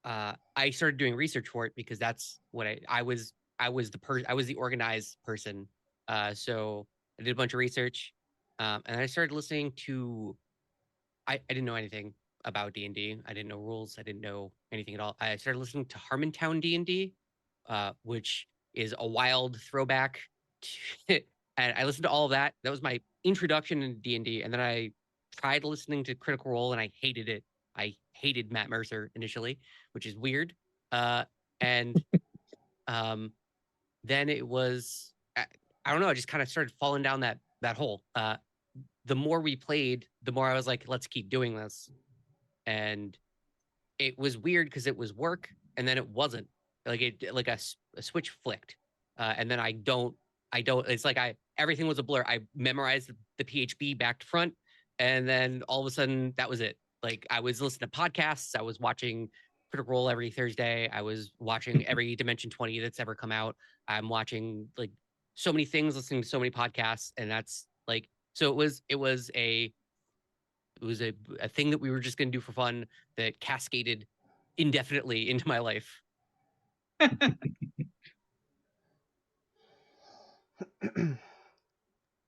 I started doing research for it because that's what I was the organized person. So I did a bunch of research, and I started listening to. I didn't know anything about D&D. I didn't know rules. I didn't know anything at all. I started listening to Harmontown D&D, which is a wild throwback. And I listened to all of that. That was my introduction into D&D. And then I tried listening to Critical Role, and I hated it. I hated Matt Mercer initially, which is weird. And then it was, I don't know, I just kind of started falling down that hole. The more we played, the more I was like, let's keep doing this. And it was weird because it was work, and then it wasn't. Like a switch flicked. And then I don't, it's like everything was a blur. I memorized the PHB back to front, and then all of a sudden that was it. Like, I was listening to podcasts. I was watching Critical Role every Thursday. I was watching every Dimension 20 that's ever come out. I'm watching like so many things, listening to so many podcasts, and that's like, so it was a thing that we were just going to do for fun that cascaded indefinitely into my life.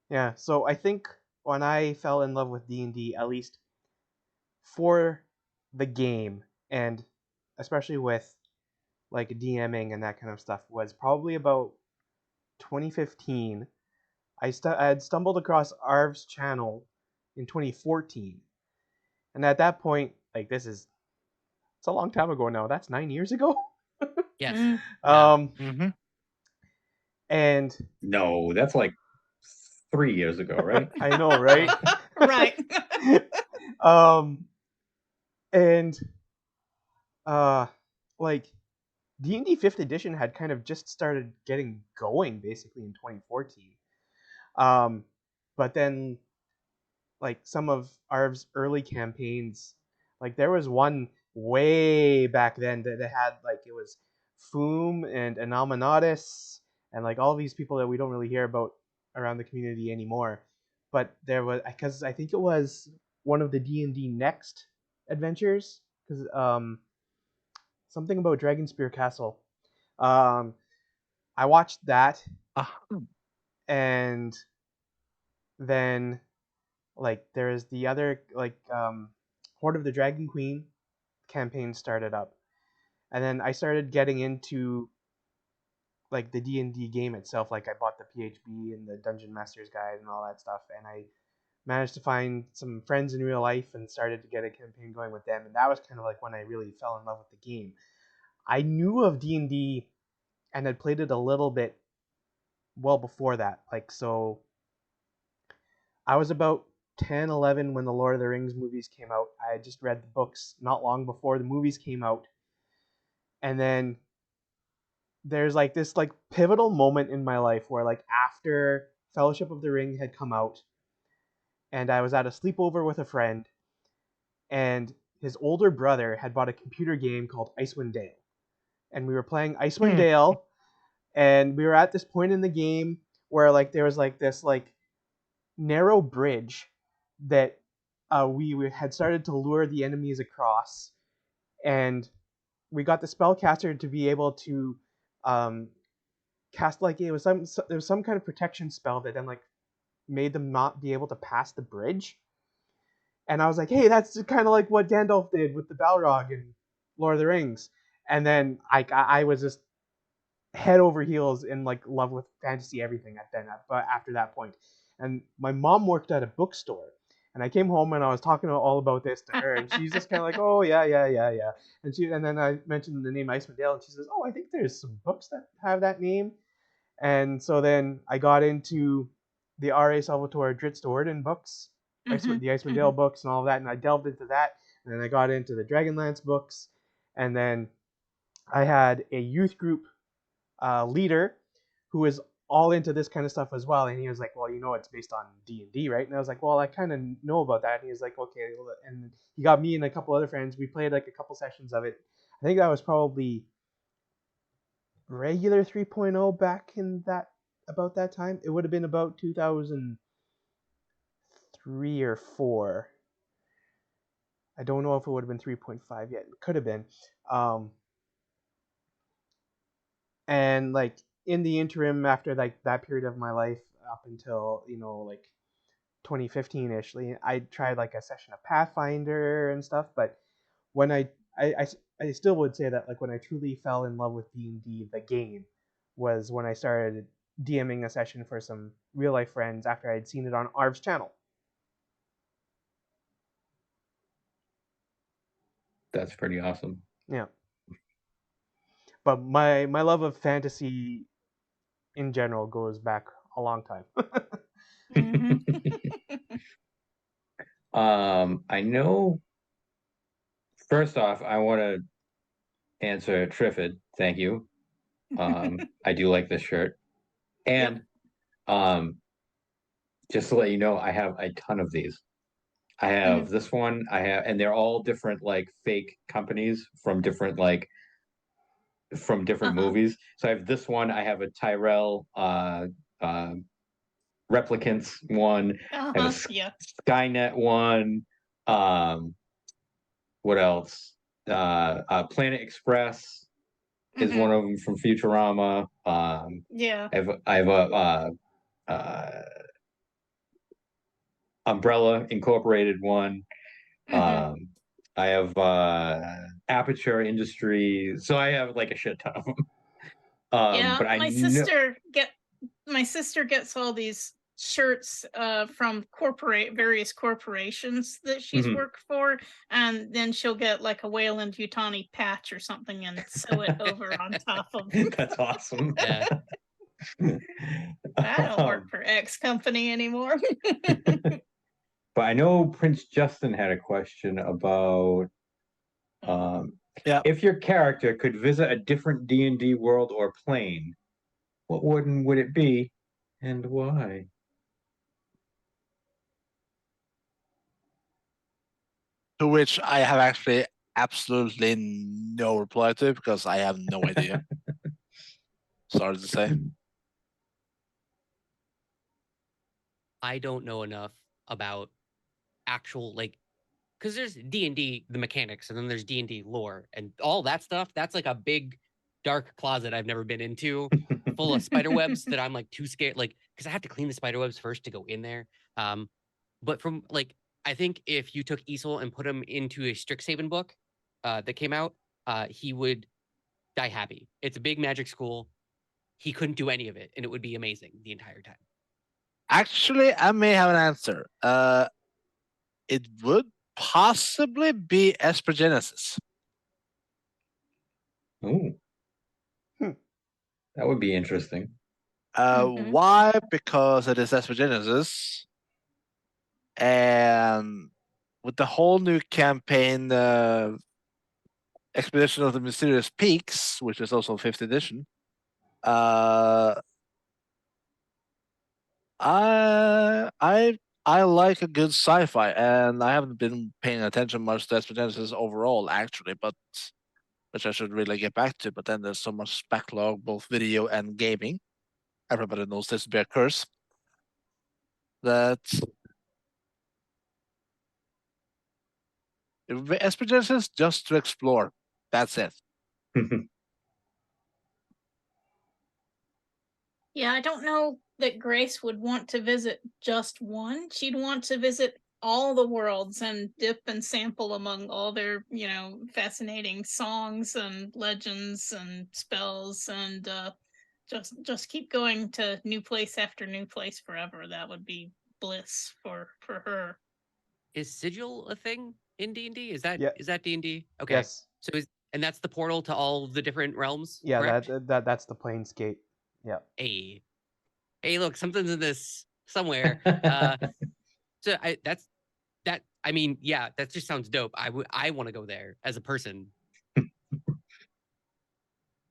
Yeah, so I think when I fell in love with D&D, at least for the game, and especially with like DMing and that kind of stuff, was probably about 2015. I had stumbled across Arv's channel in 2014, and at that point, like it's a long time ago now. That's 9 years ago. Yes. Mm. Yeah. Mm-hmm. And No, that's like 3 years ago, right? I know, right? Right. And like D&D 5th edition had kind of just started getting going basically in 2014. But then like some of Arv's early campaigns, like there was one way back then that had like it was Foom and Anominatus and like all these people that we don't really hear about around the community anymore. But there was, because I think it was one of the D&D Next adventures, because something about Dragonspear Castle. I watched that, and then like there's the other like Horde of the Dragon Queen campaign started up, and then I started getting into like the D&D game itself. Like I bought the PHB and the Dungeon Master's Guide and all that stuff, and I managed to find some friends in real life and started to get a campaign going with them, and that was kind of like when I really fell in love with the game. I knew of D&D and had played it a little bit well before that. Like, so I was about 10, 11 when the Lord of the Rings movies came out. I had just read the books not long before the movies came out. And then there's like this like pivotal moment in my life where like after Fellowship of the Ring had come out and I was at a sleepover with a friend and his older brother had bought a computer game called Icewind Dale. And we were playing Icewind Dale, and we were at this point in the game where like there was like this like narrow bridge that we had started to lure the enemies across, and we got the spellcaster to be able to cast like there was some kind of protection spell that then like made them not be able to pass the bridge. And I was like, hey, that's kind of like what Gandalf did with the Balrog in Lord of the Rings. And then I was just head over heels in like love with fantasy everything but after that point. And my mom worked at a bookstore, and I came home and I was talking all about this to her, and she's just kind of like, oh yeah. And then I mentioned the name Icewind Dale, and she says, oh, I think there's some books that have that name. And so then I got into the R.A. Salvatore Drizzt books, the Icewind Dale books and all of that, and I delved into that. And then I got into the Dragonlance books, and then I had a youth group leader who was all into this kind of stuff as well, and he was like, well, it's based on D&D, right? And I was like, well, I kind of know about that. And he was like, okay. And he got me and a couple other friends. We played like a couple sessions of it. I think that was probably regular 3.0 back in about that time. It would have been about 2003 or 4. I don't know if it would have been 3.5 yet. It could have been. And like in the interim, after like that period of my life up until like 2015ish, I tried like a session of Pathfinder and stuff. But when I still would say that like when I truly fell in love with D&D, the game, was when I started DMing a session for some real life friends after I had seen it on Arv's channel. That's pretty awesome. Yeah. But my love of fantasy in general goes back a long time. I know. First off, I want to answer Triffid. Thank you. I do like this shirt, and just to let you know, I have a ton of these. I have this one. And they're all different, like fake companies from different movies. So I have this one. I have a Tyrell Replicants one. I have a Skynet one. What else? Planet Express is one of them from Futurama. I have Umbrella Incorporated one. Mhm. I have Aperture Industry, so I have like a shit ton of them. Yeah, But I my know sister gets all these shirts from various corporations that she's Mhm. worked for, and then she'll get like a Wayland Yutani patch or something and sew it over on top of. That's awesome. Yeah. I don't work for X company anymore. But I know Prince Justin had a question about Yeah. if your character could visit a different D&D world or plane, what one would it be and why? To which I have actually absolutely no reply to because I have no idea. Sorry to say. I don't know enough about actual like because there's D&D the mechanics and then there's D&D lore and all that stuff. That's like a big dark closet I've never been into, full of spider webs that I'm like too scared like because I have to clean the spider webs first to go in there. But from like I think if you took Isol and put him into a Strixhaven book that came out, he would die happy. It's a big magic school. He couldn't do any of it, and it would be amazing the entire time. Actually, I may have an answer. It would possibly be Espergenesis. Ooh. Hmm. That would be interesting. Mhm. Why? Because it is Espergenesis. And with the whole new campaign, Expedition of the Mysterious Peaks, which is also 5th edition, I like a good sci-fi, and I haven't been paying attention much to Espergenesis overall, actually, but which I should really get back to. But then there's so much backlog, both video and gaming. Everybody knows this to be a curse. That Espergenesis just to explore. That's it. Yeah, I don't know that Grace would want to visit just one. She'd want to visit all the worlds and dip and sample among all their, fascinating songs and legends and spells and just keep going to new place after new place forever. That would be bliss for her. Is sigil a thing in D&D? Is that Yeah. D&D? Okay. Yes. So and that's the portal to all the different realms. Yeah, correct? that's the Planescape. Yeah. Hey, look, something's in this somewhere. So I mean, yeah, that just sounds dope. I want to go there as a person.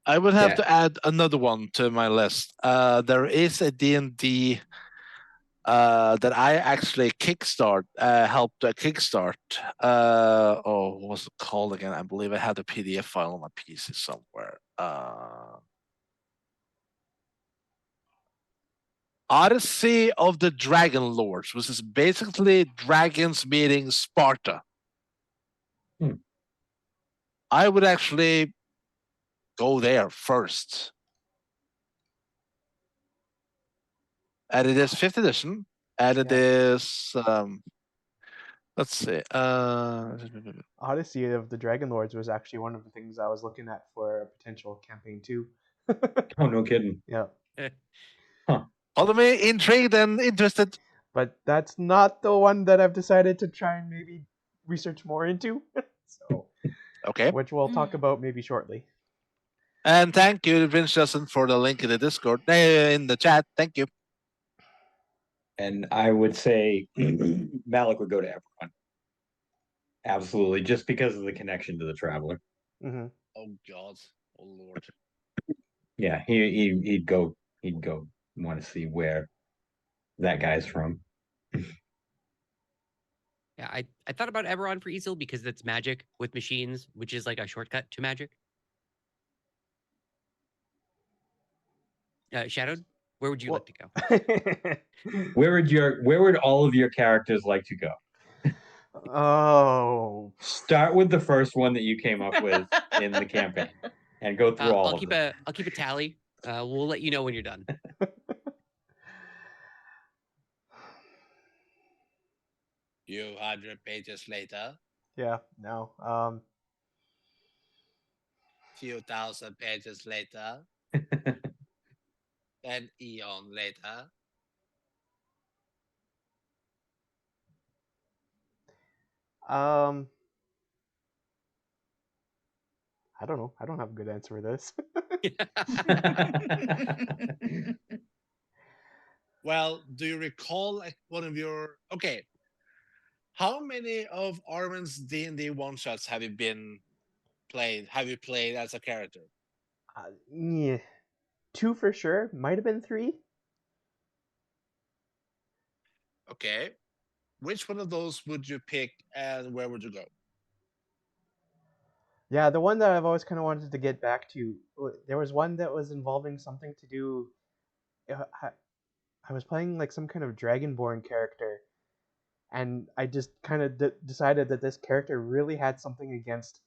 I would have Yeah. to add another one to my list. There is a D&D that I actually helped kickstart. What was it called again? I believe I had a PDF file on my PC somewhere. Odyssey of the Dragon Lords, which is basically dragons meeting Sparta. I would actually go there first. And it is 5th edition, and it is let's see. Odyssey of the Dragon Lords was actually one of the things I was looking at for a potential campaign too. Oh, no kidding. Yeah. Follow me, intrigued and interested. But that's not the one that I've decided to try and maybe research more into. So, Okay. which we'll talk about maybe shortly. And thank you, Vince Justin, for the link in the Discord, in the chat. Thank you. And I would say Malik would go to Eberron. Absolutely, just because of the connection to the Traveler. Mm-hmm. Oh God, oh Lord. Yeah, he'd go want to see where that guy's from. Yeah, I thought about Eberron for Isol because it's magic with machines, which is like a shortcut to magic. Shadowed, where would you like to go? Where would all of your characters like to go? Oh. Start with the first one that you came up with in the campaign, and go through all I'll of keep them. I'll keep a tally. We'll let you know when you're done. Few hundred pages later, Yeah, no. few thousand pages later, an eon later. Um, I don't know. I don't have a good answer for this. Well, do you recall like one of your okay? How many of Armin's D&D one shots have you been played? Have you played as a character? Yeah, 2 for sure. Might have been 3. Okay, which one of those would you pick, and where would you go? Yeah, the one that I've always kind of wanted to get back to. There was one that was involving something to do. I was playing like some kind of Dragonborn character, and I just kind of decided that this character really had something against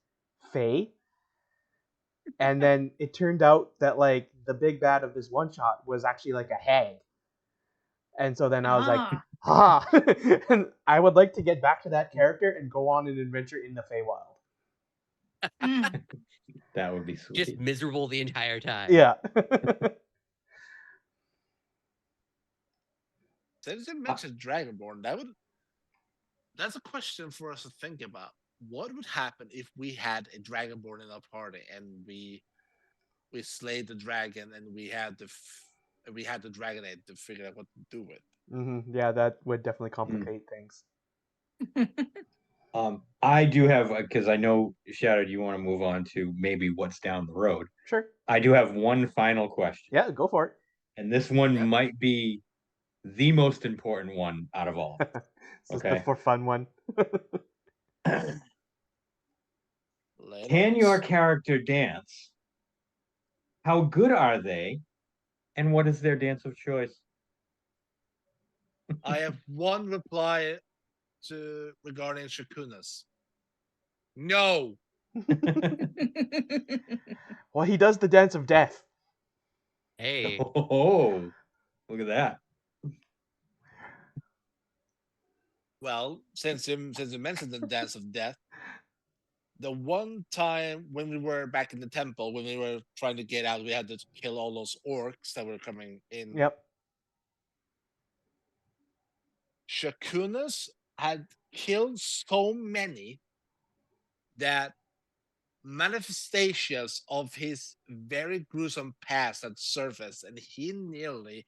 Fae. And then it turned out that like the big bad of this one shot was actually like a hag. And so then I was like, ha! And I would like to get back to that character and go on an adventure in the Feywild. That would be sweet. Just miserable the entire time. Yeah. Since you mentioned Dragonborn, that's a question for us to think about. What would happen if we had a Dragonborn in our party and we slayed the dragon and we had the Dragonade to figure out what to do with? Yeah, that would definitely complicate things. I do have, because I know, Shadow, you want to move on to maybe what's down the road. Sure. I do have one final question. Yeah, go for it. And this one might be the most important one out of all. This is the for fun one. Can your character dance? How good are they? And what is their dance of choice? I have one reply regarding Shakunas. No. Well, he does the dance of death. Hey. Oh, look at that. Well, since you mentioned the dance of death, the one time when we were back in the temple, when we were trying to get out, we had to kill all those orcs that were coming in. Yep. Shakunas had killed so many that manifestations of his very gruesome past had surfaced, and he nearly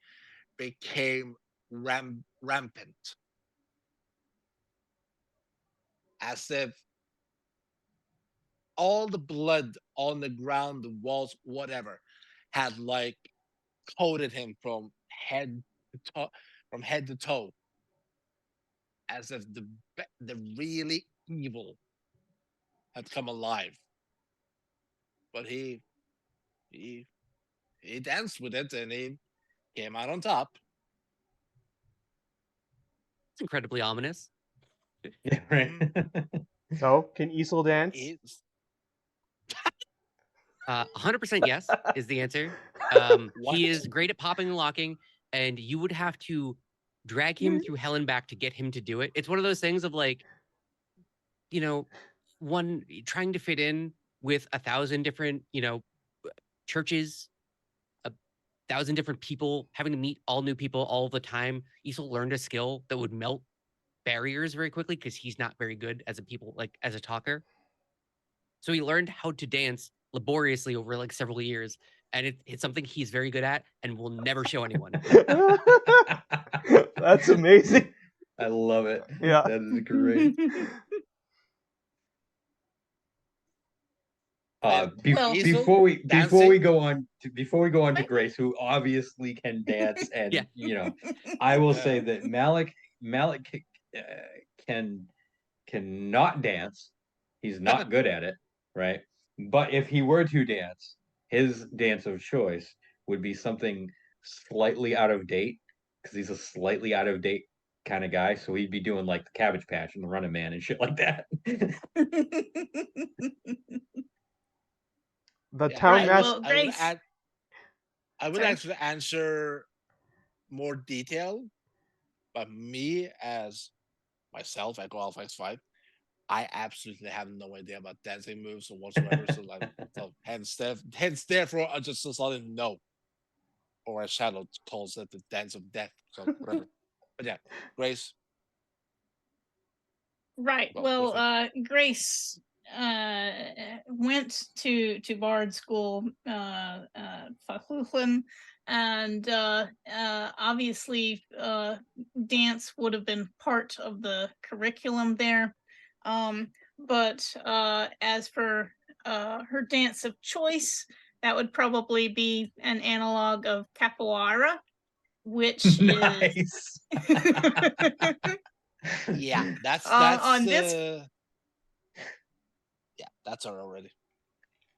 became rampant. As if all the blood on the ground, the walls, whatever, had like coated him from head to toe, as if the really evil had come alive. But he danced with it, and he came out on top. It's incredibly ominous. Yeah, right. So, can Isol dance? 100% yes is the answer. He is great at popping and locking, and you would have to drag him through hell and back to get him to do it. It's one of those things of like, one trying to fit in with 1,000 different, churches, 1,000 different people, having to meet all new people all the time. Isol learned a skill that would melt barriers very quickly because he's not very good as a talker. So he learned how to dance laboriously over like several years, and it's something he's very good at and will never show anyone. That's amazing. I love it. Yeah. That is great. Before we go on to Grace, who obviously can dance, and I will say that Malik cannot dance. He's not good at it, right? But if he were to dance, his dance of choice would be something slightly out of date, because he's a slightly out of date kind of guy. So he'd be doing like the Cabbage Patch and the Running Man and shit like that. The town master. I would actually answer more detail, but me as myself, Echo Alpha X5, I absolutely have no idea about dancing moves or whatsoever. So hence therefore, I just decided no. Or as Shadow calls it, the dance of death. So whatever. But yeah, Grace. Right. Well, Well, Grace went to Bard School, Fachluchen, and obviously dance would have been part of the curriculum there. But as for her dance of choice, that would probably be an analog of capoeira, which Nice. yeah, that's on this yeah, that's her already.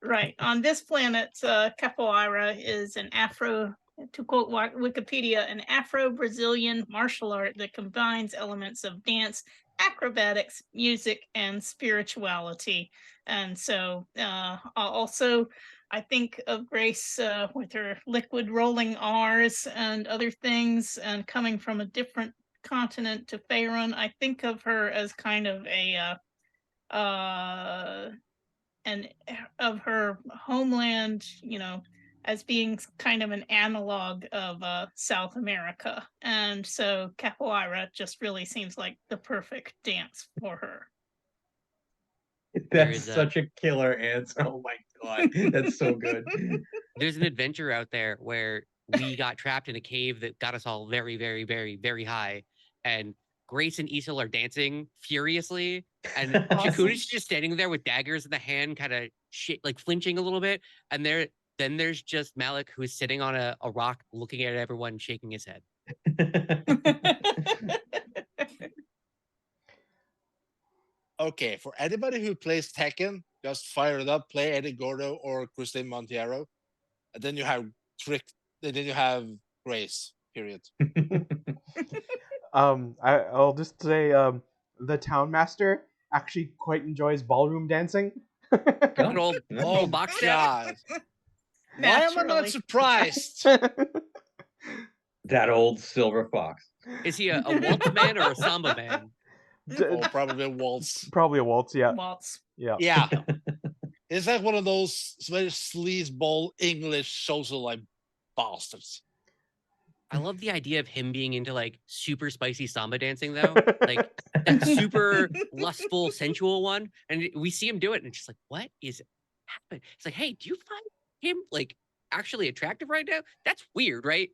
right. On this planet, capoeira is an Afro, to quote Wikipedia, an Afro-Brazilian martial art that combines elements of dance, acrobatics, music, and spirituality. And so also, I think of Grace with her liquid rolling R's and other things, and coming from a different continent to Faerun, I think of her as kind of a and of her homeland, as being kind of an analog of South America. And so capoeira just really seems like the perfect dance for her. That's such a killer answer. Oh my god, that's so good. There's an adventure out there where we got trapped in a cave that got us all very, very, very, very high, and Grace and Isel are dancing furiously, and Awesome. Shakuna's just standing there with daggers in the hand, kind of like flinching a little bit, and then there's just Malik, who's sitting on a rock looking at everyone, shaking his head. Okay, for anybody who plays Tekken, just fire it up, play Eddie Gordo or Christine Monteiro, and then you have then you have Grace. Period. I'll just say the town master actually quite enjoys ballroom dancing. Good old box God. Why am I not surprised? That old silver fox. Is he a waltz man or a samba man? Oh, probably a waltz. Probably a waltz, yeah. Waltz. Yeah. Yeah. It's like one of those very sleazeball English social like bastards. I love the idea of him being into like super spicy samba dancing though. Like that super lustful, sensual one. And we see him do it and it's just like, what is happening? It's like, hey, do you find him like actually attractive right now? That's weird, right?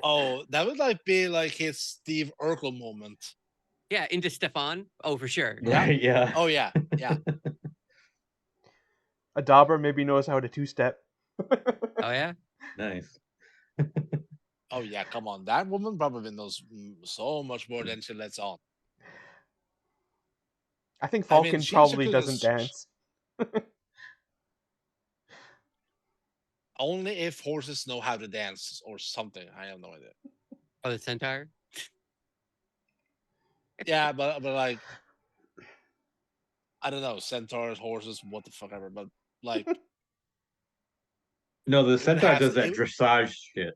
Oh, that would like be like his Steve Urkel moment. Yeah, into Stefan. Oh, for sure. Right, yeah. Oh yeah, yeah. Adabra maybe knows how to two-step. Oh yeah? Nice. Oh yeah, come on. That woman probably knows so much more than she lets on. I think Falcon probably doesn't dance. Only if horses know how to dance or something. I have no idea. Oh, the centaur? Yeah, but like I don't know, centaurs, horses, what the fuck ever, but like no, the centaur does that dressage shit.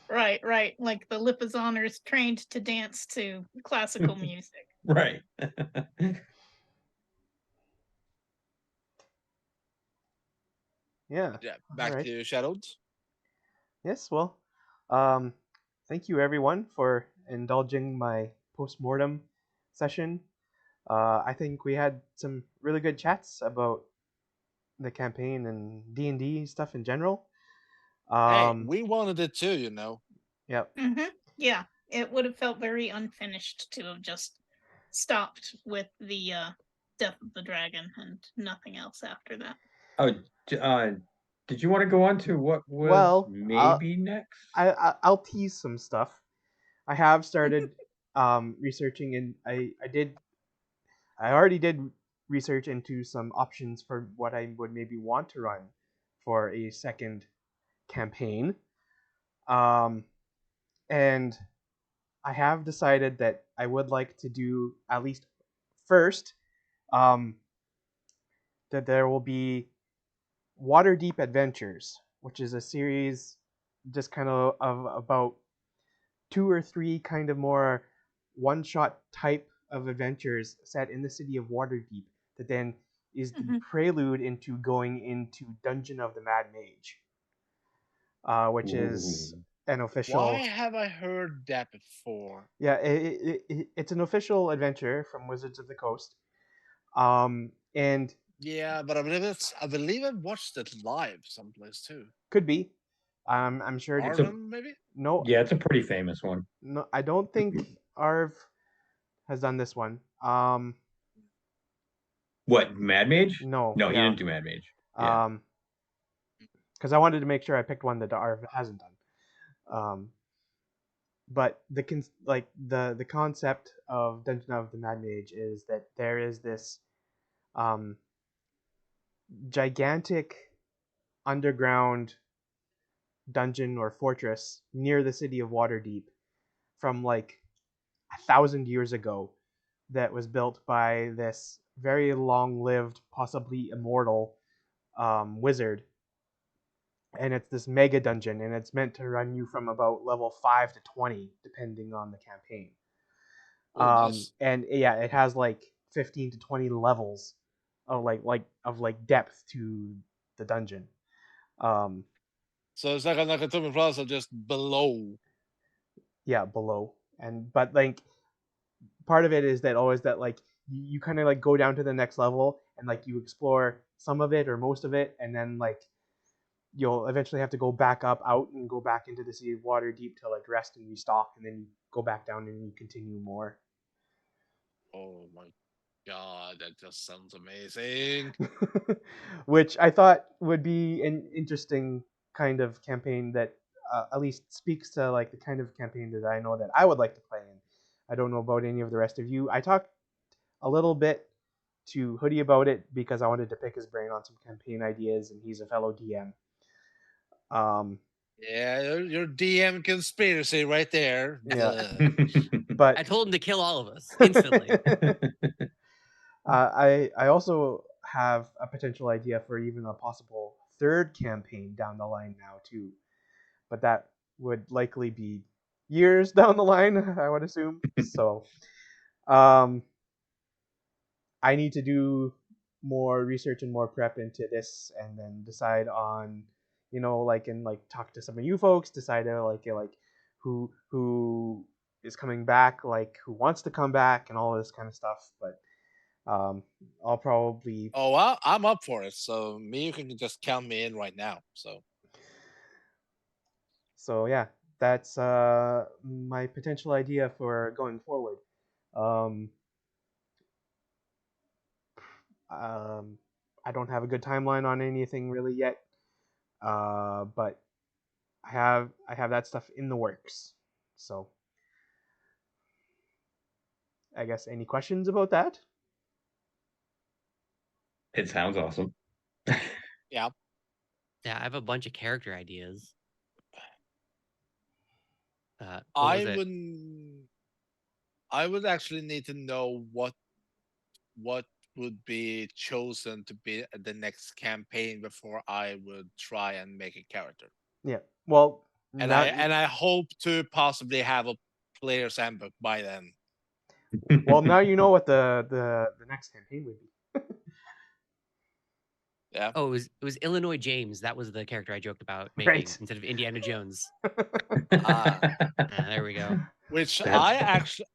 Right. Like the Lipizzaner's trained to dance to classical music. Right. Yeah. Back to you, Shadowed. Yes, well, thank you everyone for indulging my post-mortem session. I think we had some really good chats about the campaign and D&D stuff in general. Hey, we wanted it too, you know. Yep. Mm-hmm. Yeah, it would have felt very unfinished to have just stopped with the death of the dragon and nothing else after that. Oh, did you want to go on to what was maybe next? I'll tease some stuff. I have started researching, and I already did research into some options for what I would maybe want to run for a second campaign. And I have decided that I would like to do, at least first, that there will be Waterdeep Adventures, which is a series just kind of about 2 or 3 kind of more one-shot type of adventures set in the city of Waterdeep that then is the prelude into going into Dungeon of the Mad Mage, which is an official. Why have I heard that before? Yeah, it's an official adventure from Wizards of the Coast. And Yeah, but I believe I watched it live someplace too. could be. I'm sure. Arvin, maybe? No, Yeah, it's a pretty famous one. no, I don't think Arv has done this one. What, Mad Mage? No, No, he yeah. didn't do Mad Mage. Yeah. Because I wanted to make sure I picked one that Arv hasn't done. But the concept of Dungeon of the Mad Mage is that there is this gigantic underground dungeon or fortress near the city of Waterdeep from like 1,000 years ago that was built by this very long-lived, possibly immortal wizard. And it's this mega dungeon, and it's meant to run you from about level 5 to 20, depending on the campaign. Nice. And yeah, it has like 15 to 20 levels of like depth to the dungeon. So it's like a Nakatomi Plaza just below. Yeah, below. But like part of it is that always that like you kind of like go down to the next level and like you explore some of it or most of it, and then like you'll eventually have to go back up out and go back into the Sea of Waterdeep to like rest and restock, and then you go back down and you continue more. Oh my god, that just sounds amazing. Which I thought would be an interesting kind of campaign that at least speaks to like the kind of campaign that I know that I would like to play in. I don't know about any of the rest of you. I talked a little bit to Hoodie about it because I wanted to pick his brain on some campaign ideas, and he's a fellow DM. Yeah, your DM conspiracy right there. Yeah. I But told him to kill all of us instantly. I also have a potential idea for even a possible third campaign down the line now too, but that would likely be years down the line, I would assume. So, I need to do more research and more prep into this, and then decide on, talk to some of you folks, decide like who is coming back, like who wants to come back, and all this kind of stuff. But I'll probably. Oh, I'm up for it. So you can just count me in right now. So yeah, that's my potential idea for going forward. I don't have a good timeline on anything really yet, but I have that stuff in the works. So I guess any questions about that? It sounds awesome. Yeah. Yeah, I have a bunch of character ideas. I would actually need to know what would be chosen to be the next campaign before I would try and make a character. Yeah. Well, and I hope to possibly have a player's handbook by then. Well, now you know what the next campaign would be. Yeah. Oh, it was Illinois James. That was the character I joked about making instead of Indiana Jones. There we go. Which I actually,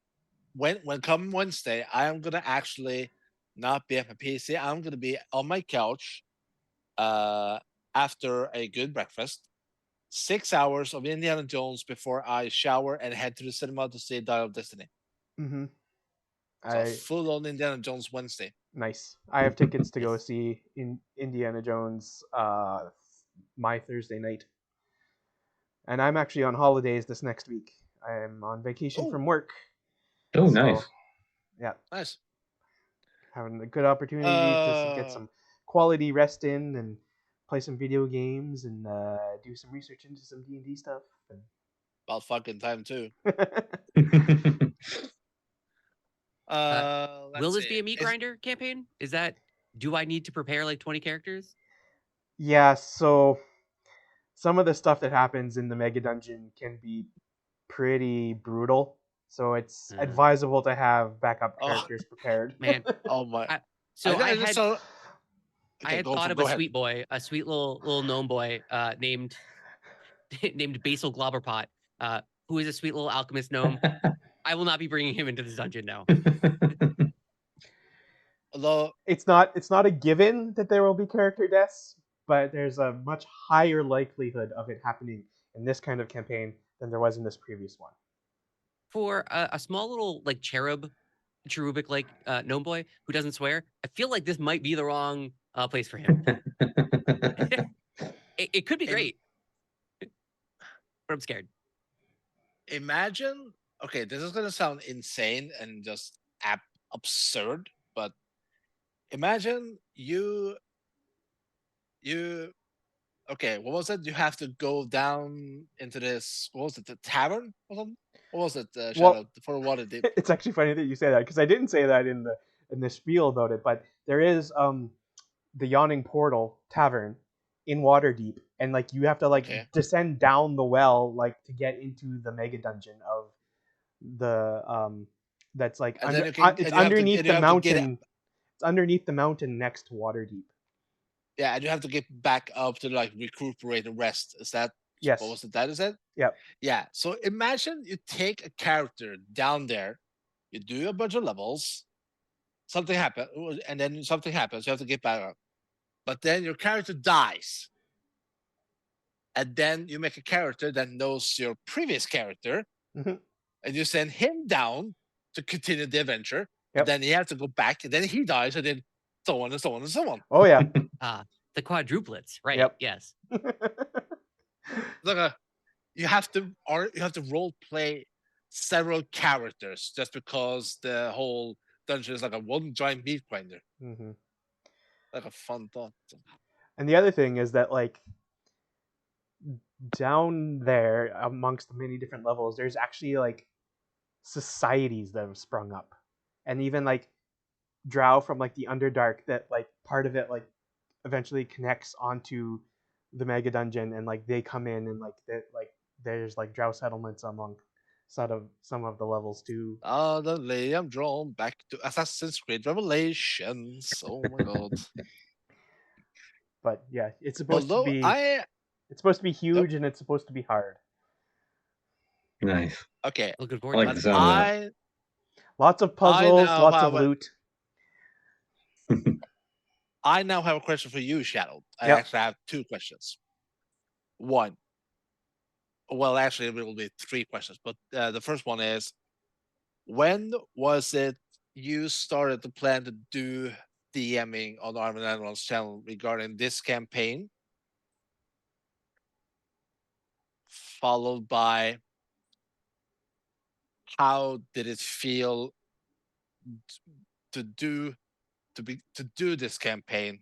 when come Wednesday, I am gonna actually not be at my PC. I'm gonna be on my couch, after a good breakfast, 6 hours of Indiana Jones before I shower and head to the cinema to see Dial of Destiny. Mm-hmm. So full on Indiana Jones Wednesday. Nice. I have tickets to go see Indiana Jones my Thursday night. And I'm actually on holidays this next week. I'm on vacation from work. Oh, nice. Yeah. Nice. Having a good opportunity to get some quality rest in and play some video games and do some research into some D&D stuff. And... About fucking time too. Will this be a meat grinder campaign? Do I need to prepare like 20 characters? Yeah, so some of the stuff that happens in the Mega Dungeon can be pretty brutal. So it's Mm. advisable to have backup Oh. characters prepared. Man, Oh my! so I just had saw- I Okay, had go thought for- of go a ahead. sweet boy, a sweet little gnome boy, named named Basil Globberpot, who is a sweet little alchemist gnome. I will not be bringing him into this dungeon now. Although It's not a given that there will be character deaths, but there's a much higher likelihood of it happening in this kind of campaign than there was in this previous one. For a small little like cherubic like gnome boy who doesn't swear, I feel like this might be the wrong place for him. It could be Im- great, but I'm scared. imagine. Okay, this is gonna sound insane and just absurd, but imagine you. Okay, what was it? You have to go down into this. What was it? The tavern or something? What was it? Shadow for what it did. It's actually funny that you say that because I didn't say that in the spiel about it, but there is the Yawning Portal Tavern in Waterdeep, and like you have to like Okay. descend down the well like to get into the mega dungeon of the that's like And then under, you can- it's and you have to- underneath and you the have to get mountain. It's underneath the mountain next to Waterdeep. Yeah, and you have to get back up to like recuperate and rest. Is that Yes. what was it? That is it? Yep. Yeah. So imagine you take a character down there, you do a bunch of levels, something happens, and then something happens. You have to get back up, but then your character dies, and then you make a character that knows your previous character, Mhm. and you send him down to continue the adventure. Yep. And then he has to go back, and then he dies, and then so on and so on and so on. Oh yeah. The quadruplets, right? Yep. Yes. Like you have to role play several characters just because the whole dungeon is like a one giant meat grinder. hmm Like a fun thought. And the other thing is that like down there amongst the many different levels, there's actually like societies that have sprung up, and even like Drow from like the Underdark that like part of it like eventually connects onto the mega dungeon, and like they come in and like there's like Drow settlements among some of the levels too. Suddenly I'm drawn back to Assassin's Creed Revelations. Oh my god. But yeah, it's supposed to Although be huge and it's supposed to be hard. Nice. okay, Looking I forward like to the it. sound of that. Lots of puzzles, now lots have of a- loot. I now have a question for you, Shadow. I Yep. actually have two questions. One. Well, actually, it will be three questions, but the first one is, when was it you started to plan to do DMing on Arm and Animal's channel regarding this campaign? Followed by, how did it feel to do this campaign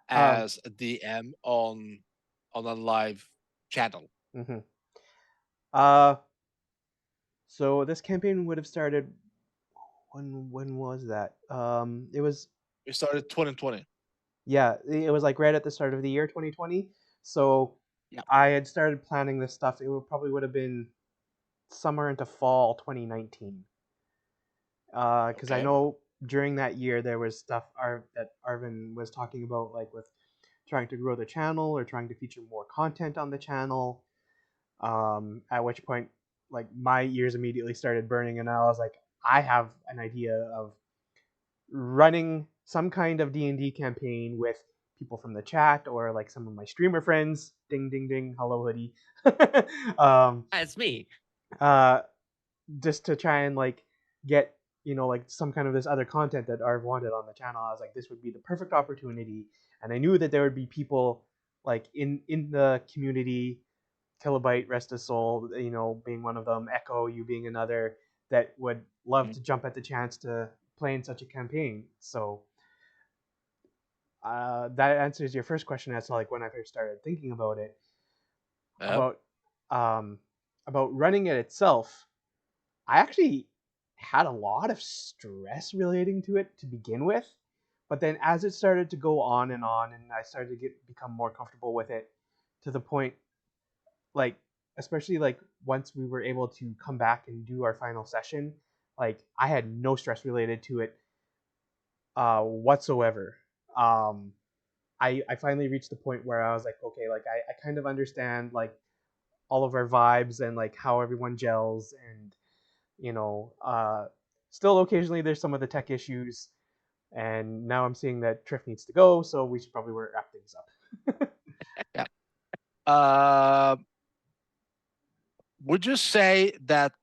as a DM on a live channel? Mm-hmm. So this campaign would have started. When was that? It was We started 2020. yeah, it was like right at the start of the year 2020. So Yep. I had started planning this stuff. It would have been summer into fall 2019. Because I Okay. know during that year there was stuff that Arvin was talking about, like with trying to grow the channel or trying to feature more content on the channel. At which point, like my ears immediately started burning, and I was like, I have an idea of running some kind of D&D campaign with people from the chat or like some of my streamer friends. Ding, ding, ding. Hello, Hoodie. That's me. Just to try and like get like some kind of this other content that Arv wanted on the channel. I was like, this would be the perfect opportunity, and I knew that there would be people like in the community, Kilobyte, Rest of Soul, being one of them, Echo, you being another, that would love to jump at the chance to play in such a campaign. So that answers your first question as to like when I first started thinking about it. Yep. About running it itself. I actually had a lot of stress relating to it to begin with, but then as it started to go on, and I started to become more comfortable with it, to the point like especially like once we were able to come back and do our final session, like I had no stress related to it whatsoever. I finally reached the point where I was like, okay, like I kind of understand like all of our vibes and like how everyone gels, and you know, still occasionally there's some of the tech issues, and now I'm seeing that Triff needs to go, so we should probably wrap things up. Would you say that,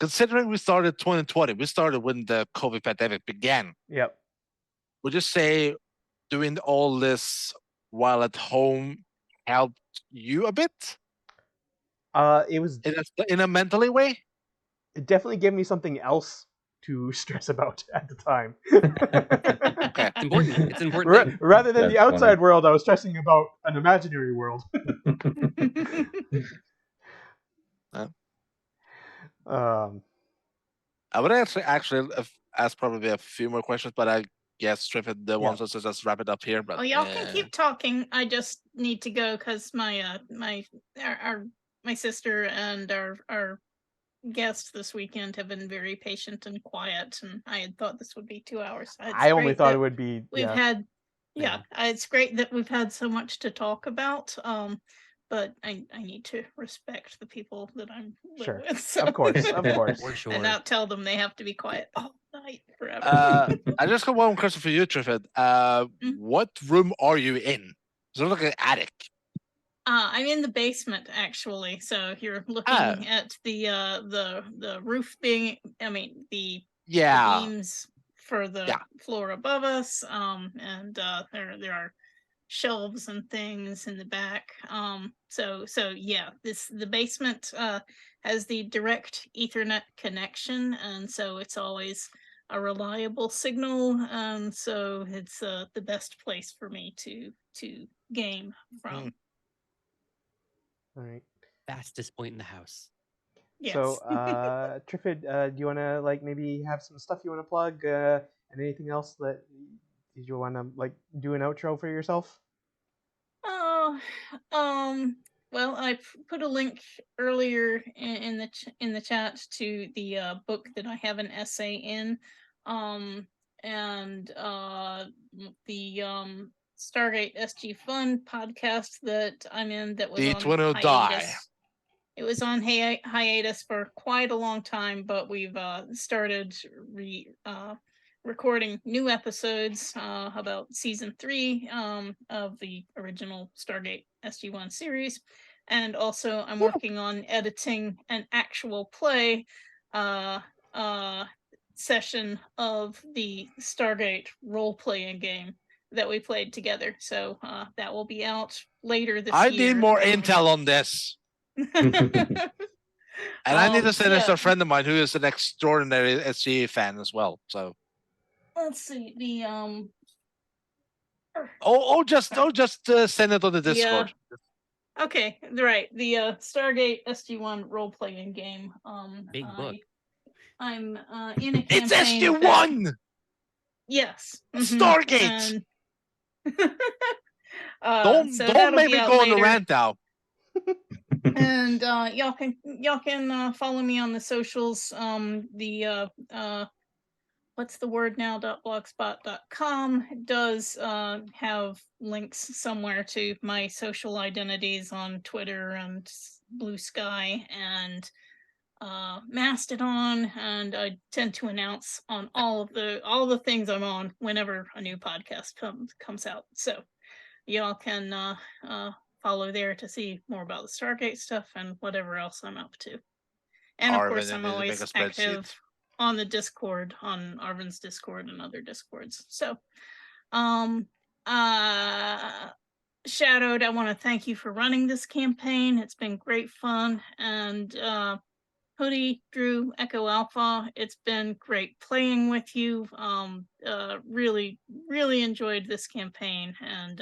considering we started 2020, we started when the COVID pandemic began, Yep. would you say doing all this while at home helped you a bit It was in a mentally way? it definitely gave me something else to stress about at the time. Okay. It's important. It's an important thing. Rather than the That's outside funny. world, I was stressing about an imaginary world. I would actually ask probably a few more questions, but I guess Triffid wants us to just wrap it up here. But Well, y'all can keep talking. I just need to go because my my sister and our guests this weekend have been very patient and quiet, and I had thought this would be 2 hours. I only thought it would be. We've had, it's great that we've had so much to talk about. But I need to respect the people that I'm Sure. with. So. Of course, of course. For sure. And not tell them they have to be quiet all night forever. I just got one question for you, Triffid. What room are you in? Is it like an attic? I'm in the basement actually. So you're looking at the roof being, the beams for the floor above us. And there are shelves and things in the back. So yeah, the basement has the direct Ethernet connection, and so it's always a reliable signal. So it's the best place for me to game from. All right. Fastest point in the house. Yes. So, Triffid, do you want to like maybe have some stuff you want to plug, and anything else that you want to like do an outro for yourself? Well, I put a link earlier in the chat to the book that I have an essay in, and the Stargate SG Fun podcast that I'm in that was on hiatus. It was on hiatus for quite a long time, but we've started recording new episodes about season 3 of the original Stargate SG1 series, and also I'm working on editing an actual play session of the Stargate role-playing game that we played together. So that will be out later this year. I need more intel on this. And I need to send this to a friend of mine who is an extraordinary SG fan as well. So let's see the just send it on the Discord. Okay, right. The Stargate SG1 role-playing game. Big book. I'm in a campaign. It's SG1. Yes. Stargate. Don't make me go on the rant now. And y'all can follow me on the socials. What's the word now? .blogspot.com does have links somewhere to my social identities on Twitter and Blue Sky and Mastodon, and I tend to announce on all the things I'm on whenever a new podcast comes out. So y'all can follow there to see more about the Stargate stuff and whatever else I'm up to. And of course, I'm always active on the Discord, on Arvin's Discord and other Discords. So, Shadowed, I want to thank you for running this campaign. It's been great fun. And Hoodie, Drew, Echo Alpha, it's been great playing with you. Really, really enjoyed this campaign, and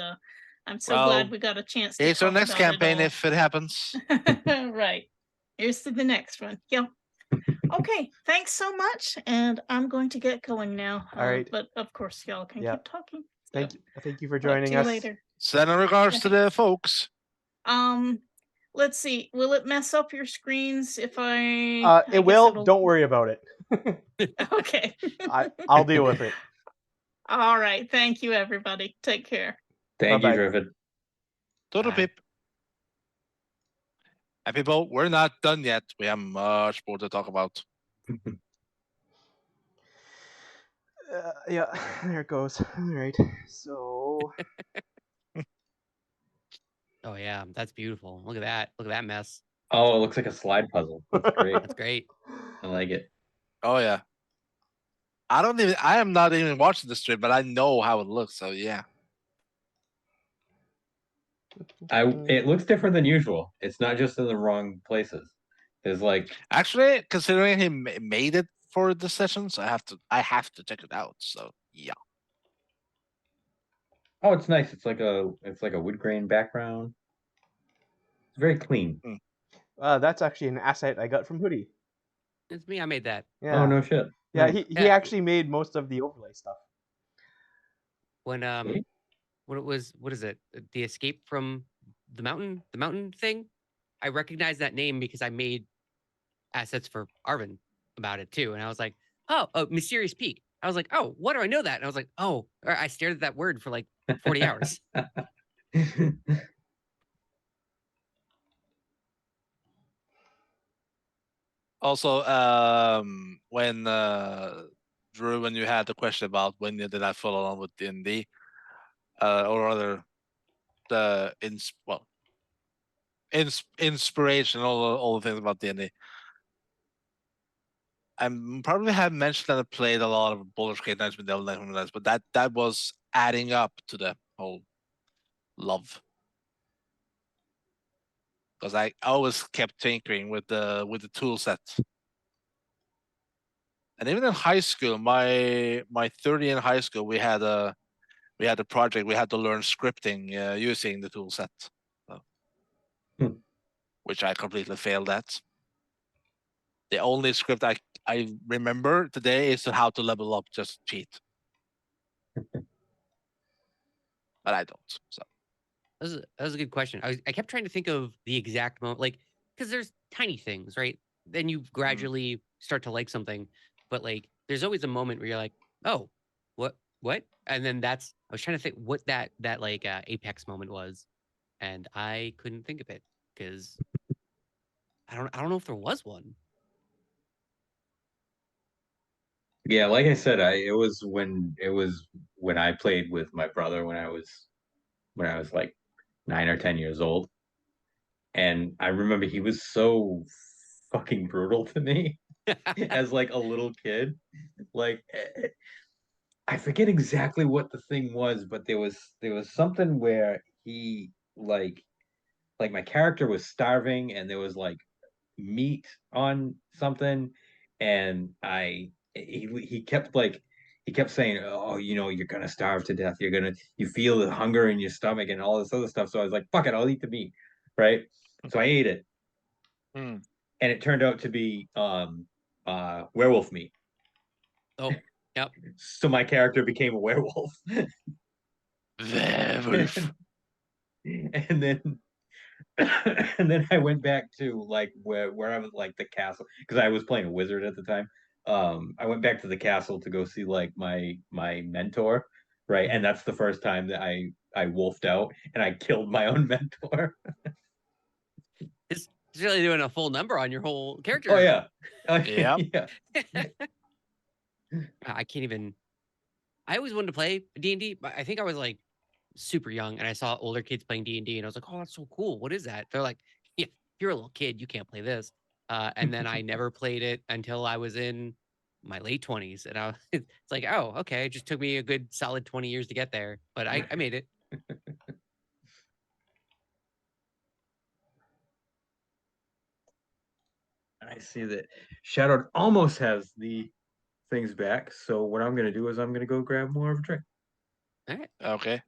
I'm so glad we got a chance to. Here's our next campaign if it happens. Right. Here's to the next one. Yep. Okay, thanks so much, and I'm going to get going now. All right. But of course, y'all can keep talking. Thank you for joining us. Later. Send our regards to the folks. Let's see. Will it mess up your screens if I? It guess will. it'll- Don't worry about it. Okay. I'll deal with it. All right. Thank you, everybody. Take care. Thank you, Bye-bye. Driven. Total Bye. pip. And people, we're not done yet. We have much more to talk about. Yeah, there it goes. All right. So Oh yeah, that's beautiful. Look at that. Look at that mess. Oh, it looks like a slide puzzle. That's great. That's great. I like it. Oh yeah. I am not even watching the stream, but I know how it looks. So yeah. It looks different than usual. It's not just in the wrong places. There's like, Actually, considering he made it for the sessions, I have to check it out. So yeah. oh, it's nice. It's like a wood grain background. It's very clean. that's actually an asset I got from Hoodie. It's me. I made that. Yeah. Oh, no shit. Yeah, Nice. he actually made most of the overlay stuff. When Sweet. when it was, what is it? The escape from the mountain thing. I recognized that name because I made assets for Arvin about it too, and I was like, oh, Mysterious Peak. I was like, oh, what do I know that? And I was like, oh, or I stared at that word for like 40 hours. Also, when Drew, when you had the question about when did I follow on with D&D, or rather, the inspiration, all the things about D&D. I probably have mentioned that I played a lot of Baldur's Gate Knights with Devil Knights, but that was adding up to the whole love. Because I always kept tinkering with the tool set. And even in high school, my 30 in high school, we had a project. We had to learn scripting using the tool set, which I completely failed at. The only script I remember today is how to level up, just cheat. But I don't. So That was a good question. I kept trying to think of the exact moment, like, because there's tiny things, right? Then you gradually start to like something, but like, there's always a moment where you're like, oh, what? And then I was trying to think what that like apex moment was, and I couldn't think of it because I don't know if there was one. Yeah, like I said, it was when I played with my brother when I was like 9 or 10 years old. And I remember he was so fucking brutal to me as like a little kid. Like I forget exactly what the thing was, but there was something where he like my character was starving and there was like meat on something, and he kept saying, oh, you're gonna starve to death, you feel the hunger in your stomach and all this other stuff. So I was like, fuck it, I'll eat the meat, right? So I ate it, and it turned out to be werewolf meat. Oh, yep. So my character became a werewolf. werewolf. And then and then I went back to like where I was like the castle, because I was playing a wizard at the time. I went back to the castle to go see like my mentor, right? And that's the first time that I wolfed out and I killed my own mentor. It's really doing a full number on your whole character. Oh yeah. Yep. Yeah. I can't even. I always wanted to play D&D, but I think I was like super young, and I saw older kids playing D&D, and I was like, "Oh, that's so cool! What is that?" They're like, "Yeah, you're a little kid, you can't play this." And then I never played it until I was in my late 20s, and it's like, "Oh, okay." It just took me a good solid 20 years to get there, but I made it. I see that Shadowed almost has the things back. So what I'm gonna do is I'm gonna go grab more of a drink. All right. Okay.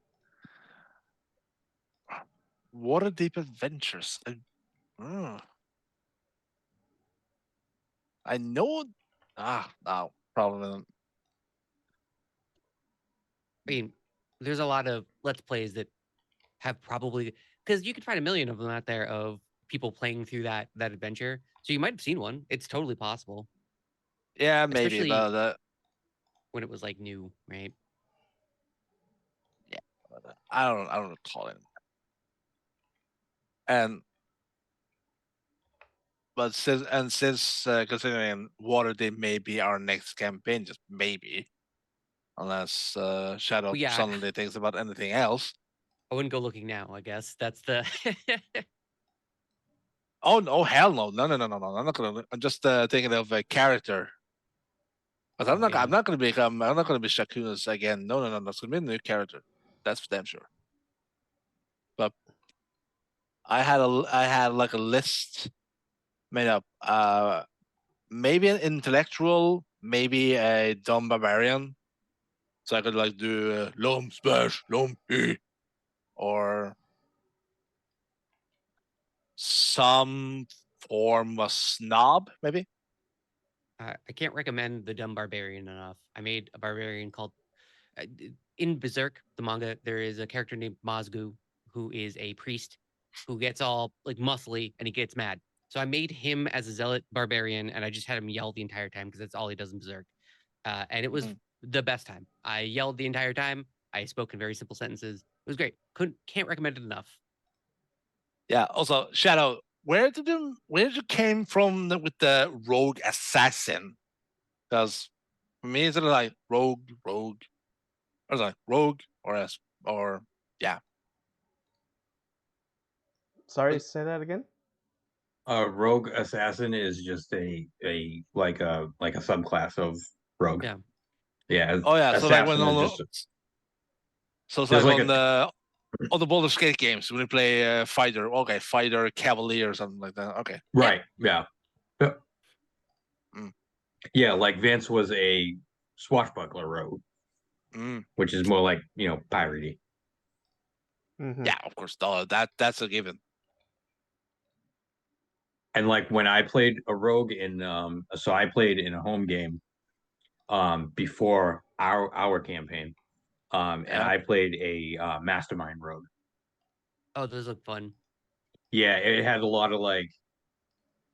Waterdeep Adventures. I know. No, probably not. I mean, there's a lot of Let's Plays that have probably, because you can find a million of them out there of people playing through that adventure. So you might have seen one. It's totally possible. Yeah, maybe, Especially but when it was like new, right? I don't recall it. And since considering Waterdeep may be our next campaign, just maybe, unless Shadow Well, yeah. suddenly thinks about anything else. I wouldn't go looking now. I guess that's the. Oh no! Hell no! No! I'm not gonna. I'm just thinking of a character. But I'm Oh, not. yeah. I'm not gonna become. I'm not gonna be Shakunas again. No. It's gonna be a new character. That's for damn sure. But I had like a list made up. Maybe an intellectual, maybe a dumb barbarian. So I could like do Lom Smash, Lom E, or some form of snob, maybe. I can't recommend the dumb barbarian enough. I made a barbarian called in Berserk, the manga. There is a character named Mazgu who is a priest who gets all like muscly and he gets mad. So I made him as a zealot barbarian, and I just had him yell the entire time because that's all he does in Berserk. And it was the best time. I yelled the entire time. I spoke in very simple sentences. It was great. Can't recommend it enough. Yeah. Also, Shadow, where did you came from with the rogue assassin? Because for me, it's like rogue, or it's like rogue or yeah. Sorry, say that again. A rogue assassin is just a subclass of rogue. Yeah. Yeah. Oh yeah. So like when assassin on is the, just so it's there's like like on the Baldur's Gate games when you play fighter. Okay, fighter, cavalier, or something like that. Okay. right. Yeah. Yep. Mm. Yeah, like Vance was a swashbuckler rogue, which is more like piratey. Mm-hmm. Yeah, of course. That's a given. And like when I played a rogue so I played in a home game before our campaign. And I played a mastermind rogue. Oh, those look fun. Yeah, it had a lot of like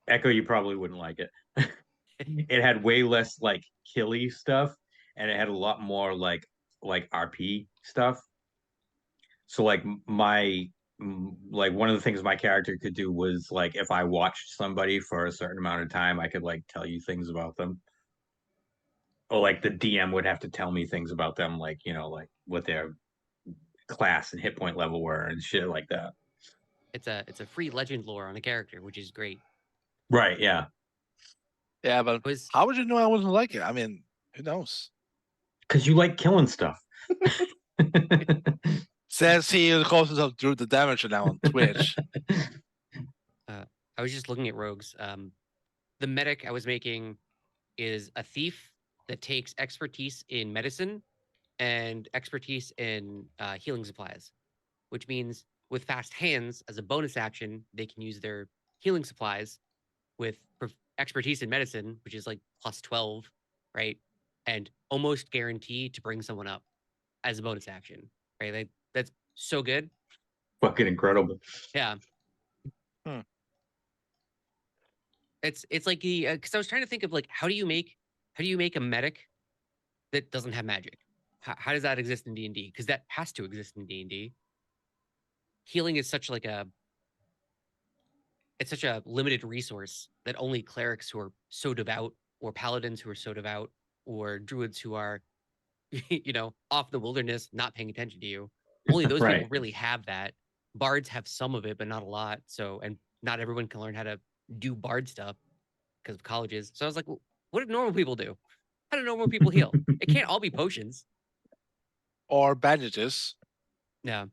Echo, you probably wouldn't like it. It had way less like killy stuff, and it had a lot more like RP stuff. So like one of the things my character could do was like if I watched somebody for a certain amount of time, I could like tell you things about them. Or like the DM would have to tell me things about them, like like what their class and hit point level were and shit like that. It's a free legend lore on a character, which is great. Right, yeah. Yeah, but how would you know I wouldn't like it? I mean, who knows? Because you like killing stuff. Says he who calls himself Drew the Damager now on Twitch. I was just looking at rogues. The medic I was making is a thief that takes expertise in medicine and expertise in healing supplies, which means with fast hands, as a bonus action, they can use their healing supplies with expertise in medicine, which is like plus 12, right? And almost guaranteed to bring someone up as a bonus action, right? Like, that's so good. Fucking incredible. Yeah. It's like the because I was trying to think of like how do you make a medic that doesn't have magic? How does that exist in D&D? Because that has to exist in D&D. Healing is such like it's such a limited resource that only clerics who are so devout, or paladins who are so devout, or druids who are off in the wilderness not paying attention to you, only those Right. people really have that. Bards have some of it but not a lot, so and not everyone can learn how to do bard stuff because of colleges. So I was like, well, what do normal people do? How do normal people heal? It can't all be potions or bandages. Yeah.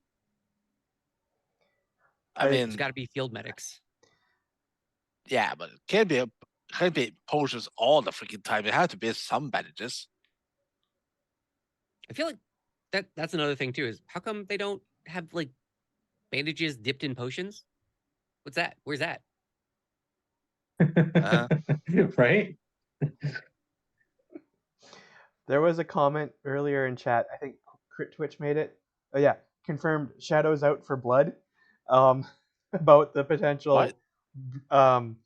I mean, it's got to be field medics. Yeah, but it can't be potions all the freaking time. It has to be some bandages. I feel like that's another thing too, is how come they don't have like bandages dipped in potions? What's that? Where's that? Right? There was a comment earlier in chat. I think Crit Twitch made it. Oh yeah, confirmed Shadow's out for blood. About the potential um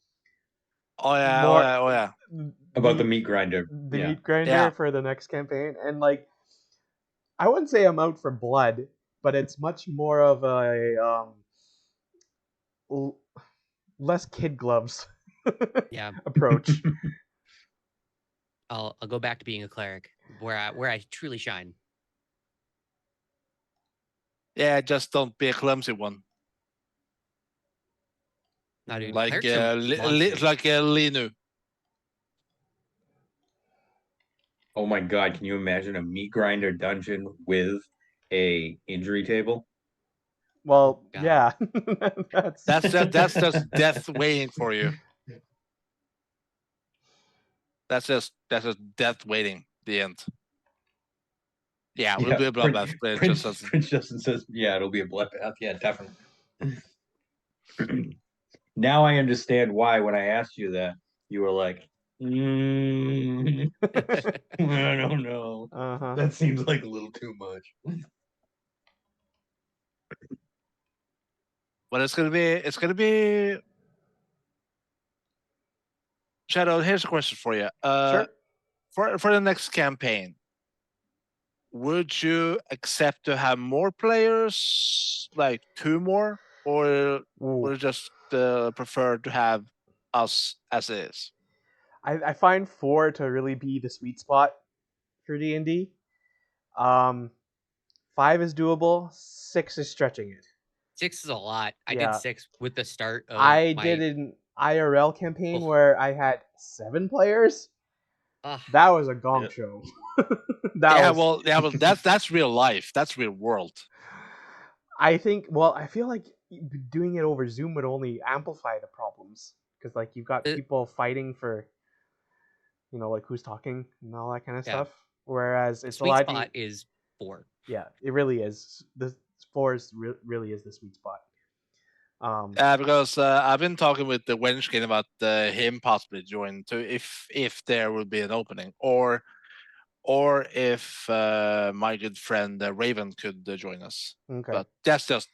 Oh yeah, more oh yeah, oh yeah. About the meat grinder. the Yeah. meat grinder Yeah. for the next campaign, and like I wouldn't say I'm out for blood, but it's much more of a less kid gloves Yeah, approach. I'll go back to being a cleric where I truly shine. Yeah, just don't be a clumsy one. Now, dude, Like clerics are monsters. like Linu. Oh my god, can you imagine a meat grinder dungeon with a injury table? Well, God. yeah, that's That's just death waiting for you. That's just death waiting. The end. Yeah, we'll be a bloodbath, but it just doesn't. Prince Justin says, yeah, it'll be a bloodbath. Yeah, definitely. Now I understand why when I asked you that, you were like, I don't know. uh-huh. That seems like a little too much. But it's gonna be Shadow. Here's a question for you. Sure. For the next campaign, would you accept to have more players, like 2 more, or Ooh. would you just prefer to have us as is? I find 4 to really be the sweet spot for D&D. 5 is doable. 6 is stretching it. 6 is a lot. I Yeah. did 6 with the start of I my. did an IRL campaign Oh. where I had 7 players. Ugh. That was a gong Yeah. show. Well, that's real life. That's real world. I think. Well, I feel like doing it over Zoom would only amplify the problems because, like, you've got people fighting for, like who's talking and all that kind of Yeah. stuff. Whereas The it's a sweet lot. spot is 4. Yeah, it really is. The 4 is really is the sweet spot. Because I've been talking with the Wenchkin about him possibly joining too, if there will be an opening, or if my good friend Raven could join us. Okay. But that's just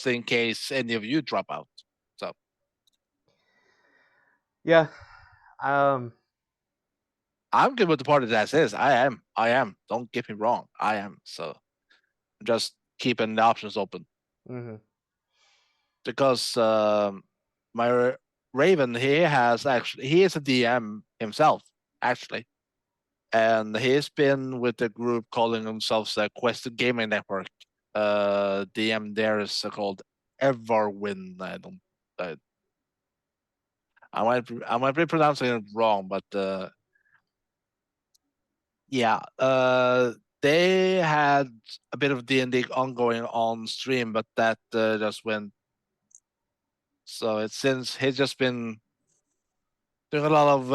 in case any of you drop out. So Yeah. I'm good with the party as is. I am. Don't get me wrong. I am. So I'm just keeping the options open. Mm-hmm. Because my Raven, he is a DM himself, actually. And he's been with a group calling themselves the Quest Gaming Network. DM there is called Everwin. I might be pronouncing it wrong, but yeah. They had a bit of D&D ongoing on stream, but that just went. So it's since he's just been doing a lot of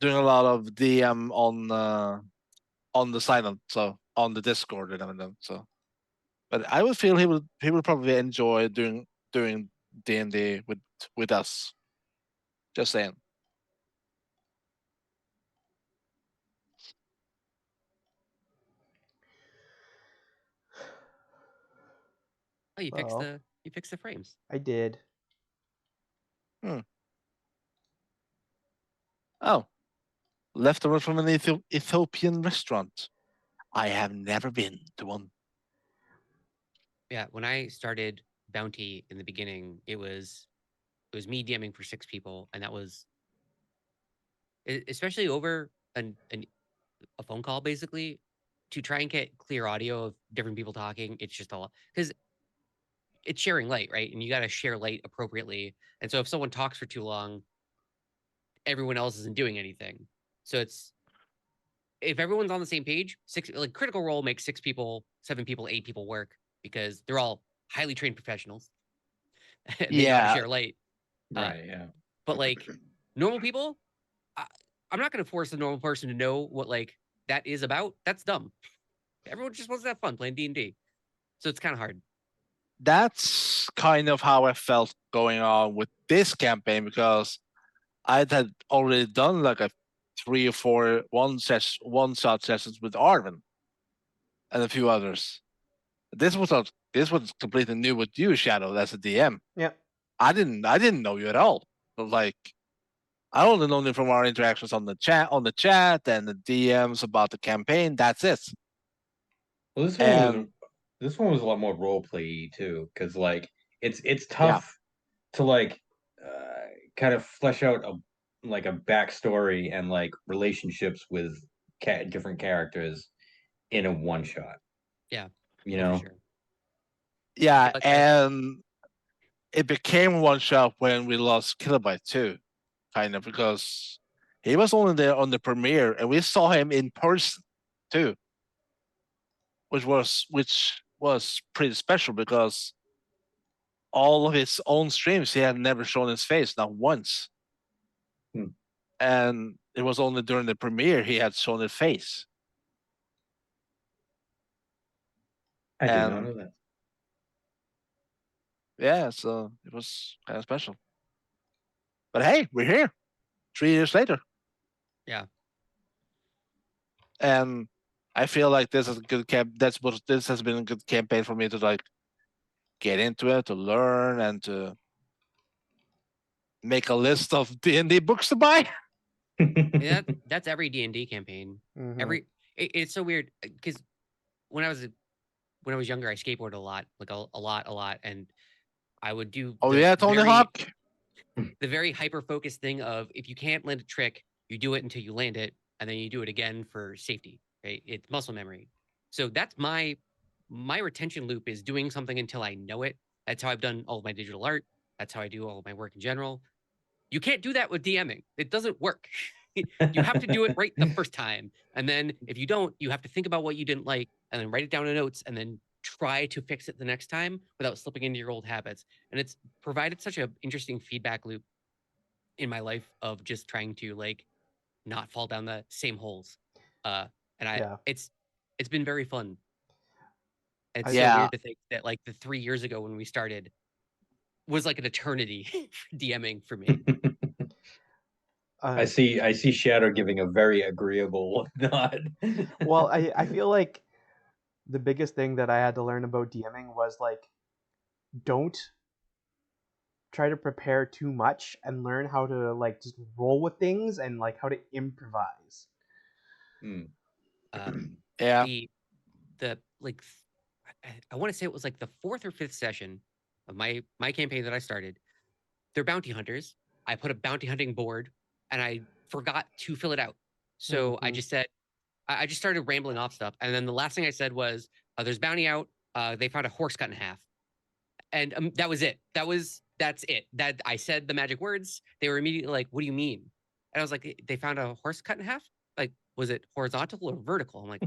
DM on the silent, so on the Discord and everything. So, but I would feel he would probably enjoy doing D&D with us. Just saying. Oh, you fixed the frames. I did. Oh, leftover from an Ethiopian restaurant. I have never been to one. Yeah, when I started Bounty in the beginning, it was me DMing for 6 people, and that was especially over a phone call, basically, to try and get clear audio of different people talking. It's just a lot because it's sharing light, right? And you got to share light appropriately. And so if someone talks for too long, everyone else isn't doing anything. So if everyone's on the same page, Critical Role makes 6 people, 7 people, 8 people work because they're all highly trained professionals. They know how to share light. Right, yeah. But like normal people, I'm not going to force a normal person to know what like that is about. That's dumb. Everyone just wants to have fun playing D&D. So it's kind of hard. That's kind of how I felt going on with this campaign, because I had already done like a 3 or 4 one-shot sessions with Arvin and a few others. This was completely new with you, Shadow, as a DM. Yeah. I didn't know you at all. But like, I only know you from our interactions on the chat, and the DMs about the campaign. That's it. Well, this one was a lot more role play too, because like it's tough to like kind of flesh out a backstory and like relationships with different characters in a one shot. Yeah, You for know. sure. Yeah, Like that. and it became one shot when we lost Kilobyte too, kind of, because he was only there on the premiere, and we saw him in person too, which was pretty special because all of his own streams he had never shown his face, not once. Hmm. And it was only during the premiere he had shown his face. I did not know that. Yeah, so it was kind of special. But hey, we're here 3 years later. Yeah. And I feel like this is a good this has been a good campaign for me to like get into it, to learn, and to make a list of D&D books to buy. And that's every D&D campaign. Mhm. It's so weird because when I was younger, I skateboarded a lot, like a lot, and I would do. Oh the yeah, Tony very- Hawk. The very hyper focused thing of if you can't land a trick, you do it until you land it, and then you do it again for safety. Right? It's muscle memory. So that's my retention loop is doing something until I know it. That's how I've done all of my digital art. That's how I do all of my work in general. You can't do that with DMing. It doesn't work. You have to do it right the first time. And then if you don't, you have to think about what you didn't like and then write it down in notes and then try to fix it the next time without slipping into your old habits. And it's provided such an interesting feedback loop in my life of just trying to like not fall down the same holes. It's been very fun. It's so weird to think that like the 3 years ago when we started was like an eternity for DMing for me. I see Shadow giving a very agreeable nod. Well, I feel like the biggest thing that I had to learn about DMing was like, don't try to prepare too much and learn how to like just roll with things and like how to improvise. Yeah. The like I want to say it was like the 4th or 5th session of my campaign that I started. They're bounty hunters. I put a bounty hunting board and I forgot to fill it out. So I just said, I just started rambling off stuff. And then the last thing I said was, there's bounty out. They found a horse cut in half. And that was it. That's it. That I said the magic words. They were immediately like, what do you mean? And I was like, they found a horse cut in half? Like, was it horizontal or vertical? I'm like,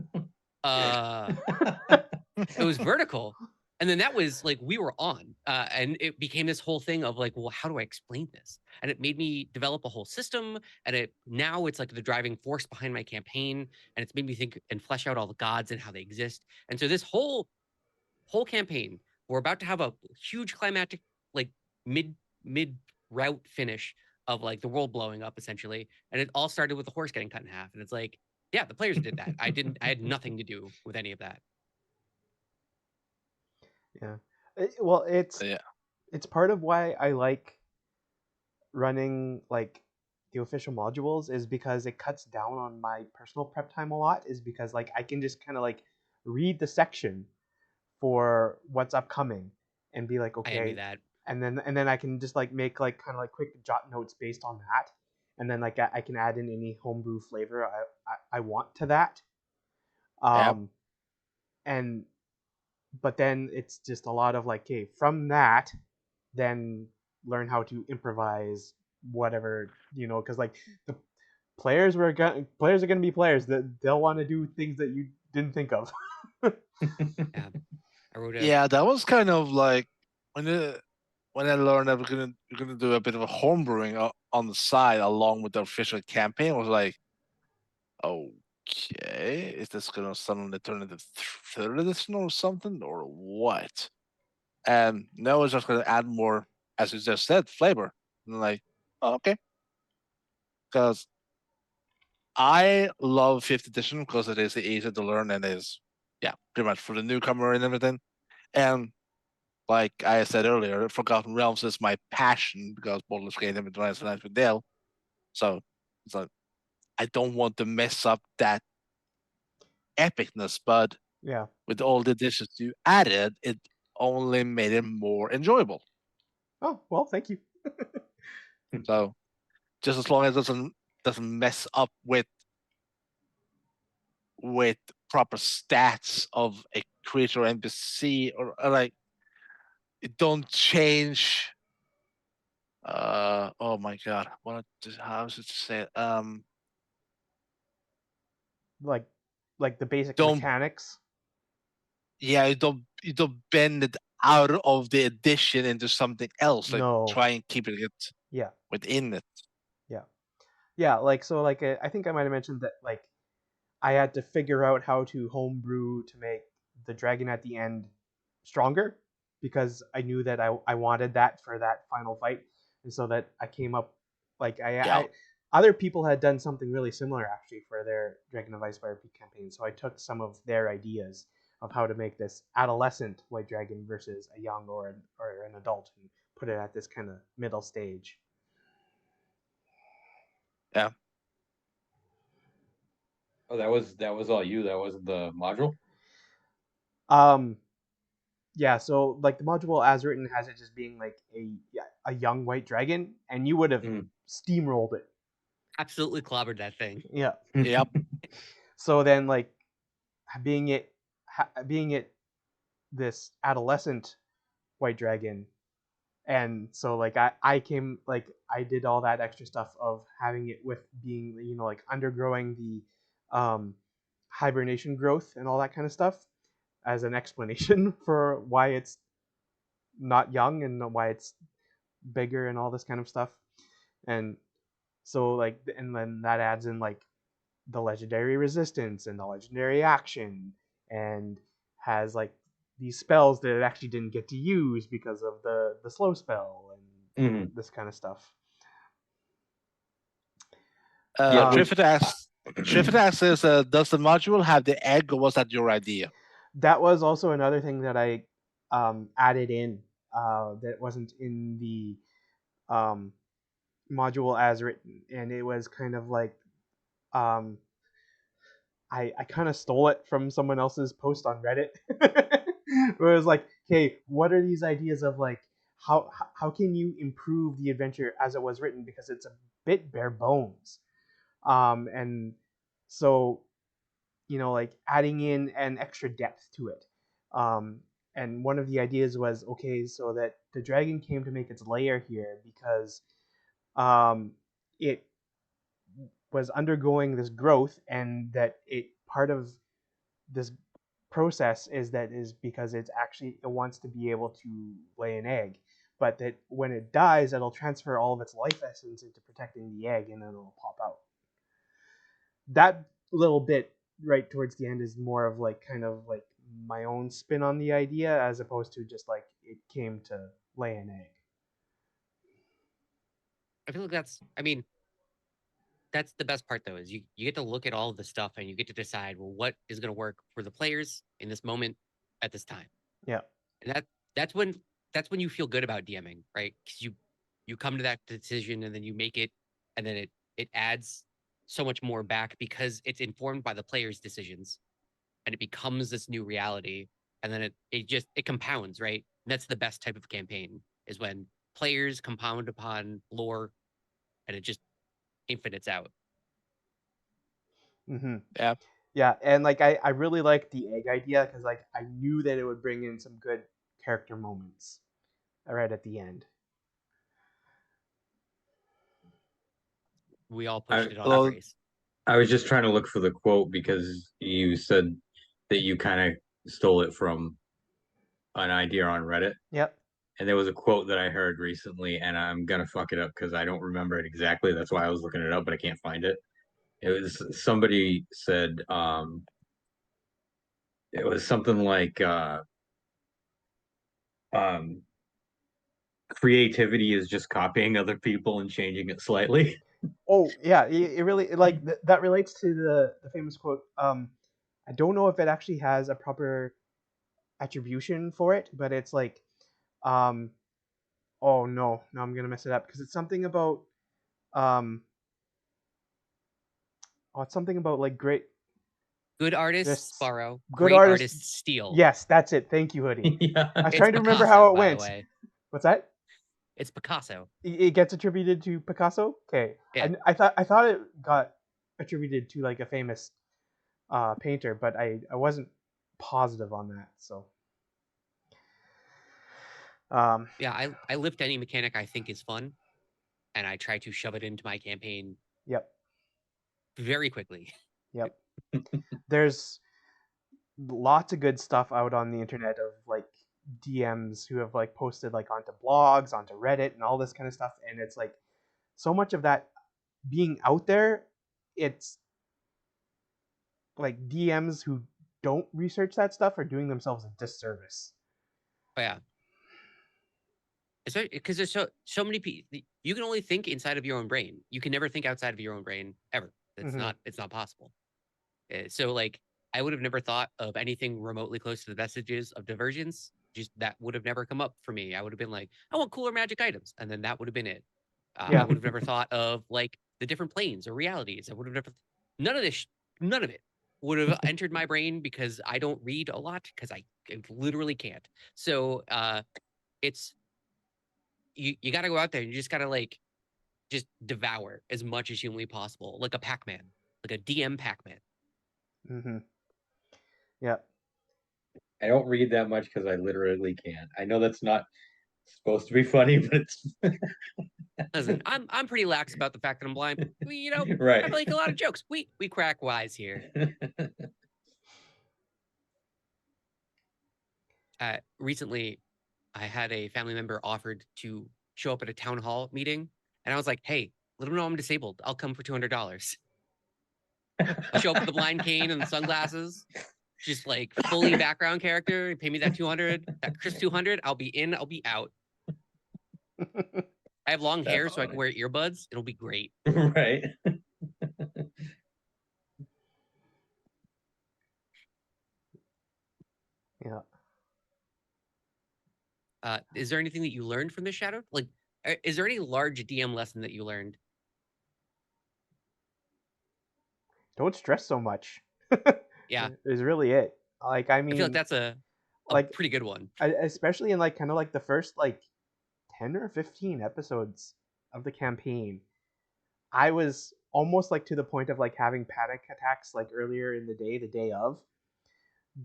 it was vertical. And then that was like, we were on. And it became this whole thing of like, well, how do I explain this? And it made me develop a whole system. And now it's like the driving force behind my campaign. And it's made me think and flesh out all the gods and how they exist. And so this whole campaign, we're about to have a huge climactic, like mid route finish of like the world blowing up essentially. And it all started with the horse getting cut in half. And it's like, yeah, the players did that. I had nothing to do with any of that. Yeah. Well, it's part of why I like running like the official modules is because it cuts down on my personal prep time a lot, is because like I can just kind of like read the section for what's upcoming and be like, okay, I envy that. and then I can just like make like kind of like quick jot notes based on that, and then like I can add in any homebrew flavor I want to that. And but then it's just a lot of like, okay, from that, then learn how to improvise whatever, because like the players are gonna be players that they'll want to do things that you didn't think of. Yeah. I wrote that was kind of like when I learned that we're gonna do a bit of a homebrewing on the side along with the official campaign. I was like, okay, is this gonna suddenly turn into 3rd edition or something, or what? And no, it's just gonna add more, as you just said, flavor. And I'm like, okay, because I love 5th edition because it is easy to learn and is pretty much for the newcomer and everything. And like I said earlier, Forgotten Realms is my passion because Baldur's Gate and Advanced Night with Dale. So it's like I don't want to mess up that epicness, but Yeah. with all the additions you added, it only made it more enjoyable. Oh, well, thank you. So just as long as it doesn't mess up with proper stats of a creature NPC or like it don't change. Oh my god, how should I say it? Like the basic Don't- mechanics. Yeah, you don't bend it out of the edition into something else. Like No. try and keep it Yeah. within it. Yeah, like so like I think I might have mentioned that like I had to figure out how to homebrew to make the dragon at the end stronger because I knew that I wanted that for that final fight, and so that I came up like I other people had done something really similar actually for their Dragon of Icespire Peak campaign, so I took some of their ideas of how to make this adolescent white dragon versus a young or an adult and put it at this kind of middle stage. Yeah. Oh, that was all you. That wasn't the module. Yeah, so like the module as written has it just being like a young white dragon, and you would have steamrolled it. Absolutely clobbered that thing. Yeah. Yep. So then like being it this adolescent white dragon, and so like I came like I did all that extra stuff of having it with being like undergrowing the hibernation growth and all that kind of stuff as an explanation for why it's not young and why it's bigger and all this kind of stuff. And so like and then that adds in like the legendary resistance and the legendary action, and has like these spells that it actually didn't get to use because of the slow spell and this kind of stuff. Triffid asks is, does the module have the egg, or was that your idea? That was also another thing that I added in that wasn't in the module as written, and it was kind of like I kind of stole it from someone else's post on Reddit, where it was like, "Hey, what are these ideas of like how can you improve the adventure as it was written because it's a bit bare bones," and so like adding in an extra depth to it. And one of the ideas was okay, so that the dragon came to make its lair here because it was undergoing this growth, and that part of this process is because it wants to be able to lay an egg, but that when it dies it'll transfer all of its life essence into protecting the egg, and then it'll pop out. That little bit right towards the end is more of like kind of like my own spin on the idea, as opposed to just like it came to lay an egg. I feel like that's the best part though, is you get to look at all of the stuff and you get to decide, well, what is going to work for the players in this moment at this time. Yeah. And that's when you feel good about DMing, right? Because you come to that decision and then you make it, and then it adds so much more back because it's informed by the players' decisions, and it becomes this new reality, and then it compounds, right? And that's the best type of campaign, is when players compound upon lore and it just infinites out. Mm-hmm. Yeah. Yeah, and like I really liked the egg idea because like I knew that it would bring in some good character moments right at the end. We all pushed it on the race. I was just trying to look for the quote because you said that you kind of stole it from an idea on Reddit. Yep. And there was a quote that I heard recently, and I'm gonna fuck it up because I don't remember it exactly. That's why I was looking it up, but I can't find it. It was somebody said, it was something like, creativity is just copying other people and changing it slightly. Oh yeah, it really like that relates to the famous quote. I don't know if it actually has a proper attribution for it, but it's like Oh no, I'm gonna mess it up because it's something about it's something about like great Good artists Just borrow, good great artists. artists steal. Yes, that's it. Thank you, Hoodie. Yeah. I was It's trying to remember Picasso, how it by the went. way. What's that? It's Picasso. It gets attributed to Picasso. Okay, Yeah. I thought it got attributed to like a famous painter, but I wasn't positive on that. So Yeah, I lift any mechanic I think is fun, and I try to shove it into my campaign yep. very quickly. Yep. There's lots of good stuff out on the internet of like DMs who have like posted like onto blogs, onto Reddit, and all this kind of stuff. And it's like so much of that being out there, it's like DMs who don't research that stuff are doing themselves a disservice. But yeah. Because there's so many people. You can only think inside of your own brain. You can never think outside of your own brain ever. It's not possible. So like I would have never thought of anything remotely close to the vestiges of Divergence. Just that would have never come up for me. I would have been like, I want cooler magic items, and then that would have been it. Yeah. I would have never thought of like the different planes or realities. I would have never. None of it would have entered my brain because I don't read a lot because I literally can't. So it's you got to go out there and you just got to like just devour as much as humanly possible, like a Pac-Man, like a DM Pac-Man. Mm-hmm. Yeah. I don't read that much because I literally can't. I know that's not supposed to be funny, but it's Listen, I'm pretty lax about the fact that I'm blind. We, right. I make a lot of jokes. We crack wise here. Recently, I had a family member offered to show up at a town hall meeting, and I was like, "Hey, let them know I'm disabled. I'll come for $200. I'll show up with the blind cane and the sunglasses, just like fully background character. Pay me that 200, that crisp 200. I'll be in. I'll be out. I have long hair, so I can wear earbuds. It'll be great." Right. Yeah. Is there anything that you learned from this Shadow? Like, is there any large DM lesson that you learned? Don't stress so much. Yeah, Is really it. Like I mean, I feel like that's a like pretty good one. especially in like kind of like the first like 10 or 15 episodes of the campaign, I was almost like to the point of like having panic attacks like earlier in the day of.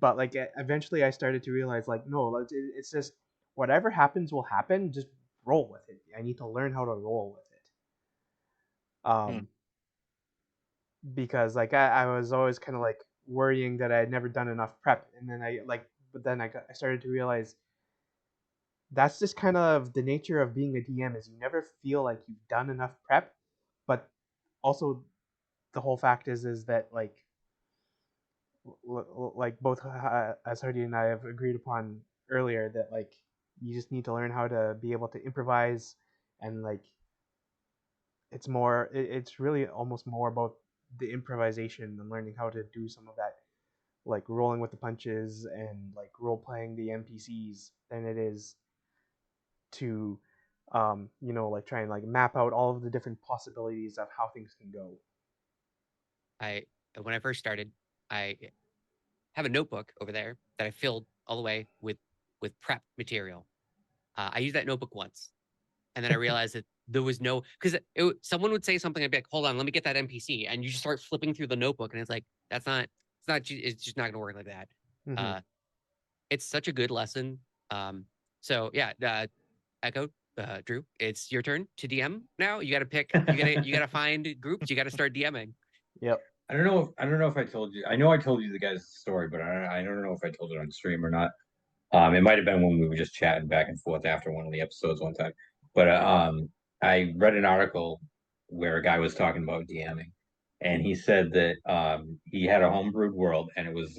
But like eventually I started to realize like no, it's just whatever happens will happen. Just roll with it. I need to learn how to roll with it. Because like I was always kind of like worrying that I had never done enough prep, and then I started to realize that's just kind of the nature of being a DM is you never feel like you've done enough prep, but also the whole fact is that like both as Hardy and I have agreed upon earlier that like you just need to learn how to be able to improvise, and like it's really almost more about the improvisation and learning how to do some of that like rolling with the punches and like role playing the NPCs than it is to like try and like map out all of the different possibilities of how things can go. When I first started, I have a notebook over there that I filled all the way with prep material. I used that notebook once, and then I realized that there was no because someone would say something. I'd be like, "Hold on, let me get that NPC," and you just start flipping through the notebook, and it's like it's just not going to work like that. Mm-hmm. It's such a good lesson. So yeah, Echo, Drew, it's your turn to DM now. You got to pick. You gotta find groups. You got to start DMing. Yep. I don't know if I told you. I know I told you the guy's story, but I don't know if I told it on stream or not. It might have been when we were just chatting back and forth after one of the episodes one time. But I read an article where a guy was talking about DMing, and he said that he had a homebrewed world, and it was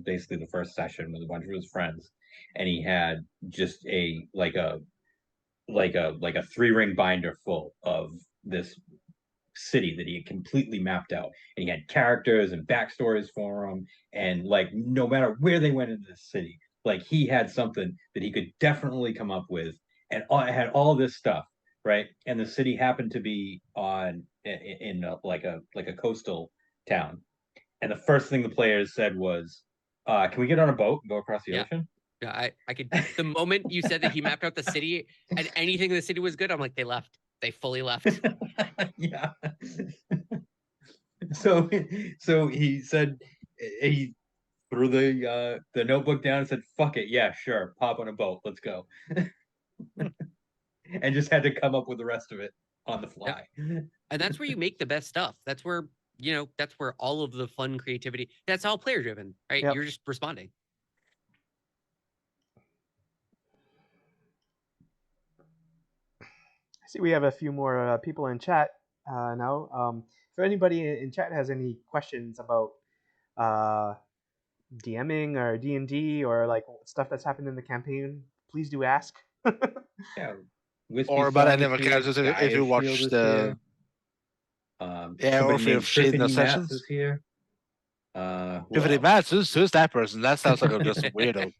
basically the first session with a bunch of his friends, and he had just a 3-ring binder full of this city that he had completely mapped out, and he had characters and backstories for them, and like no matter where they went into the city, like he had something that he could definitely come up with, and it had all this stuff, right? And the city happened to be in like a coastal town, and the first thing the players said was, "Can we get on a boat and go across the Yeah. ocean?" Yeah, I could. The moment you said that he mapped out the city and anything in the city was good, I'm like, they left. They fully left. Yeah. So he said he threw the notebook down and said, "Fuck it, yeah, sure, pop on a boat, let's go," and just had to come up with the rest of it on the fly. And that's where you make the best stuff. That's where, that's where all of the fun creativity, that's all player driven, right? Yep. You're just responding. I see we have a few more people in chat now. If anybody in chat has any questions about DMing or D&D or like stuff that's happened in the campaign, please do ask. Yeah. Wispy Or about Song any is of the here, characters if Gaia you Shield watched is the here. or Somebody if named you've seen the Triffany Mats sessions. is here. Who If it else? matches, who's that person? That sounds like just a weirdo.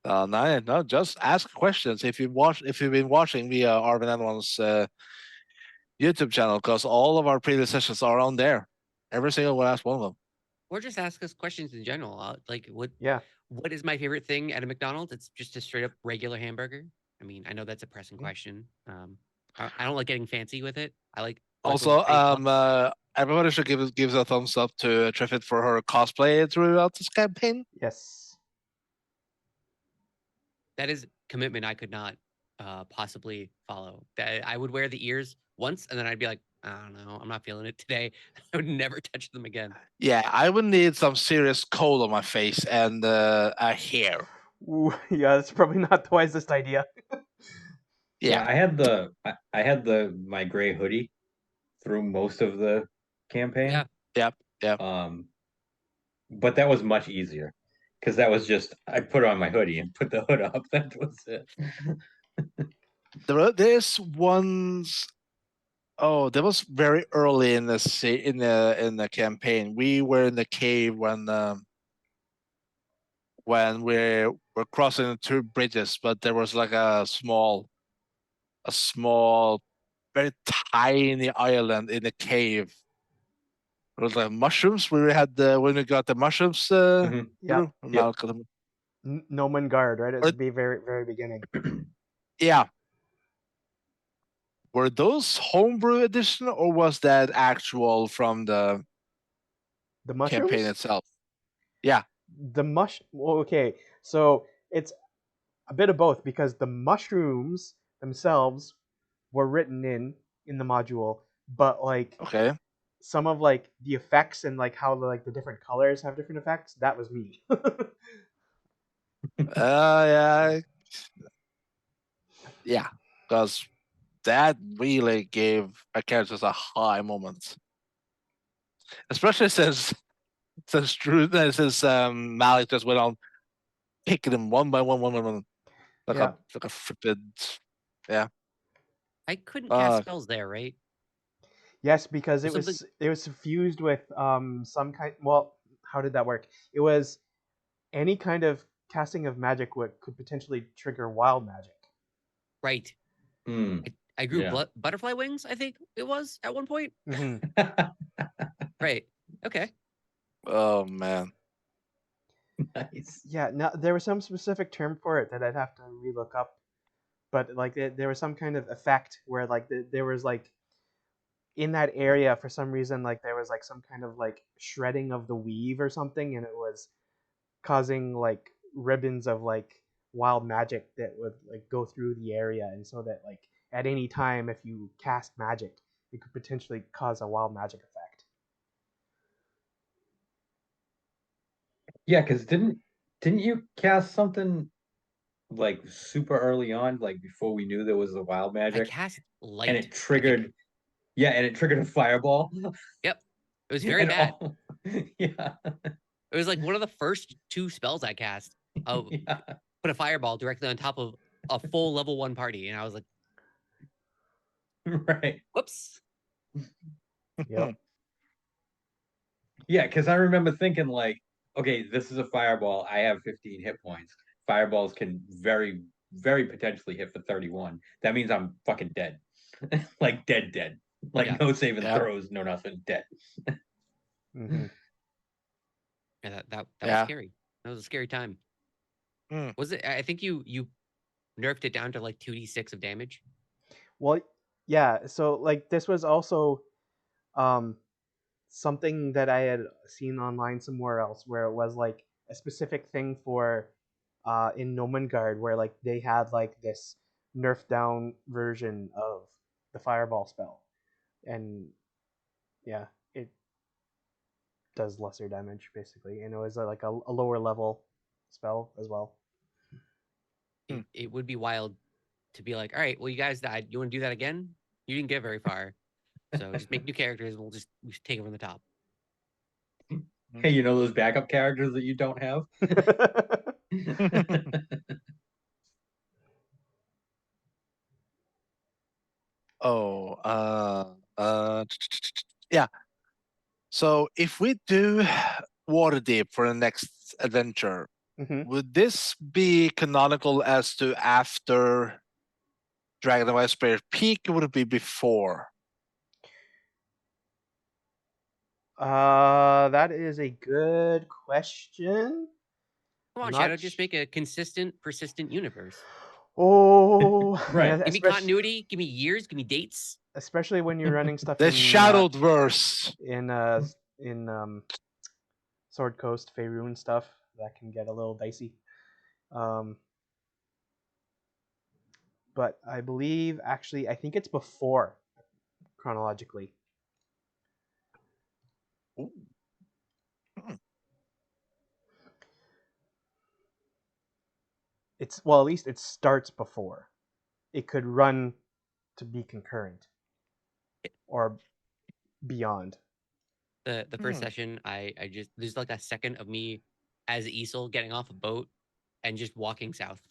No, just ask questions if you've been watching the Arvin and One's YouTube channel, because all of our previous sessions are on there. Every single last one of them. Or just ask us questions in general. Like, what is my favorite thing at a McDonald's? It's just a straight up regular hamburger. I mean, I know that's a pressing question. I don't like getting fancy with it. I like Also, everybody should give a thumbs up to Triffid for her cosplay throughout this campaign. Yes. That is commitment I could not possibly follow. I would wear the ears once and then I'd be like, I don't know, I'm not feeling it today. I would never touch them again. Yeah, I would need some serious coal on my face and a hair. Ooh, yeah, that's probably not the wisest idea. Yeah, I had my gray hoodie through most of the campaign. Yeah. But that was much easier because that was just I put on my hoodie and put the hood up. That was it. There's ones. Oh, that was very early in the campaign. We were in the cave when we were crossing the two bridges, but there was like a small, very tiny island in the cave. It was like mushrooms. We had when we got the mushrooms. Yeah. Yep. Noman Guard, right at the very, very beginning. Yeah. Were those homebrew edition, or was that actual from the mushrooms? campaign itself? Yeah. Okay, so it's a bit of both because the mushrooms themselves were written in the module, but like some of like the effects and like how the different colors have different effects, that was me. Yeah, because that really gave our characters a high moment, especially since Malik just went on picking them one by one, like a flipped, yeah. I couldn't cast spells there, right? Yes, because it was fused with some kind. Well, how did that work? It was any kind of casting of magic could potentially trigger wild magic. Right. I grew butterfly wings, I think it was at one point. Right. Okay. Oh man. Nice. Yeah. Now there was some specific term for it that I'd have to relook up, but like there was some kind of effect where like there was like in that area for some reason like there was like some kind of like shredding of the weave or something, and it was causing like ribbons of like wild magic that would like go through the area, and so that like at any time if you cast magic it could potentially cause a wild magic effect. Yeah, because didn't you cast something like super early on, like before we knew there was the wild magic? I cast light, and it triggered. Yeah, and it triggered a fireball. Yep, it was very bad. Yeah, it was like one of the first 2 spells I cast. Put a fireball directly on top of a full level 1 party, and I was like, right. Whoops. Yep. Yeah, because I remember thinking like, okay, this is a fireball. I have 15 hit points. Fireballs can very, very potentially hit for 31. That means I'm fucking dead. Like dead. Like Yeah. no saving Yeah. throws, no nothing, dead. Hmm. Yeah, that was Yeah. scary. That was a scary time. Mm. Was it? I think you nerfed it down to like 2d6 of damage. Well, yeah. So like this was also um, something that I had seen online somewhere else, where it was like a specific thing for in Nomengard, where like they had like this nerfed down version of the fireball spell, and yeah, it does lesser damage basically, and it was like a lower level spell as well. It would be wild to be like, all right, well, you guys died. You want to do that again? You didn't get very far. So just make new characters. And we should take them from the top. Hey, you know those backup characters that you don't have? Oh, yeah. So if we do Waterdeep for the next adventure, Mhm. would this be canonical as to after Dragon of Icespire Peak? Or would it be before? That is a good question. Come on, Not Shadow, just make a consistent, persistent universe. Oh, Right. Give me continuity, give me years, give me dates. especially when you're running stuff The in Shadowed Verse. in Sword Coast, Faerun stuff, that can get a little dicey. But I believe actually I think it's before chronologically. Ooh. Hmm. It's well, at least it starts before. It could run to be concurrent or beyond. The first Hmm. session, I just there's like a second of me as Easel getting off a boat and just walking south.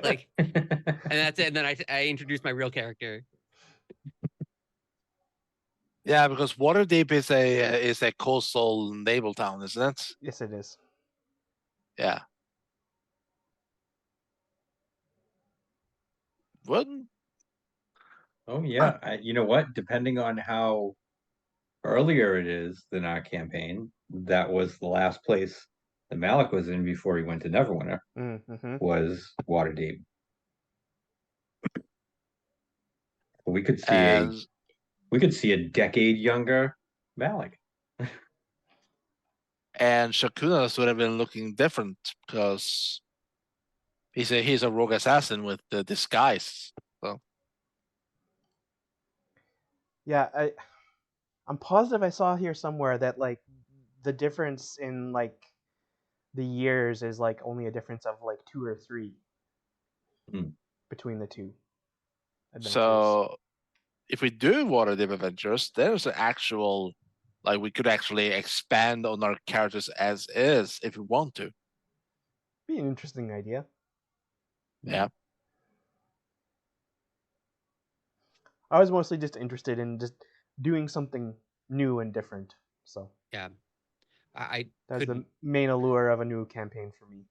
Like, and that's it. And then I introduced my real character. Yeah, because Waterdeep is a coastal naval town, isn't it? Yes, it is. Yeah. Wouldn't Oh yeah. You know what? Depending on how earlier it is than our campaign, that was the last place that Malik was in before he went to Neverwinter, Mm-hmm. was Waterdeep. We could see as a decade younger Malik. and Shakunas would have been looking different because he's a rogue assassin with the disguise. So Yeah, I'm positive I saw here somewhere that like the difference in like the years is like only a difference of like 2 or 3 between the two adventures. So if we do Waterdeep Adventures, there's an actual like we could actually expand on our characters as is if we want to. Be an interesting idea. Yeah. I was mostly just interested in just doing something new and different. So Yeah, I that's the couldn't main allure of a new campaign for me.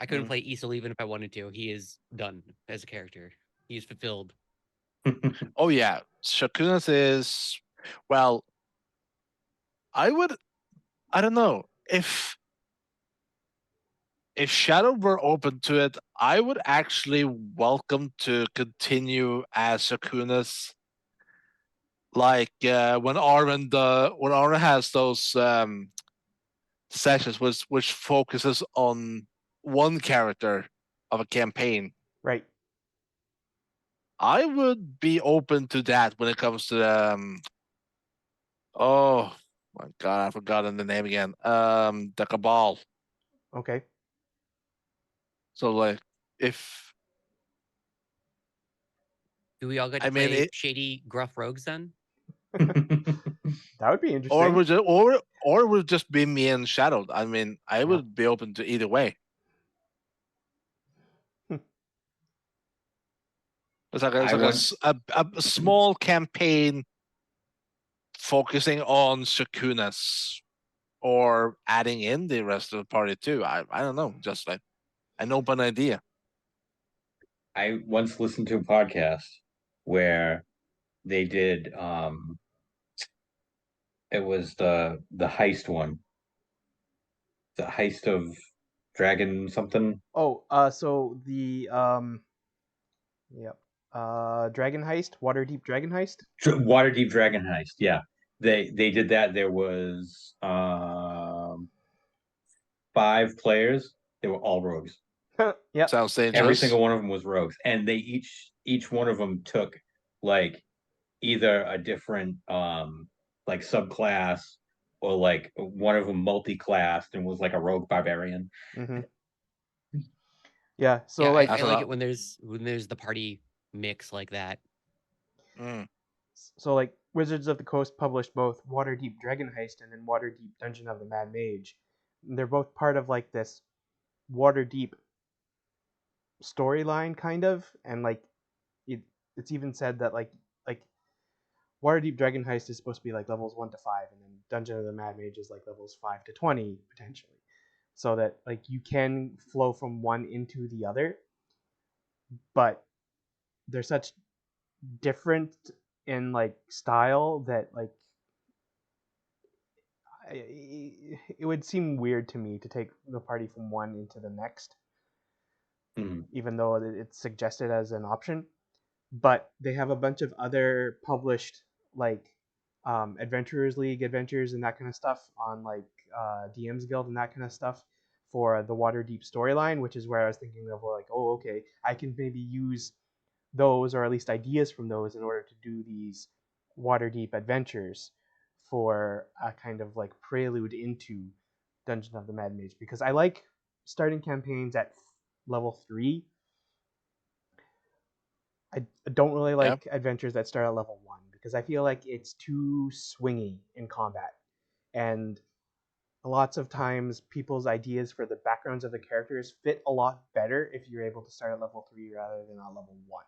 I couldn't play Easel even if I wanted to. He is done as a character. He is fulfilled. Oh yeah, Shakunas is well. I don't know if Shadow were open to it, I would actually welcome to continue as Shakunas. Like when Arwen has those sessions which focuses on one character of a campaign. Right. I would be open to that when it comes to oh my god, I've forgotten the name again. The Cabal. Okay. So like if Do we all get to I mean play it, shady, gruff rogues then? That would be interesting. or would just be me and Shadow. I mean, I would be open to either way. It's like a small campaign focusing on Shakunas or adding in the rest of the party too. I don't know, just like an open idea. I once listened to a podcast where they did it was the heist one. The heist of Dragon something. Oh, so the yep, Dragon Heist, Waterdeep Dragon Heist. Waterdeep Dragon Heist. Yeah. They did that. There was 5 players. They were all rogues. Yep. Sounds Every dangerous. single one of them was rogues, and they each one of them took like either a different like subclass, or like one of them multi-classed and was like a rogue barbarian. Mm-hmm. Yeah. So Yeah, like, I I like don't it when there's the party mix like that. Mm. Wizards of the Coast published both Waterdeep Dragon Heist and then Waterdeep Dungeon of the Mad Mage. And they're both part of like this Waterdeep storyline, kind of, and like it's even said that like Waterdeep Dragon Heist is supposed to be like levels 1 to 5, and then Dungeon of the Mad Mage is like levels 5 to 20 potentially, so that like you can flow from one into the other, but they're such different in like style that like it would seem weird to me to take the party from one into the next, even though it's suggested as an option. But they have a bunch of other published like Adventurers League adventures and that kind of stuff on like DM's Guild and that kind of stuff for the Waterdeep storyline, which is where I was thinking of like, oh, okay, I can maybe use those, or at least ideas from those, in order to do these Waterdeep adventures for a kind of like prelude into Dungeon of the Mad Mage, because I like starting campaigns at level 3. I don't really like adventures that start at level 1 because I feel like it's too swingy in combat, and lots of times people's ideas for the backgrounds of the characters fit a lot better if you're able to start at level 3 rather than at level 1.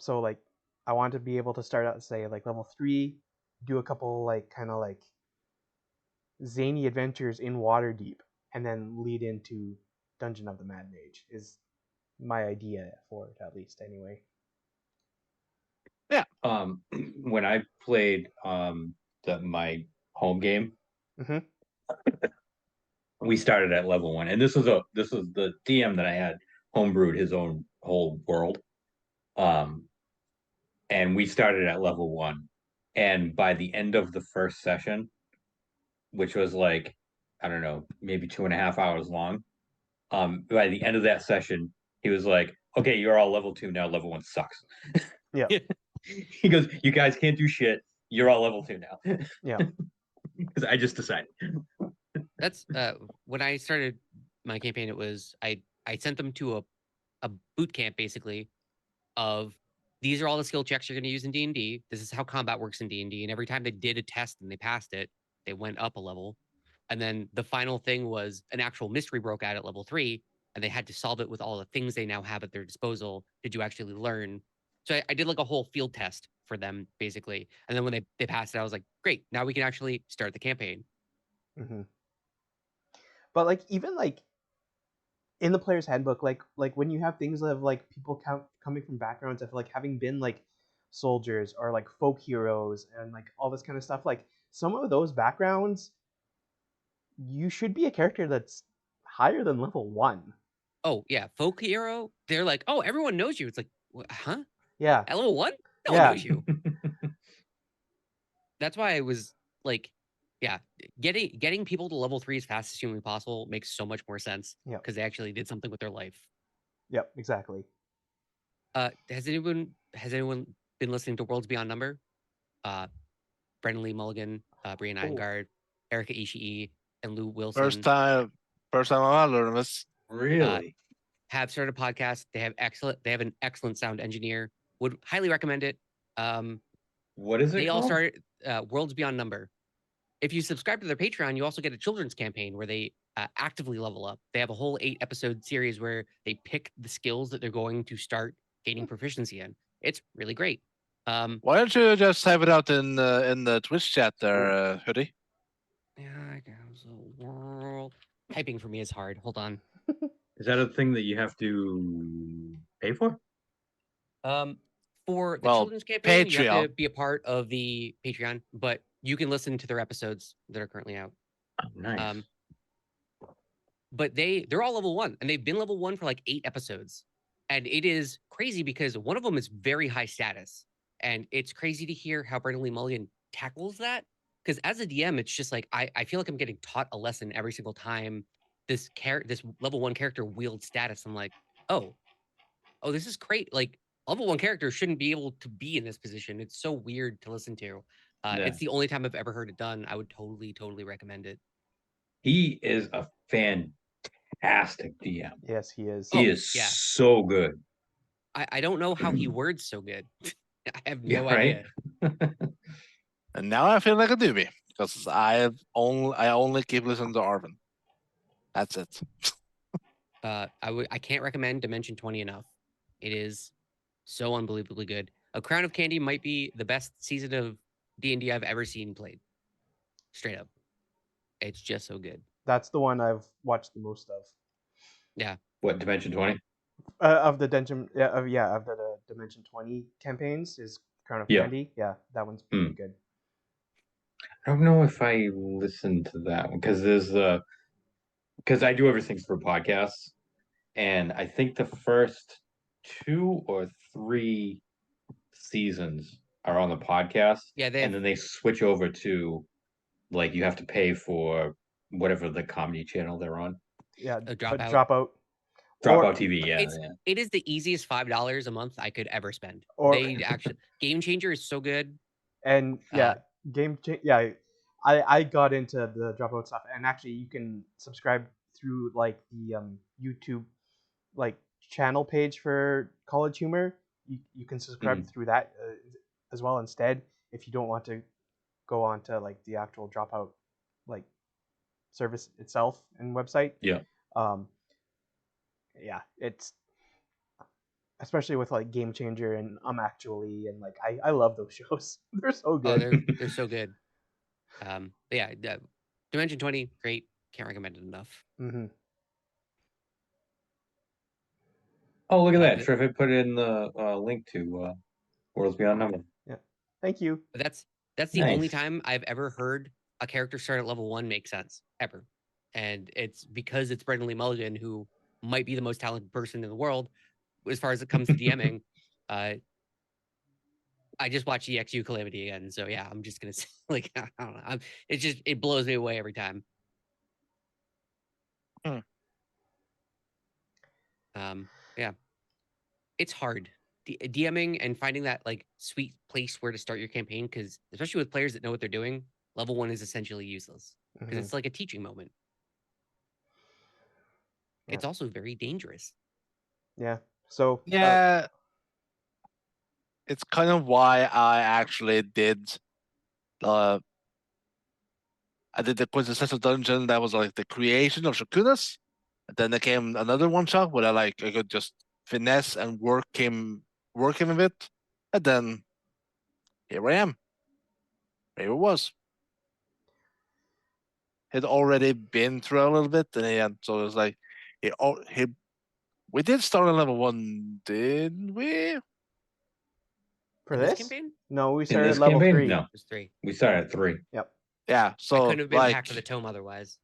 So like I want to be able to start out, say, like level 3, do a couple like kind of like zany adventures in Waterdeep, and then lead into Dungeon of the Mad Mage is my idea for it, at least, anyway. Yeah. When I played my home game, we started at level 1, and this was the DM that I had homebrewed his own whole world. And we started at level 1, and by the end of the first session, which was like, I don't know, maybe 2.5 hours long, by the end of that session, he was like, okay, you're all level 2 now. Level 1 sucks. Yeah. He goes, you guys can't do shit. You're all level 2 now. Yeah. Because I just decided. That's when I started my campaign. It was I sent them to a boot camp, basically, of these are all the skill checks you're going to use in D&D. This is how combat works in D&D. And every time they did a test and they passed it, they went up a level. And then the final thing was an actual mystery broke out at level 3, and they had to solve it with all the things they now have at their disposal. Did you actually learn? So I did like a whole field test for them, basically. And then when they passed it, I was like, great, now we can actually start the campaign. Mm-hmm. But like even like in the player's handbook, like when you have things of like people coming from backgrounds of like having been like soldiers or like folk heroes and like all this kind of stuff, like some of those backgrounds, you should be a character that's higher than level 1. Oh yeah, folk hero. They're like, oh, everyone knows you. It's like, huh? Yeah. At level 1, no Yeah. one knows you. That's why I was like, yeah, getting people to level 3 as fast as humanly possible makes so much more sense. Yeah. Because they actually did something with their life. Yep, exactly. Has anyone been listening to Worlds Beyond Number? Brendan Lee Mulligan, Brian Eingard, Erica Ishii, and Lou Wilson. First time I learned this. Really? Have started a podcast. They have an excellent sound engineer. Would highly recommend it. What is it They called? all started Worlds Beyond Number. If you subscribe to their Patreon, you also get a children's campaign where they actively level up. They have a whole 8-episode series where they pick the skills that they're going to start gaining proficiency in. It's really great. Why don't you just have it out in the Twitch chat there, Hoodie? Yeah, world. Typing for me is hard. Hold on. Is that a thing that you have to pay for? For the Well, children's campaign, you have to Patreon. be a part of the Patreon, but you can listen to their episodes that are currently out. Oh, nice. But they're all level 1, and they've been level 1 for like 8 episodes. And it is crazy because one of them is very high status. And it's crazy to hear how Brendan Lee Mulligan tackles that. Because as a DM, it's just like I feel like I'm getting taught a lesson every single time this level 1 character wields status. I'm like, oh, this is great. Like level 1 character shouldn't be able to be in this position. It's so weird to listen to. Yeah. It's the only time I've ever heard it done. I would totally recommend it. He is a fantastic DM. Yes, he is. He is so good. I don't know how he words so good. I have no right? idea. And now I feel like a doobie because I only keep listening to Arvin. That's it. I can't recommend Dimension 20 enough. It is so unbelievably good. A Crown of Candy might be the best season of D&D I've ever seen played. Straight up. It's just so good. That's the one I've watched the most of. Yeah. What, Dimension 20? Of the Dimension Dimension 20 campaigns is Crown of Candy. Yeah, that one's pretty good. I don't know if I listened to that one because because I do everything for podcasts, and I think the first 2 or 3 seasons are on the podcast. Yeah, and then they switch over to like you have to pay for whatever the comedy channel they're on. Yeah, Dropout. Dropout TV. Yeah, it is the easiest $5 a month I could ever spend. They actually Game Changer is so good. And I got into the Dropout stuff, and actually you can subscribe through like the YouTube like channel page for College Humor. You can subscribe through that as well instead if you don't want to go on to like the actual Dropout like service itself and website. It's especially with like Game Changer and Actually, and like I love those shows. They're so good. Oh, they're so good. Yeah, Dimension 20, great. Can't recommend it enough. Mm-hmm. Oh, look at that! Trevor put in the link to Worlds Beyond Number. Yeah, thank you. That's the only time I've ever heard a character start at level 1 make sense ever, and it's because it's Brendan Lee Mulligan, who might be the most talented person in the world as far as it comes to DMing. I just watched EXU Calamity again, so yeah, I'm just gonna say, like, I don't know. It blows me away every time. Yeah, it's hard DMing and finding that like sweet place where to start your campaign, because especially with players that know what they're doing, level 1 is essentially useless because it's like a teaching moment. Yeah. It's also very dangerous. Yeah. So yeah. It's kind of why I actually did the quintessential dungeon that was like the creation of Shakunas. And then there came another one shot where I could just finesse and work him a bit. And then here I am. Here it was. He'd already been through a little bit, and so it was like we did start on level 1, did we? For this campaign? No, we started at level 3. No, it was 3. We started at 3. Yep. Yeah, so I couldn't have been back for the tome otherwise.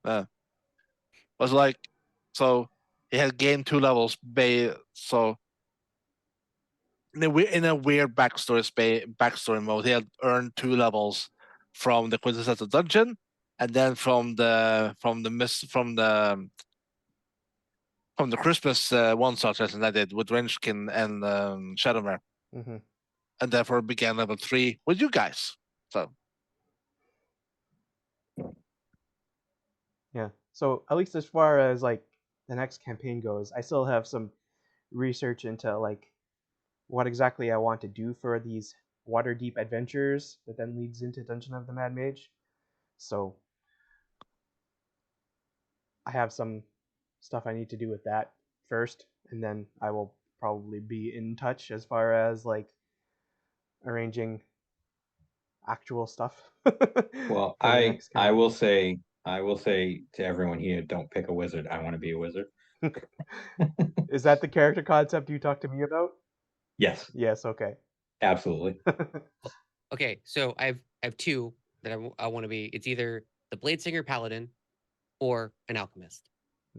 Was like, so he had gained 2 levels. So in a weird backstory mode, he had earned 2 levels from the quintessential dungeon, and then from the Christmas one-shot lesson I did with Wrenchkin and Shadowmare. And therefore began level 3 with you guys. So yeah. So at least as far as like the next campaign goes, I still have some research into like what exactly I want to do for these Waterdeep adventures that then leads into Dungeon of the Mad Mage. So I have some stuff I need to do with that first, and then I will probably be in touch as far as like arranging actual stuff. Well, for the next I campaign. will say to everyone here, don't pick a wizard. I want to be a wizard. Is that the character concept you talked to me about? Yes, Yes. Okay. absolutely. Okay, so I have two that I want to be. It's either the Blade Singer Paladin or an alchemist.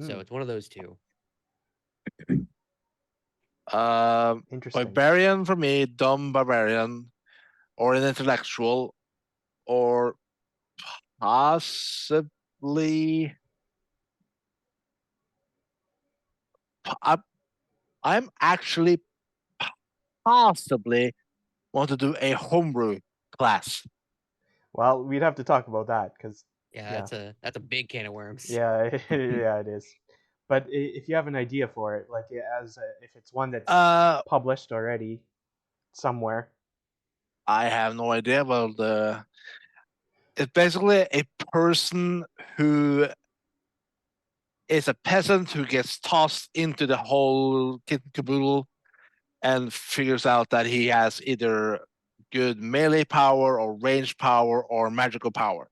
So Hmm, it's one of those two. interesting. Barbarian for me, dumb barbarian, or an intellectual, or possibly. I'm actually possibly want to do a homebrew class. Well, we'd have to talk about that because Yeah, that's a big can of worms. yeah, yeah, it is. But if you have an idea for it, like if it's one that's Uh, published already somewhere. I have no idea. Well, it's basically a person who is a peasant who gets tossed into the whole kit and caboodle and figures out that he has either good melee power or range power or magical power,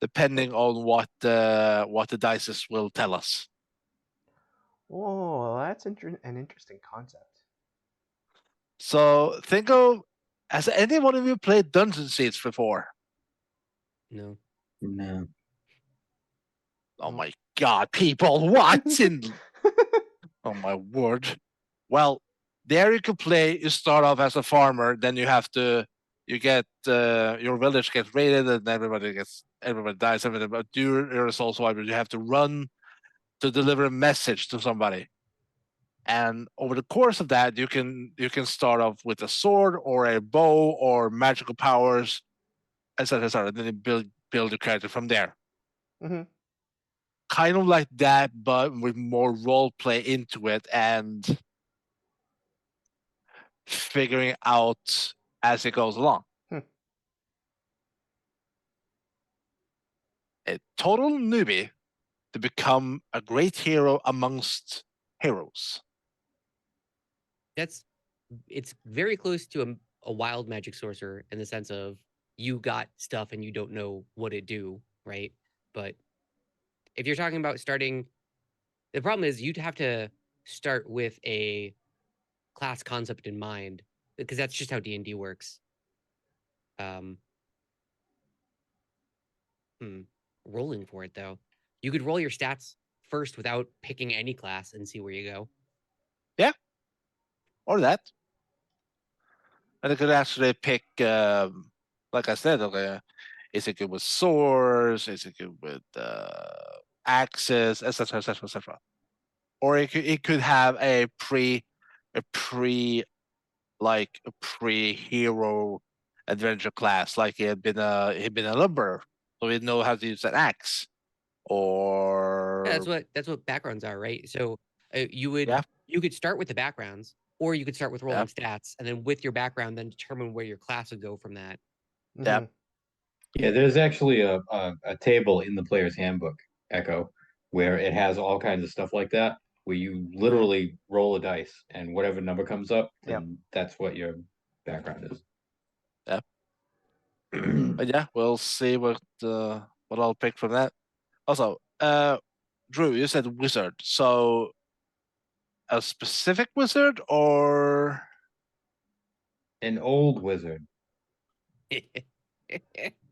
depending on what the dices will tell us. Oh, that's an interesting concept. So think of, has any one of you played Dungeon Siege before? No. No. Oh my god, people, what in oh my word. Well, there you can play, you start off as a farmer, then you get your village gets raided and everybody dies, everything. But there's also you have to run to deliver a message to somebody. And over the course of that, you can start off with a sword or a bow or magical powers, etc. etc. Then you build your character from there. Hmm. Kind of like that, but with more role play into it and figuring out as it goes along. Hmm. A total newbie to become a great hero amongst heroes. It's very close to a wild magic sorcerer in the sense of you got stuff and you don't know what it do, right? But if you're talking about starting, the problem is you'd have to start with a class concept in mind because that's just how D&D works. Rolling for it though, you could roll your stats first without picking any class and see where you go. Yeah, or that. And you could actually pick, like I said, okay, is it good with swords? Is it good with axes, etc., etc., etc. Or it could have a pre-hero adventure class, like he'd been a lumberer, so he'd know how to use an axe. Or Yeah, that's what backgrounds are, right? So you could start with the backgrounds, or you could start with rolling stats, and then with your background, then determine where your class would go from that. Yeah. Mhm. Yeah, there's actually a table in the player's handbook, Echo, where it has all kinds of stuff like that, where you literally roll a dice and whatever number comes up, then that's what your background is. Yeah. But yeah, we'll see what I'll pick from that. Also, Drew, you said wizard, so a specific wizard or An old wizard.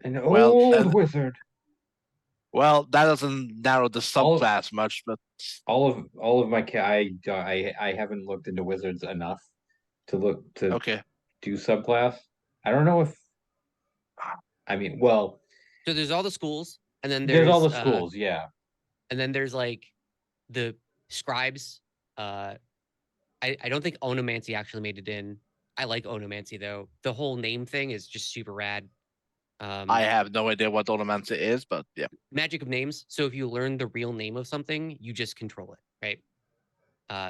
An Well, old wizard. well, that doesn't narrow the subclass much, but All of my I haven't looked into wizards enough to okay. do subclass. I don't know if I mean, well, So there's all the schools, and then there's all the schools, yeah. and then there's like the scribes. I don't think onomancy actually made it in. I like onomancy though. The whole name thing is just super rad. I have no idea what Onomancer is, but yeah. Magic of names. So if you learn the real name of something, you just control it, right?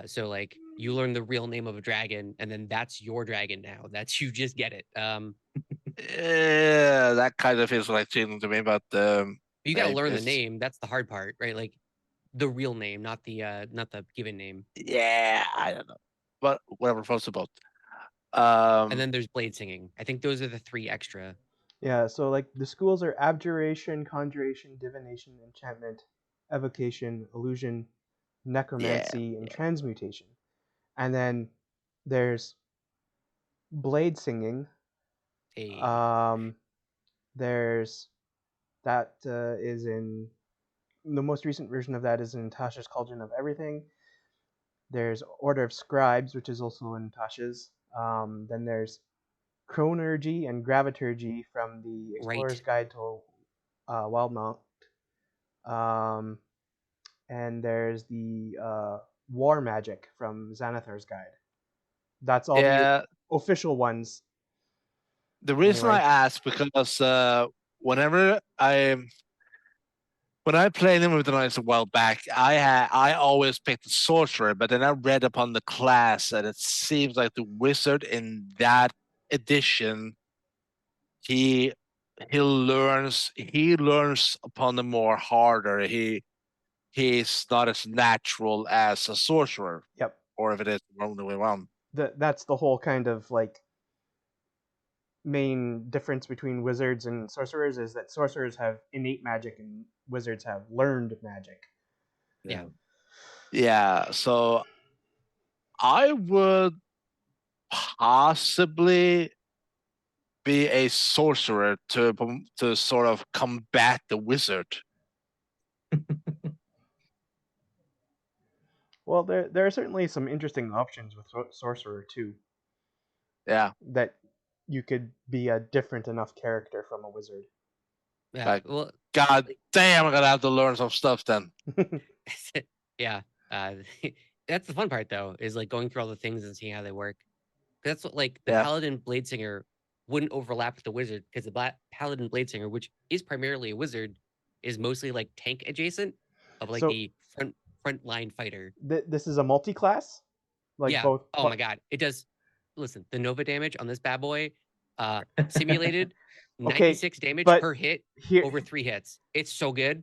So like you learn the real name of a dragon, and then that's your dragon now. That's you just get it. Yeah, that kind of feels like cheating to me, but You got to learn the it's- name. That's the hard part, right? Like the real name, not the given name. Yeah, I don't know, but whatever floats the boat. And then there's blade singing. I think those are the 3 extra. Yeah, so like the schools are abjuration, conjuration, divination, enchantment, evocation, illusion, necromancy, and transmutation. And then there's blade singing. There's that is in the most recent version of that is in Tasha's Cauldron of Everything. There's Order of Scribes, which is also in Tasha's. Then there's Chronergy and Graviturgy from the Explorer's Guide to Wildmount. And there's the War Magic from Xanathar's Guide. That's all the official ones. The reason I asked because whenever when I played him with the Knights a while back, I always picked the sorcerer, but then I read upon the class and it seems like the wizard in that edition he learns upon the more harder. He's not as natural as a sorcerer. Yep. Or if it is the wrong way around. That's the whole kind of like main difference between wizards and sorcerers is that sorcerers have innate magic and wizards have learned magic. Yeah. Yeah, so I would possibly be a sorcerer to sort of combat the wizard. Well, there are certainly some interesting options with sorcerer too. Yeah. That you could be a different enough character from a wizard. Yeah. Like, God damn, I'm gonna have to learn some stuff then. Yeah. That's the fun part though, is like going through all the things and seeing how they work. That's what like the Paladin Bladesinger wouldn't overlap with the wizard because the Paladin Bladesinger, which is primarily a wizard, is mostly like tank adjacent of like the front line fighter. This is a multi-class? Like both. Oh my god. It does. Listen, the Nova damage on this bad boy, simulated 96 damage per hit over 3 hits. It's so good.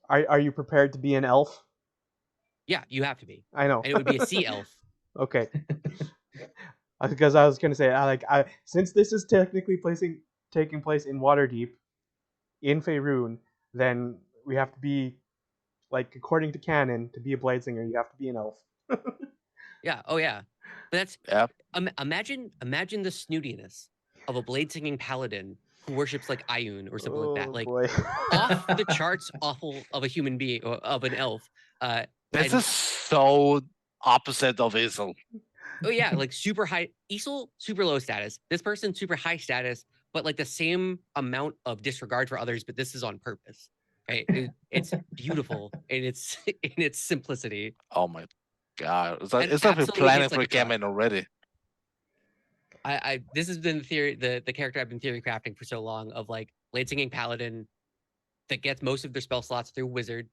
Are you prepared to be an elf? Yeah, you have to be. I know. And it would be a sea elf. Okay. Because I was gonna say, since this is technically taking place in Waterdeep, in Faerun, then we have to be, like, according to canon, to be a Bladesinger, you have to be an elf. Yeah. Oh yeah. But that's imagine the snootiness of a blade singing paladin who worships like Ioun or something like that. Like boy. off the charts awful of a human being or of an elf. This is so opposite of Isel. Oh yeah, like super high Isel, super low status. This person super high status, but like the same amount of disregard for others, but this is on purpose. Right? It's beautiful in its simplicity. Oh my god. It's like we're planning for a campaign already. This has been the character I've been theory crafting for so long of like blade singing paladin that gets most of their spell slots through wizard.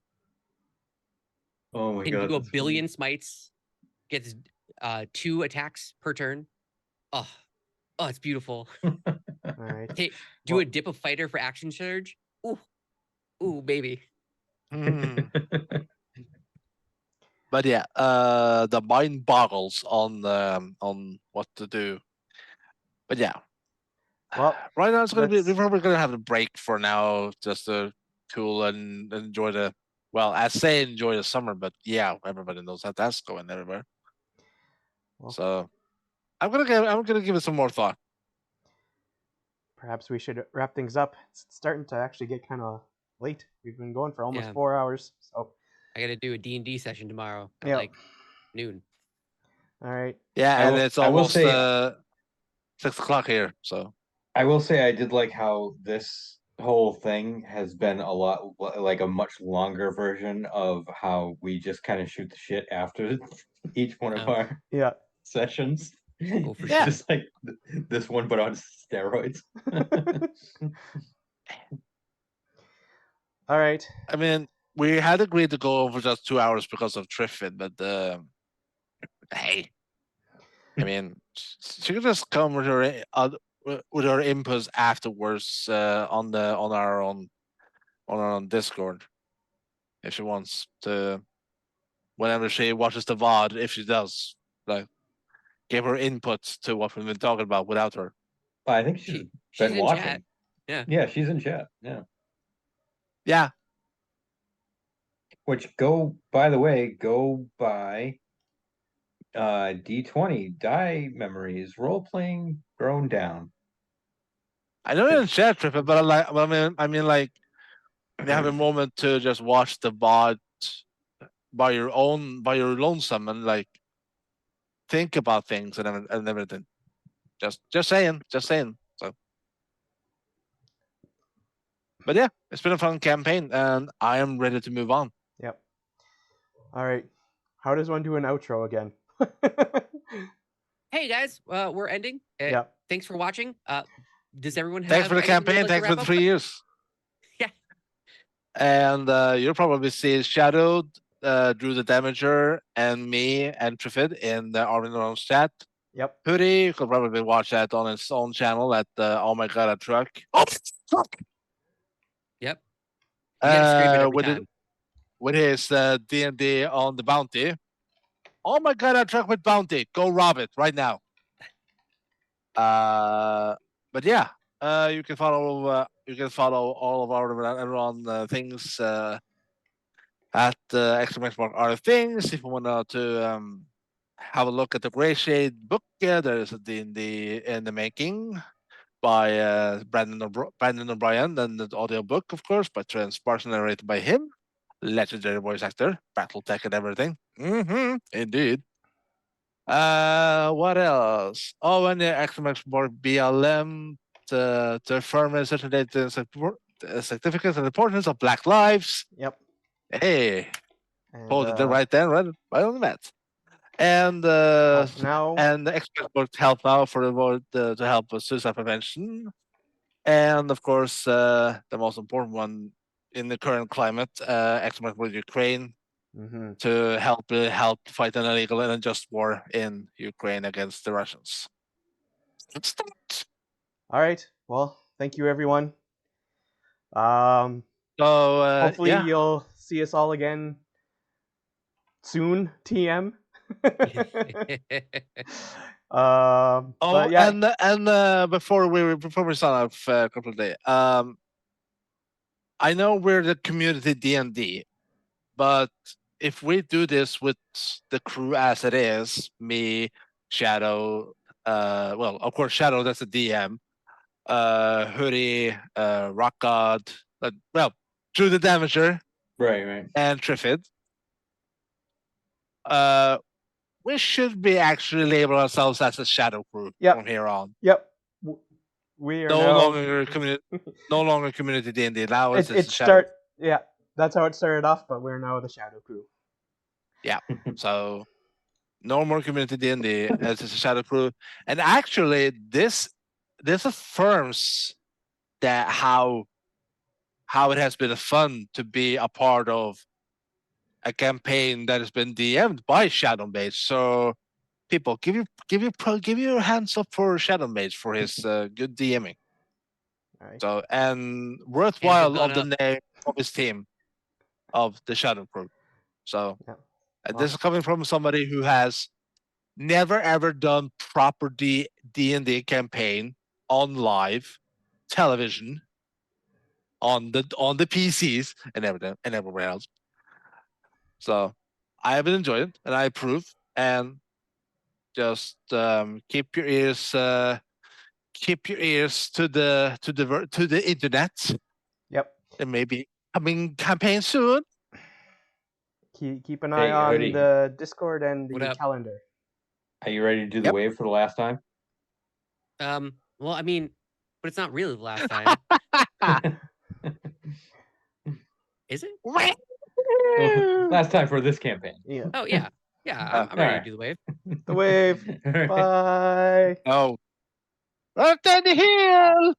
Oh my god. Can do a billion smites, gets 2 attacks per turn. Oh, it's beautiful. All right. Do a dip of fighter for action surge. Ooh, baby. But yeah, the mind boggles on what to do. But yeah, well, right now it's gonna be. We're probably gonna have a break for now, just to cool and enjoy the. Well, I say enjoy the summer, but yeah, everybody knows how that's going everywhere. Well, so I'm gonna give it some more thought. Perhaps we should wrap things up. It's starting to actually get kind of late. We've been going for almost 4 hours, so I got to do a D&D session tomorrow at like noon. All right. Yeah, and it's almost 6 o'clock here. So I will say I did like how this whole thing has been a lot like a much longer version of how we just kind of shoot the shit after each one of our sessions. Oh, for sure. Just like this one, but on steroids. All right. I mean, we had agreed to go over just 2 hours because of Triffin, but hey, I mean, she could just come with her inputs afterwards on our own Discord if she wants to. Whenever she watches the VOD, if she does, like, give her input to what we've been talking about without her. I think she's She's been in watching. chat. Yeah. Yeah, she's in chat. Yeah. Yeah. Which by the way, go buy D20 Die Memories role playing Grown Down. I know you're in chat, Trippin, but I mean, like, you have a moment to just watch the VOD by your lonesome and like think about things and everything. Just saying. So, but yeah, it's been a fun campaign, and I am ready to move on. Yep. All right. How does one do an outro again? Hey guys, we're ending. Yep. Thanks for watching. Does everyone have? Thanks for the anything they'd campaign. like to Thanks for wrap the up 3 with? years. Yeah. And you'll probably see Shadow, Drew the Damager, and me and Trifid in the Armin chat. Yep. Hoodie, you could probably watch that on his own channel at Oh My God, a Truck. Oh, fuck! Yep. You gotta scream it every with time. With his D&D on the Bounty. Oh My God, a Truck with Bounty. Go rob it right now. But yeah, you can follow all of our things at !Other things. If you want to have a look at the Grey Shade book, there is a D&D in the making by Brandon O'Brien, and the audio book, of course, by Trent Sparks, narrated by him, legendary voice actor, battle tech and everything. Indeed. What else? Oh, and the !Board BLM to affirm and certificate the significance and importance of Black lives. Yep. Hey, And, quoted it right then, right on the mat. And Help Now. and the Board Help Now for the board to help with suicide prevention. And of course, the most important one in the current climate, Board Ukraine, to help fight an illegal and unjust war in Ukraine against the Russians. All right. Well, thank you, everyone. So Hopefully yeah. you'll see us all again soon. TM. But yeah. and before we sign off completely, I know we're the Community D&D, but if we do this with the crew as it is, me, Shadow, well, of course, Shadow, that's a DM, Hoodie, Rock God, well, Drew the Damager, right, and Trifid, we should be actually label ourselves as a ShadowCrew from here on. Yep. We are no longer Community D&D. Now it's Shadow. Yeah, that's how it started off, but we're now the ShadowCrew. Yeah. So no more Community D&D. It's a ShadowCrew, and actually, this affirms that how it has been fun to be a part of a campaign that has been DM'd by Shadow Mage. So people, give your hands up for Shadow Mage for his good DMing. Right. So, and worthwhile of the name of his team of the ShadowCrew. So this is coming from somebody who has never ever done proper D&D campaign on live television, on the PCs and everything and everywhere else. So I have been enjoying it, and I approve. And just keep your ears to the internet. Yep. There may be coming campaign soon. Keep an eye on Hoodie. the Discord and the calendar. Are you ready to do the wave for the last time? Well, I mean, but it's not really the last time. Is it? Last time for this campaign. Yeah. Oh yeah. Yeah, I'm ready to do the wave. The wave. Bye. Oh. Up on the hill.